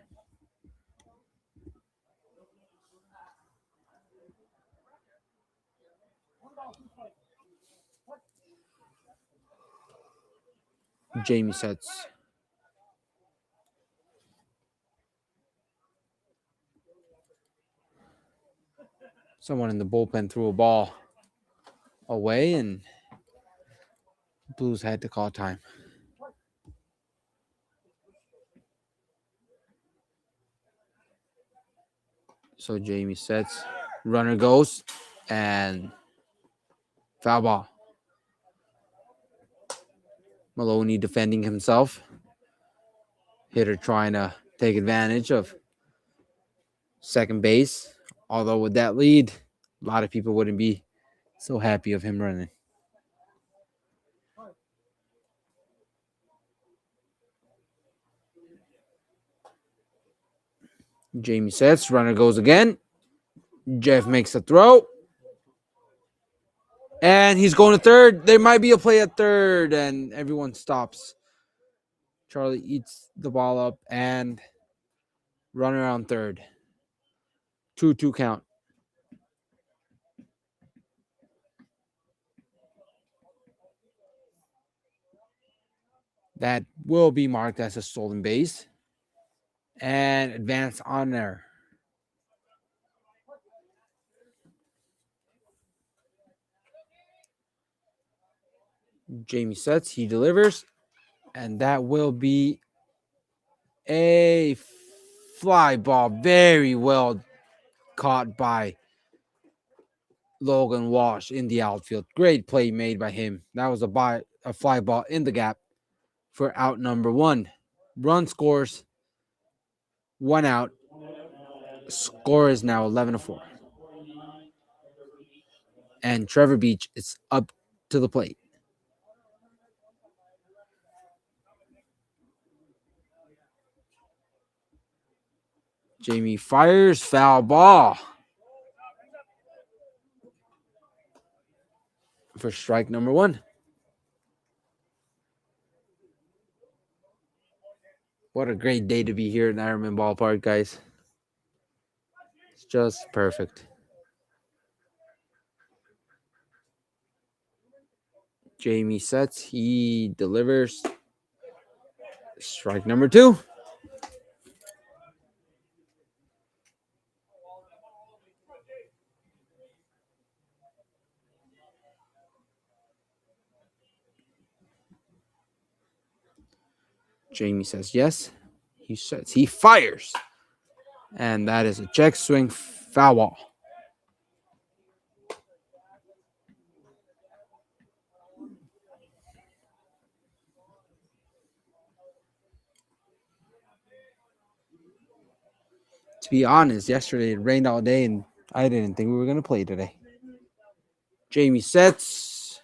Jamie sets. Someone in the bullpen threw a ball away, and Blues had to call time. So Jamie sets. Runner goes, and foul ball. Maloney defending himself. Hitter trying to take advantage of second base. Although with that lead, a lot of people wouldn't be so happy of him running. Jamie sets. Runner goes again. Jeff makes a throw. And he's going to third. There might be a play at third, and everyone stops. Charlie eats the ball up and runner on third. 2-2 count. That will be marked as a stolen base. And advance on there. Jamie sets. He delivers. And that will be a fly ball. Very well caught by Logan Walsh in the outfield. Great play made by him. That was a fly ball in the gap for out number 1. Run scores. 1 out. Score is now 11-4. And Trevor Beach is up to the plate. Jamie fires, foul ball for strike number 1. What a great day to be here in Ironman Ballpark, guys. It's just perfect. Jamie sets. He delivers. Strike number 2. Jamie says yes. He sets. He fires. And that is a check swing foul ball. To be honest, yesterday it rained all day and I didn't think we were going to play today. Jamie sets.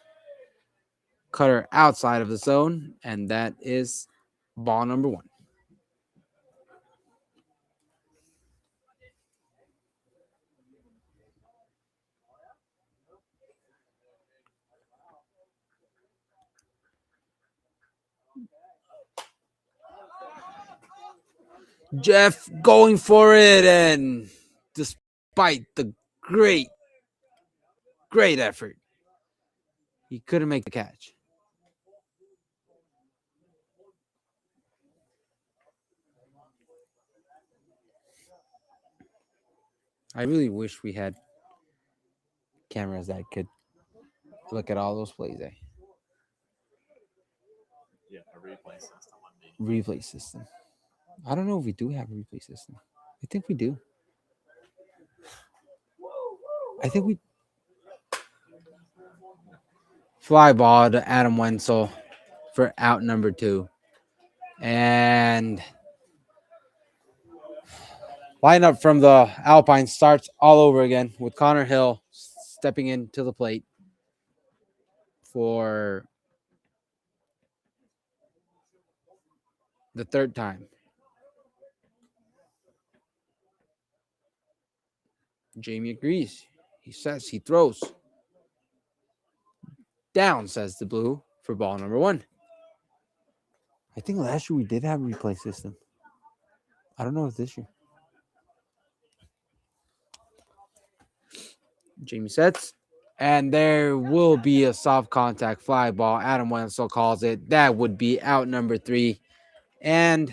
Cutter outside of the zone. And that is ball number 1. Jeff going for it, and despite the great effort, he couldn't make the catch. I really wish we had cameras that could look at all those plays. Yeah, a replay system would be. Replay system. I don't know if we do have a replay system. I think we do. I think we. Fly ball to Adam Wenzel for out number 2. And lineup from the Alpine starts all over again with Connor Hill stepping into the plate. for the third time. Jamie agrees. He says he throws. Down, says the blue for ball number 1. I think last year we did have a replay system. I don't know if this year. Jamie sets. And there will be a soft contact fly ball. Adam Wenzel calls it. That would be out number 3. And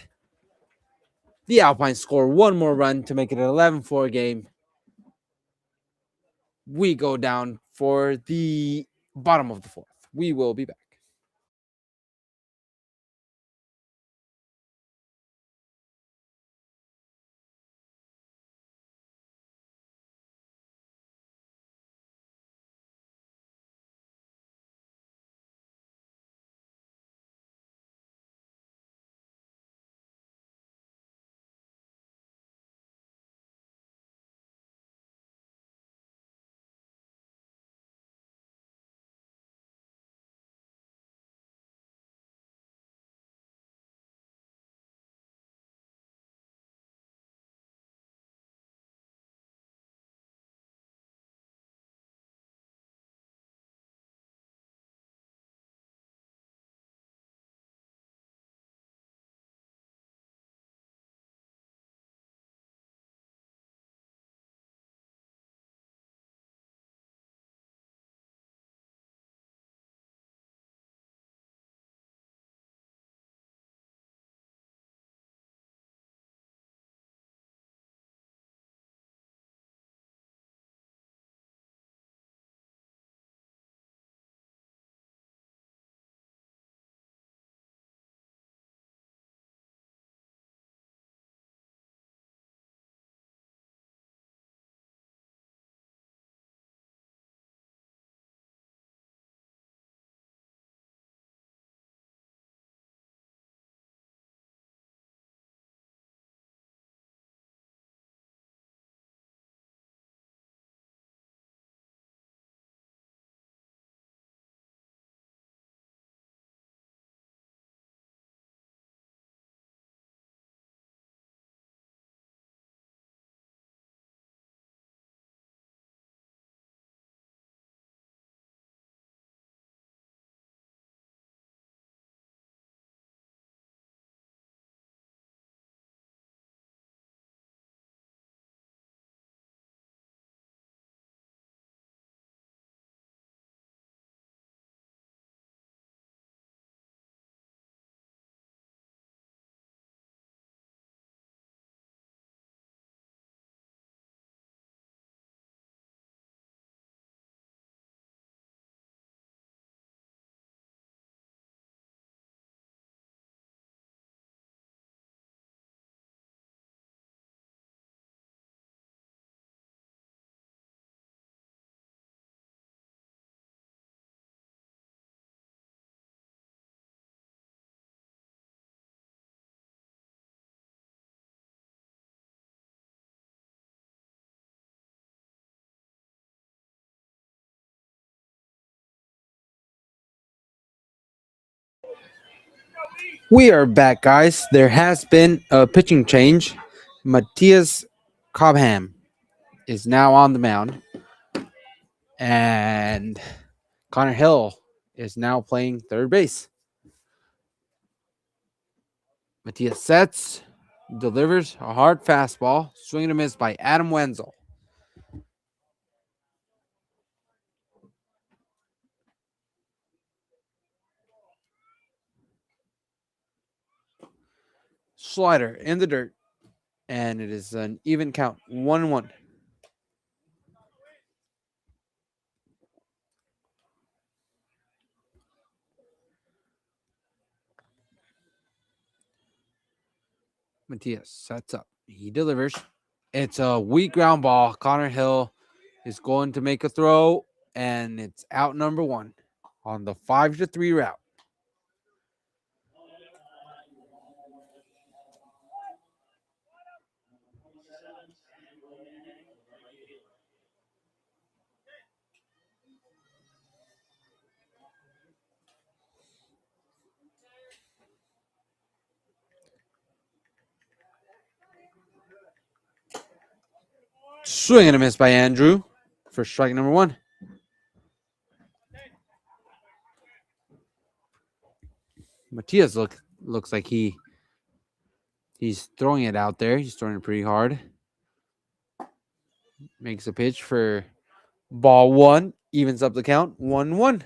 the Alpines score one more run to make it an 11-4 game. We go down for the bottom of the 4th. We will be back. We are back, guys. There has been a pitching change. Matthias Cobham is now on the mound. And Connor Hill is now playing third base. Matthias sets, delivers a hard fastball, swing and a miss by Adam Wenzel. Slider in the dirt, and it is an even count, 1-1. Matthias sets up. He delivers. It's a weak ground ball. Connor Hill is going to make a throw, and it's out number 1 on the 5-3 route. Swing and a miss by Andrew for strike number one. Matias looks like he's throwing it out there. He's throwing it pretty hard. Makes a pitch for ball one. Evens up the count. 1-1.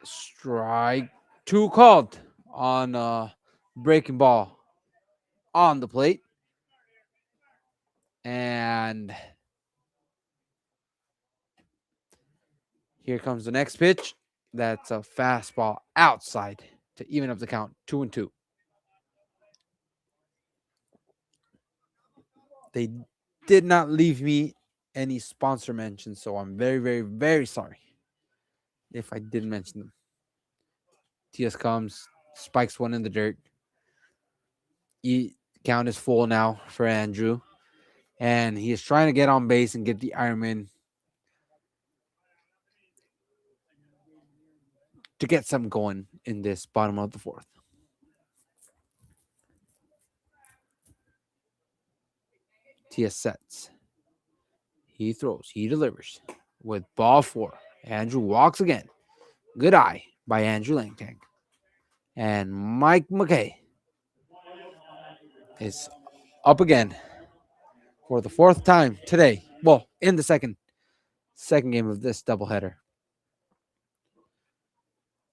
Strike two called on breaking ball on the plate. And here comes the next pitch. That's a fastball outside to even up the count. 2-2. They did not leave me any sponsor mentions, so I'm very, very, very sorry if I didn't mention them. TS comes, spikes one in the dirt. Count is full now for Andrew. And he is trying to get on base and get the Ironman to get something going in this bottom of the fourth. TS sets. He throws. He delivers. With ball four, Andrew walks again. Good eye by Andrew Langtank. And Mike McKay is up again for the fourth time today. Well, in the second game of this doubleheader.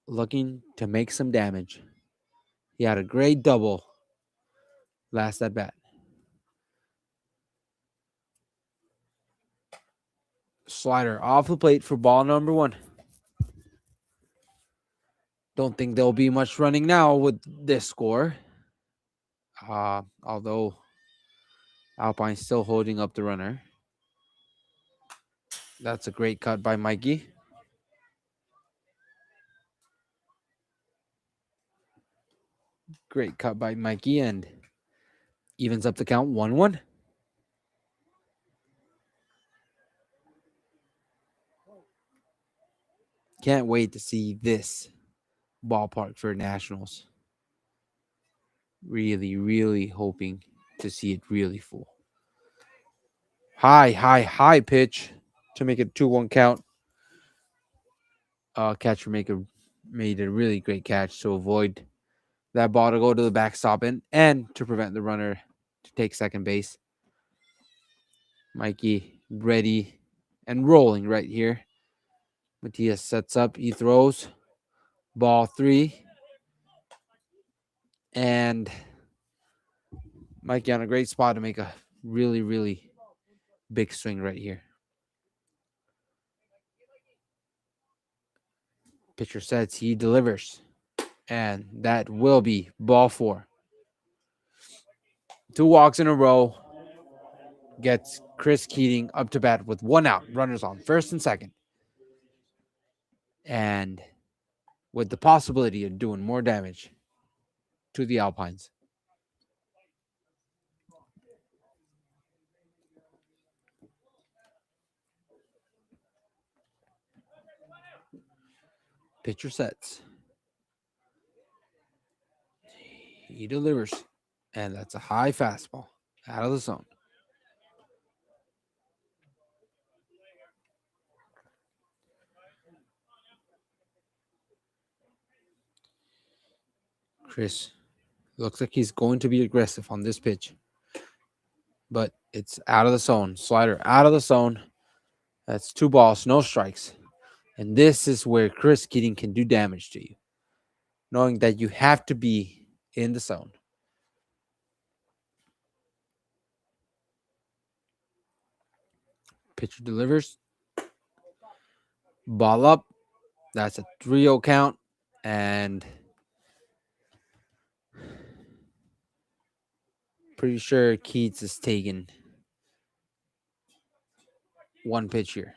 Looking to make some damage. He had a great double last at bat. Slider off the plate for ball number one. Don't think there'll be much running now with this score. Although Alpine's still holding up the runner. That's a great cut by Mikey. Great cut by Mikey and evens up the count 1-1. Can't wait to see this ballpark for Nationals. Really, really hoping to see it really full. High pitch to make it 2-1 count. Catcher made a really great catch to avoid that ball to go to the backstop and to prevent the runner to take second base. Mikey ready and rolling right here. Matias sets up. He throws. Ball three. And Mikey on a great spot to make a really, really big swing right here. Pitcher sets. He delivers. And that will be ball four. 2 walks in a row. Gets Chris Keating up to bat with 1 out. Runners on first and second. And with the possibility of doing more damage to the Alpines. Pitcher sets. He delivers. And that's a high fastball out of the zone. Chris looks like he's going to be aggressive on this pitch. But it's out of the zone. Slider out of the zone. That's 2 balls, no strikes. And this is where Chris Keating can do damage to you. Knowing that you have to be in the zone. Pitcher delivers. Ball up. That's a 3-0 count. And pretty sure Keats is taking 1 pitch here.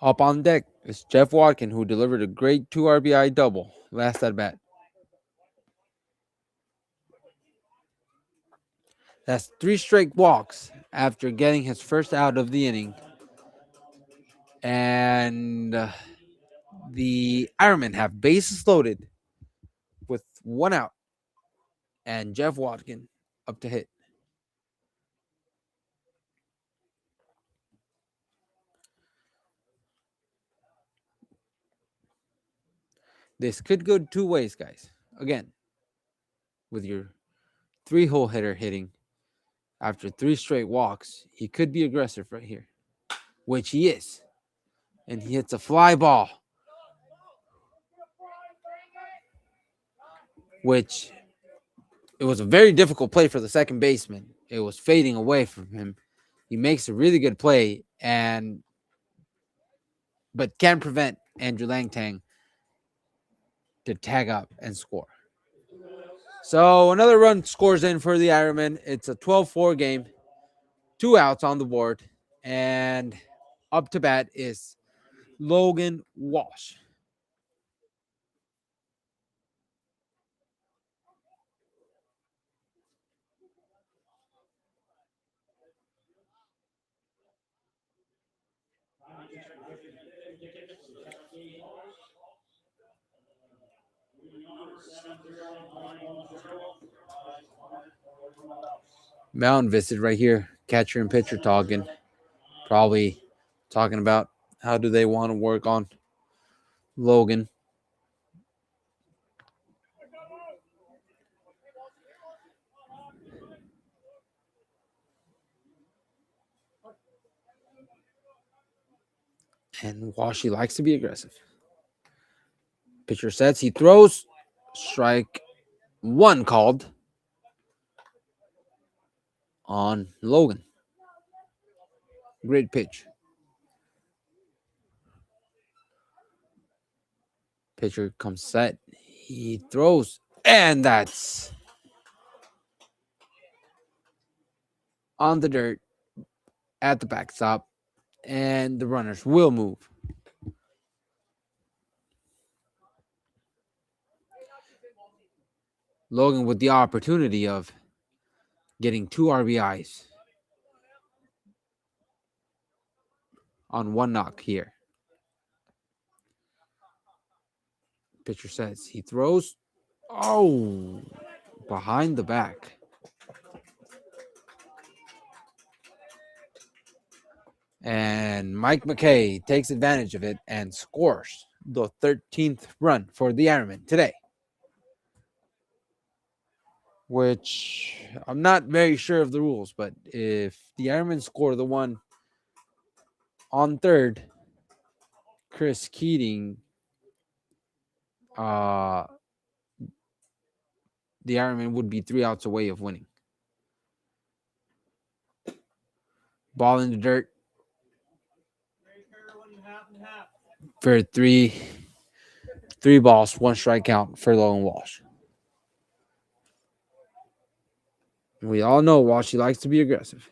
Up on deck is Jeff Watkin, who delivered a great 2 RBI double last at bat. That's 3 straight walks after getting his first out of the inning. And the Ironmen have bases loaded with 1 out. And Jeff Watkin up to hit. This could go 2 ways, guys. Again, with your 3-hole hitter hitting after 3 straight walks, he could be aggressive right here, which he is. And he hits a fly ball, which it was a very difficult play for the second baseman. It was fading away from him. He makes a really good play, but can't prevent Andrew Langtang to tag up and score. So another run scores in for the Ironmen. It's a 12-4 game, 2 outs on the board, and up to bat is Logan Walsh. Mountain visit right here. Catcher and pitcher talking. Probably talking about how do they want to work on Logan. And Washy likes to be aggressive. Pitcher sets. He throws. Strike 1 called on Logan. Great pitch. Pitcher comes set. He throws. And that's on the dirt at the backstop. And the runners will move. Logan with the opportunity of getting 2 RBIs on 1 knock here. Pitcher says he throws. Oh, behind the back. And Mike McKay takes advantage of it and scores the 13th run for the Ironmen today. Which I'm not very sure of the rules, but if the Ironmen score the one on third, Chris Keating, the Ironmen would be 3 outs away of winning. Ball in the dirt for three balls, 1 strike count for Logan Walsh. We all know Walsh, he likes to be aggressive.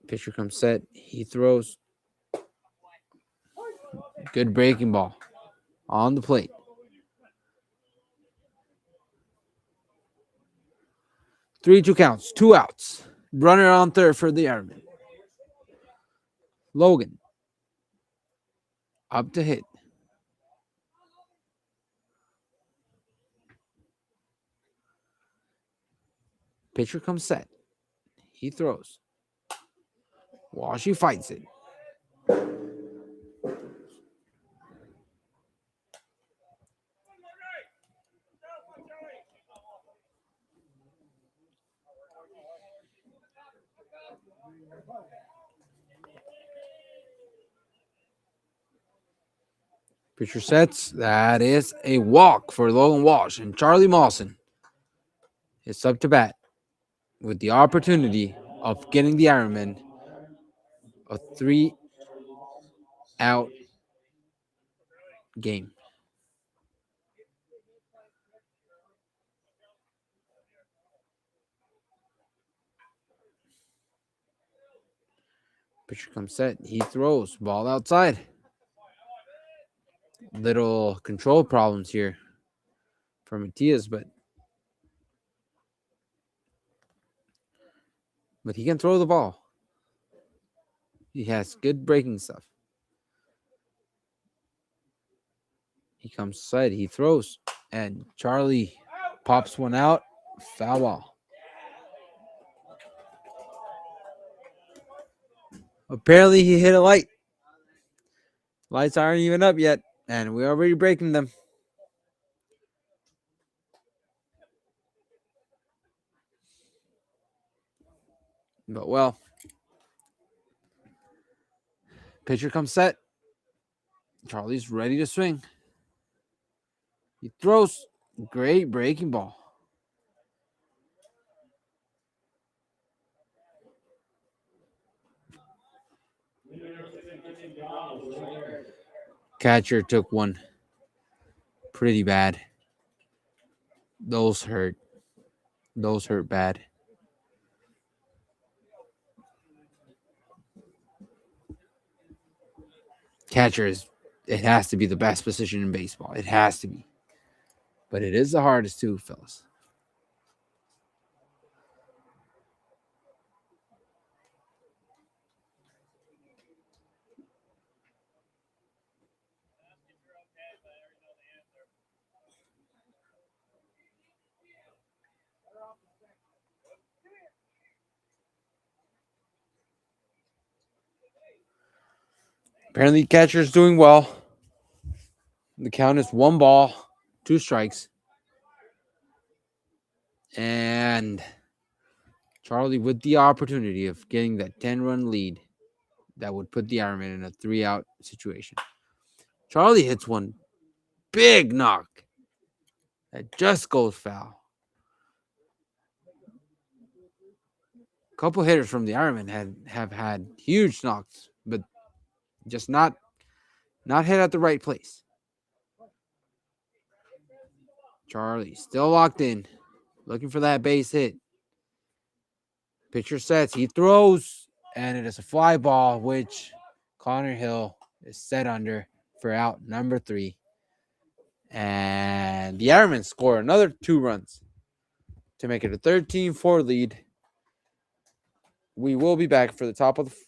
Pitcher comes set. He throws. Good breaking ball on the plate. 3-2 counts, 2 outs. Runner on third for the Ironmen. Logan up to hit. Pitcher comes set. He throws. Washy fights it. Pitcher sets. That is a walk for Logan Walsh. And Charlie Mawson is up to bat with the opportunity of getting the Ironmen a 3-out game. Pitcher comes set. He throws. Ball outside. Little control problems here for Matias, but he can throw the ball. He has good breaking stuff. He comes side. He throws. And Charlie pops one out. Foul ball. Apparently, he hit a light. Lights aren't even up yet. And we're already breaking them. But, well, pitcher comes set. Charlie's ready to swing. He throws. Great breaking ball. Catcher took one pretty bad. Those hurt. Those hurt bad. Catcher it has to be the best position in baseball. It has to be. But it is the hardest too, fellas. Apparently, catcher's doing well. The count is 1 ball, 2 strikes. And Charlie with the opportunity of getting that 10-run lead that would put the Ironman in a 3-out situation. Charlie hits one big knock that just goes foul. A couple hitters from the Ironman have had huge knocks, but just not hit at the right place. Charlie still locked in, looking for that base hit. Pitcher sets, he throws, and it is a fly ball, which Connor Hill is set under for out number 3. And the Ironmen score another 2 runs to make it a 13-4 lead. We will be back for the top of the 5th.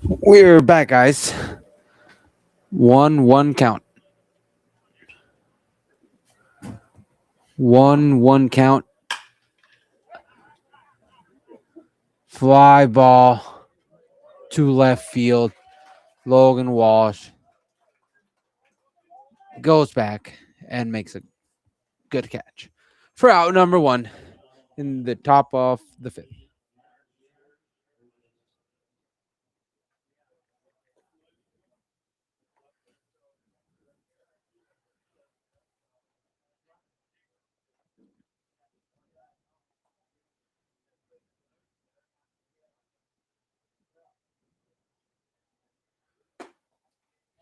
We're back, guys. 1-1 count. 1-1 count. Fly ball to left field. Logan Walsh goes back and makes a good catch for out number 1 in the top of the 5th.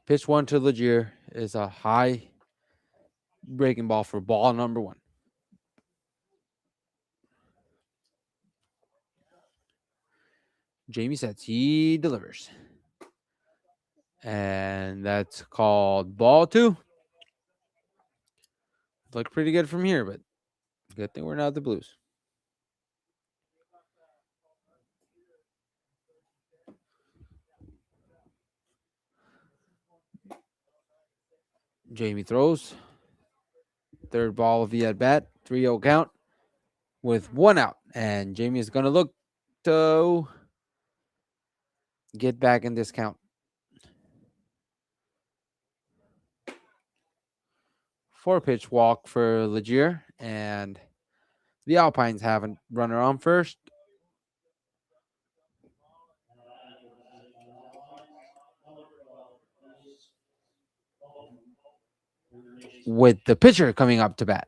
Pitch 1 to Legier is a high breaking ball for ball number 1. Jamie sets. He delivers. And that's called ball 2. Look pretty good from here, but good thing we're not the Blues. Jamie throws. Third ball of the at bat. 3-0 count with 1 out. And Jamie is going to look to get back in this count. 4-pitch walk for Legier. And the Alpines have a runner on first. With the pitcher coming up to bat.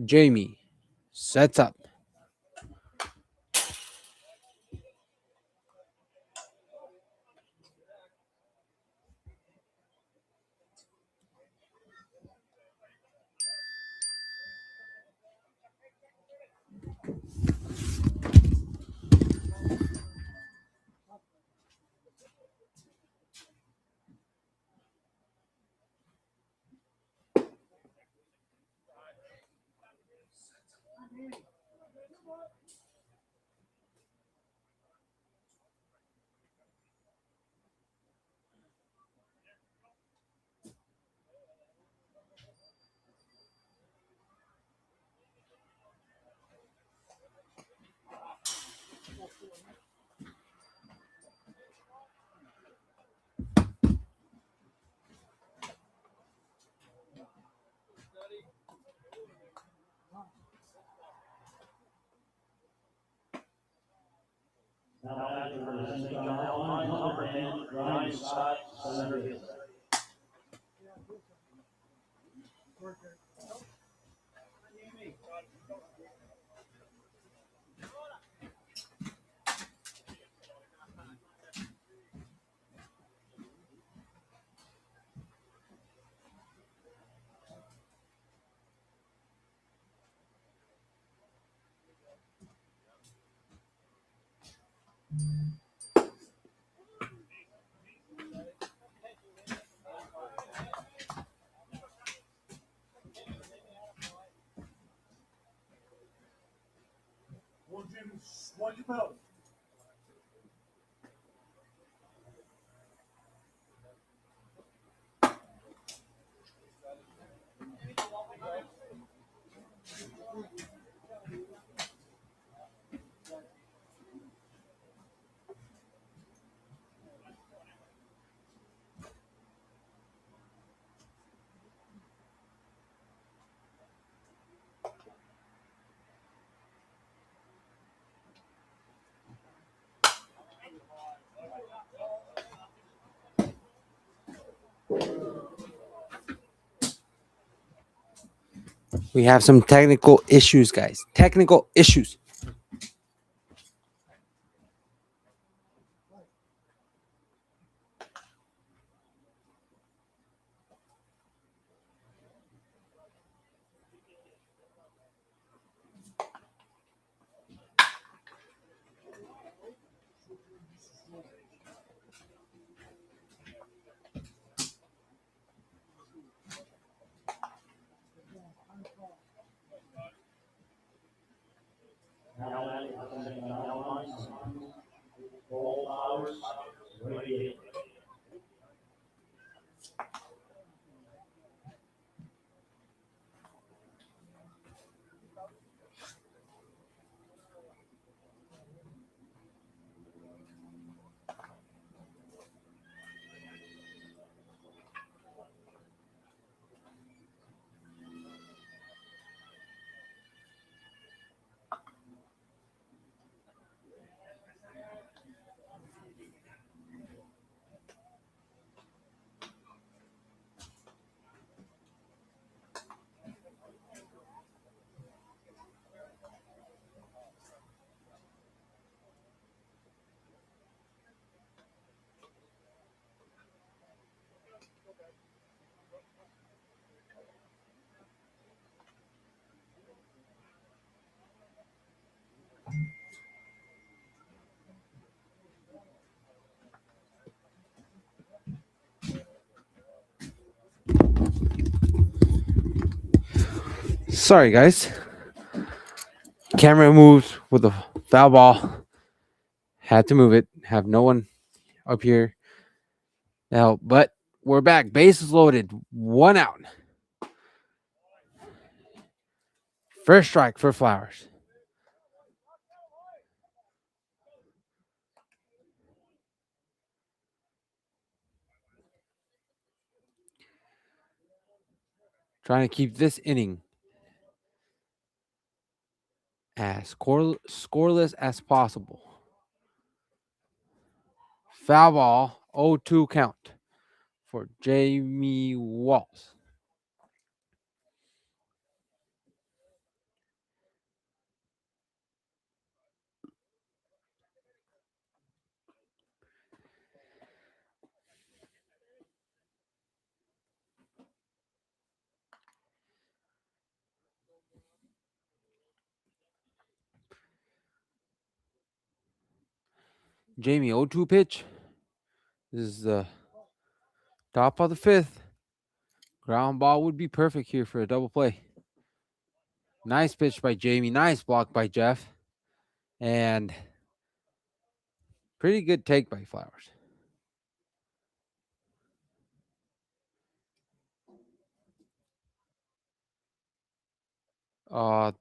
Jamie sets up. We have some technical issues, guys. Technical issues. Sorry, guys. Camera moves with a foul ball. Had to move it. Have no one up here now, but we're back. Bases loaded. 1 out. First strike for Flowers. Trying to keep this inning as scoreless as possible. Foul ball, 0-2 count for Jamie Walls. Jamie 0-2 pitch. This is the top of the fifth. Ground ball would be perfect here for a double play. Nice pitch by Jamie. Nice block by Jeff. And pretty good take by Flowers.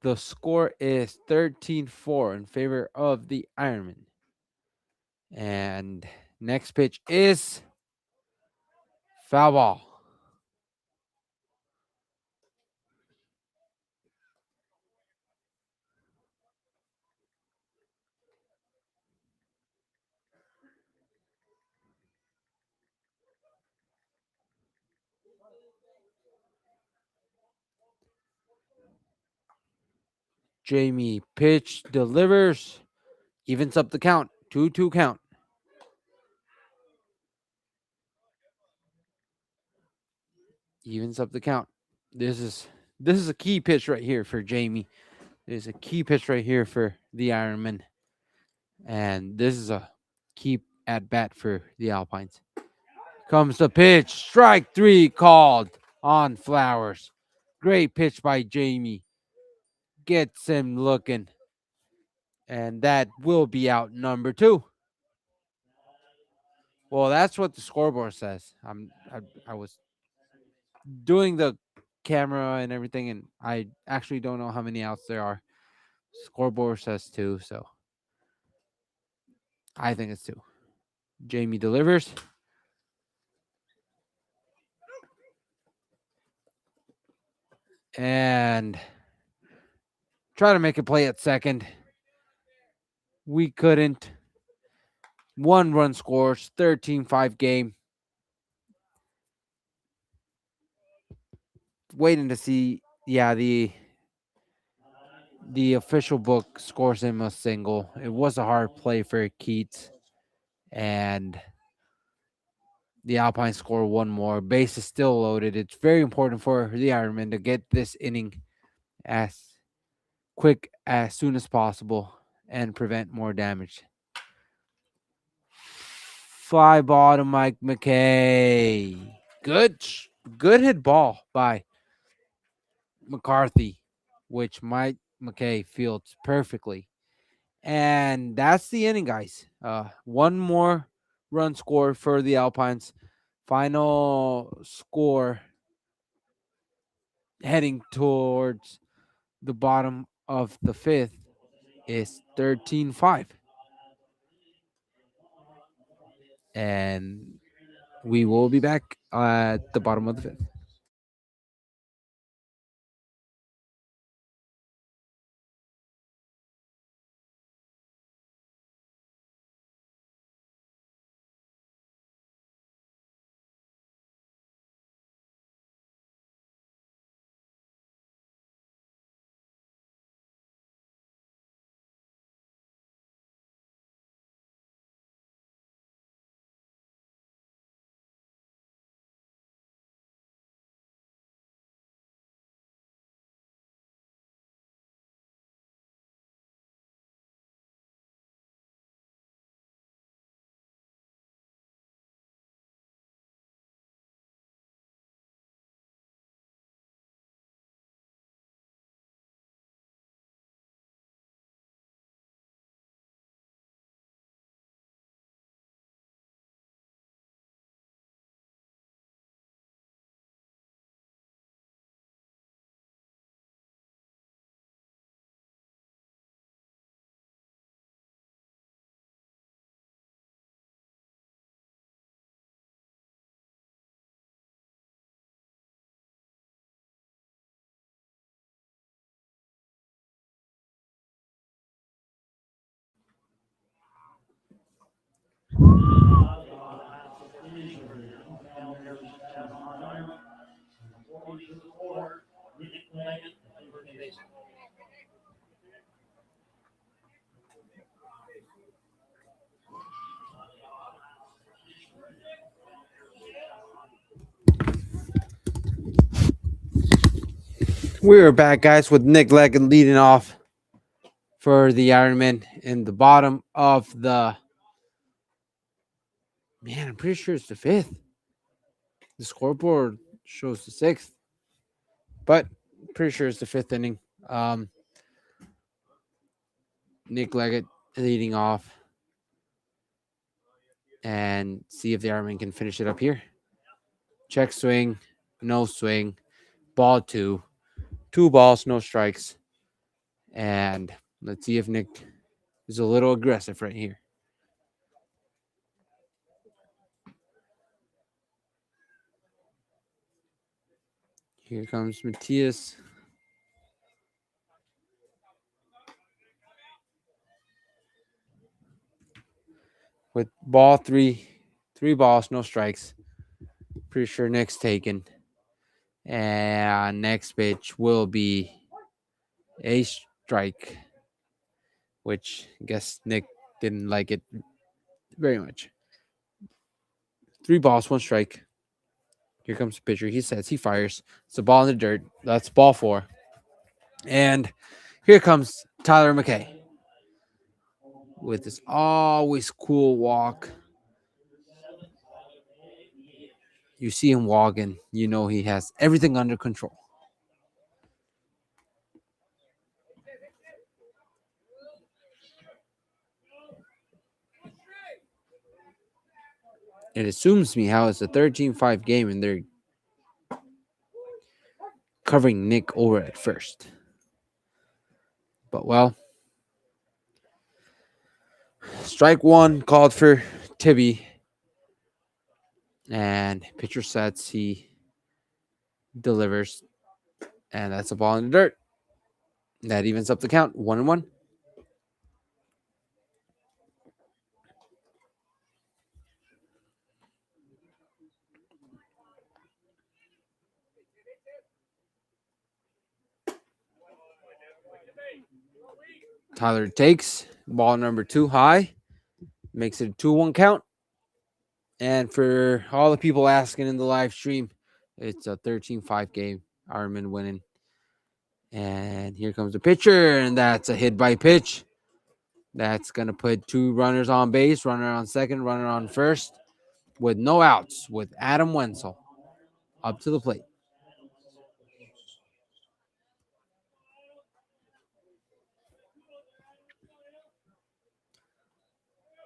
The score is 13-4 in favor of the Ironman. And next pitch is foul ball. Jamie pitch delivers. Evens up the count. 2-2 count. Evens up the count. This is a key pitch right here for Jamie. There's a key pitch right here for the Ironman. And this is a key at bat for the Alpines. Comes the pitch. Strike 3 called on Flowers. Great pitch by Jamie. Gets him looking. And that will be out number 2. Well, that's what the scoreboard says. I was doing the camera and everything, and I actually don't know how many outs there are. Scoreboard says 2, so I think it's 2. Jamie delivers. And try to make a play at second. We couldn't. 1 run scores, 13-5 game. Waiting to see, the official book scores him a single. It was a hard play for Keats. And the Alpine score 1 more. Base is still loaded. It's very important for the Ironman to get this inning as quick as soon as possible and prevent more damage. Fly ball to Mike McKay. Good hit ball by McCarthy, which Mike McKay fields perfectly. And that's the inning, guys. 1 more run scored for the Alpines. Final score heading towards the bottom of the 5th is 13-5. And we will be back at the bottom of the 5th. We're back, guys, with Nick Leggett leading off for the Ironman in the bottom of the. Man, I'm pretty sure it's the 5th. The scoreboard shows the 6th, but pretty sure it's the 5th inning. Nick Leggett leading off, and see if the Ironman can finish it up here. Check swing, no swing, ball 2, 2 balls, no strikes, and let's see if Nick is a little aggressive right here. Here comes Matthias. With ball 3, 3 balls, no strikes. Pretty sure Nick's taken. And next pitch will be a strike, which I guess Nick didn't like it very much. 3 balls, 1 strike. Here comes the pitcher. He says he fires. It's a ball in the dirt. That's ball 4. And here comes Tyler McKay with this always cool walk. You see him walking, you know he has everything under control. It assumes me how it's a 13-5 game and they're covering Nick over at first. But, well, strike 1 called for Tibby. And pitcher sets, he delivers. And that's a ball in the dirt. That evens up the count, 1-1. Tyler takes ball number 2 high, makes it a 2-1 count. And for all the people asking in the live stream, it's a 13-5 game. Ironman winning. And here comes the pitcher, and that's a hit by pitch. That's going to put 2 runners on base, runner on second, runner on first, with no outs, with Adam Wenzel up to the plate.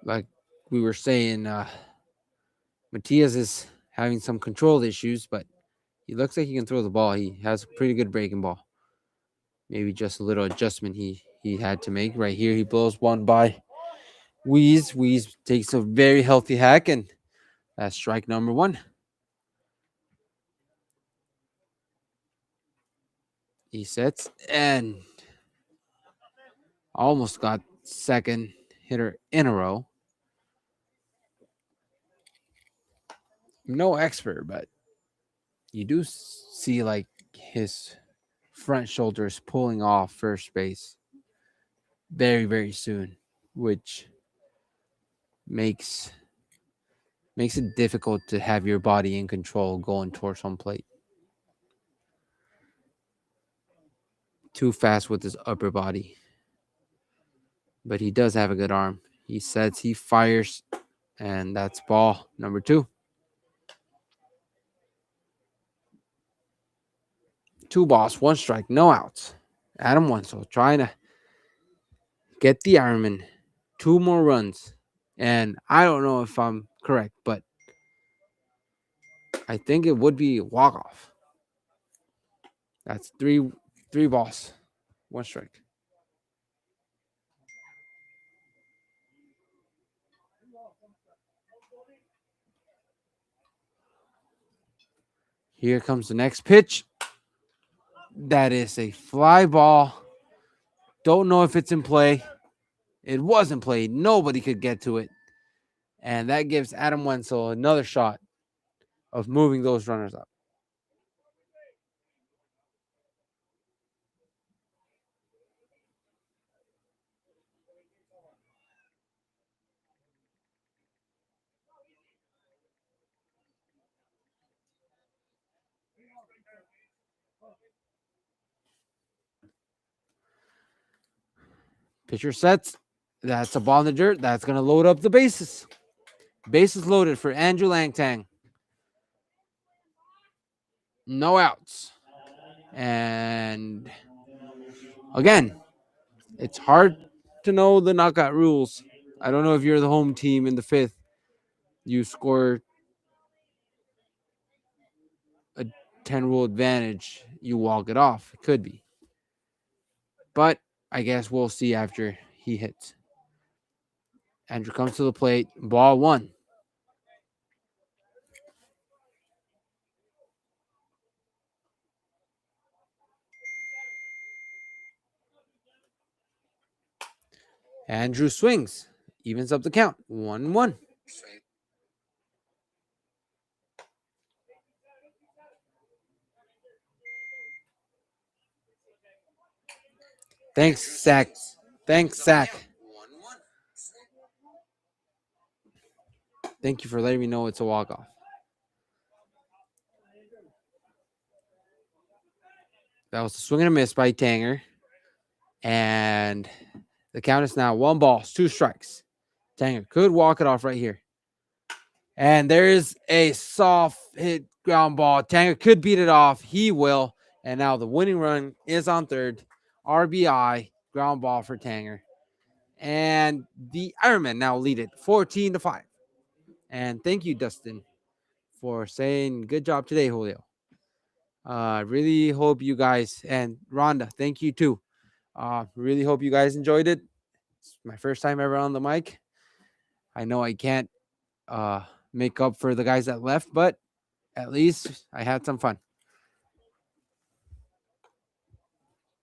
Like we were saying, Matias is having some control issues, but he looks like he can throw the ball. He has a pretty good breaking ball. Maybe just a little adjustment he had to make. Right here, he blows one by Weeze. Weeze takes a very healthy hack, and that's strike number 1. He sets and almost got second hitter in a row. No expert, but you do see like his front shoulders pulling off first base very, very soon, which makes it difficult to have your body in control going towards home plate. Too fast with his upper body. But he does have a good arm. He sets, he fires, and that's ball number 2. 2 balls, 1 strike, no outs. Adam Wenzel trying to get the Ironman 2 more runs. And I don't know if I'm correct, but I think it would be a walk-off. That's 3 balls, 1 strike. Here comes the next pitch. That is a fly ball. Don't know if it's in play. It wasn't played. Nobody could get to it. And that gives Adam Wenzel another shot of moving those runners up. Pitcher sets. That's a ball in the dirt. That's going to load up the bases. Bases loaded for Andrew Langtang. No outs. And again, it's hard to know the knockout rules. I don't know if you're the home team in the fifth. You score a 10 rule advantage. You walk it off. It could be. But I guess we'll see after he hits. Andrew comes to the plate. Ball one. Andrew swings. Evens up the count. 1-1. Thanks, Zach. Thanks, Zach. Thank you for letting me know it's a walk-off. That was a swing and a miss by Tanger. And the count is now 1 ball, 2 strikes. Tanger could walk it off right here. And there is a soft hit ground ball. Tanger could beat it off. He will. And now the winning run is on third. RBI, ground ball for Tanger. And the Ironmen now lead it 14-5. And thank you, Dustin, for saying good job today, Julio. Really hope you guys, and Rhonda, thank you too. Really hope you guys enjoyed it. It's my first time ever on the mic. I know I can't make up for the guys that left, but at least I had some fun.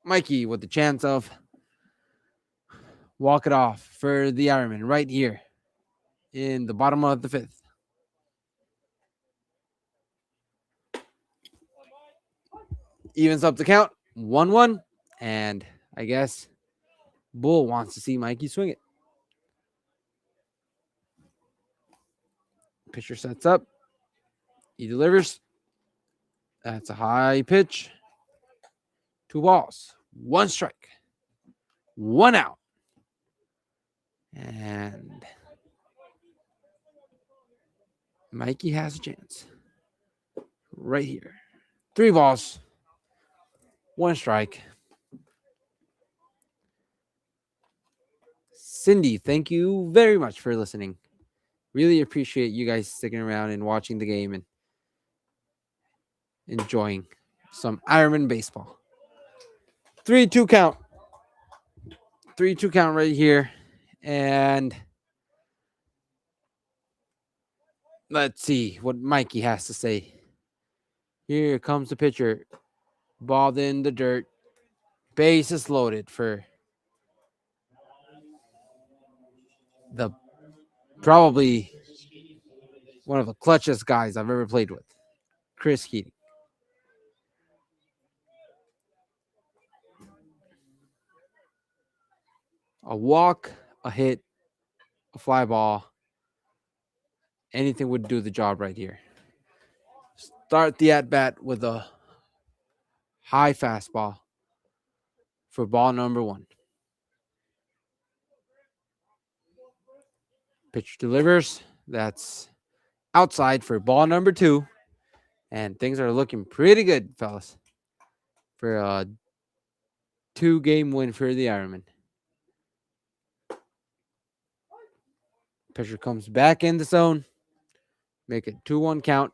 Mikey with the chance of walk it off for the Ironman right here in the bottom of the fifth. Evens up the count, 1-1, and I guess Bull wants to see Mikey swing it. Pitcher sets up. He delivers. That's a high pitch. 2 balls, 1 strike, 1 out. And Mikey has a chance right here. 3 balls, 1 strike. Cindy, thank you very much for listening. Really appreciate you guys sticking around and watching the game and enjoying some Ironman baseball. 3-2 count. 3-2 count right here. And let's see what Mikey has to say. Here comes the pitcher. Ball in the dirt. Bases loaded for the probably one of the clutchest guys I've ever played with, Chris Keating. A walk, a hit, a fly ball, anything would do the job right here. Start the at-bat with a high fastball for ball number 1. Pitcher delivers. That's outside for ball number 2. And things are looking pretty good, fellas, for a 2-game win for the Ironman. Pitcher comes back in the zone. Make it 2-1 count.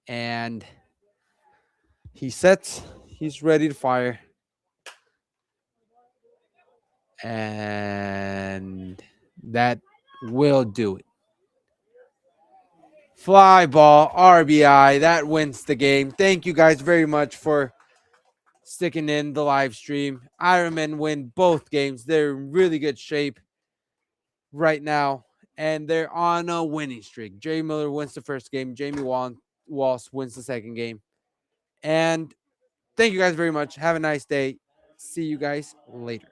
And he sets. He's ready to fire. And that will do it. Fly ball, RBI. That wins the game. Thank you guys very much for sticking in the live stream. Ironmen win both games. They're in really good shape right now, and they're on a winning streak. Jay Miller wins the first game. Jamie Walsh wins the second game. And thank you guys very much. Have a nice day. See you guys later.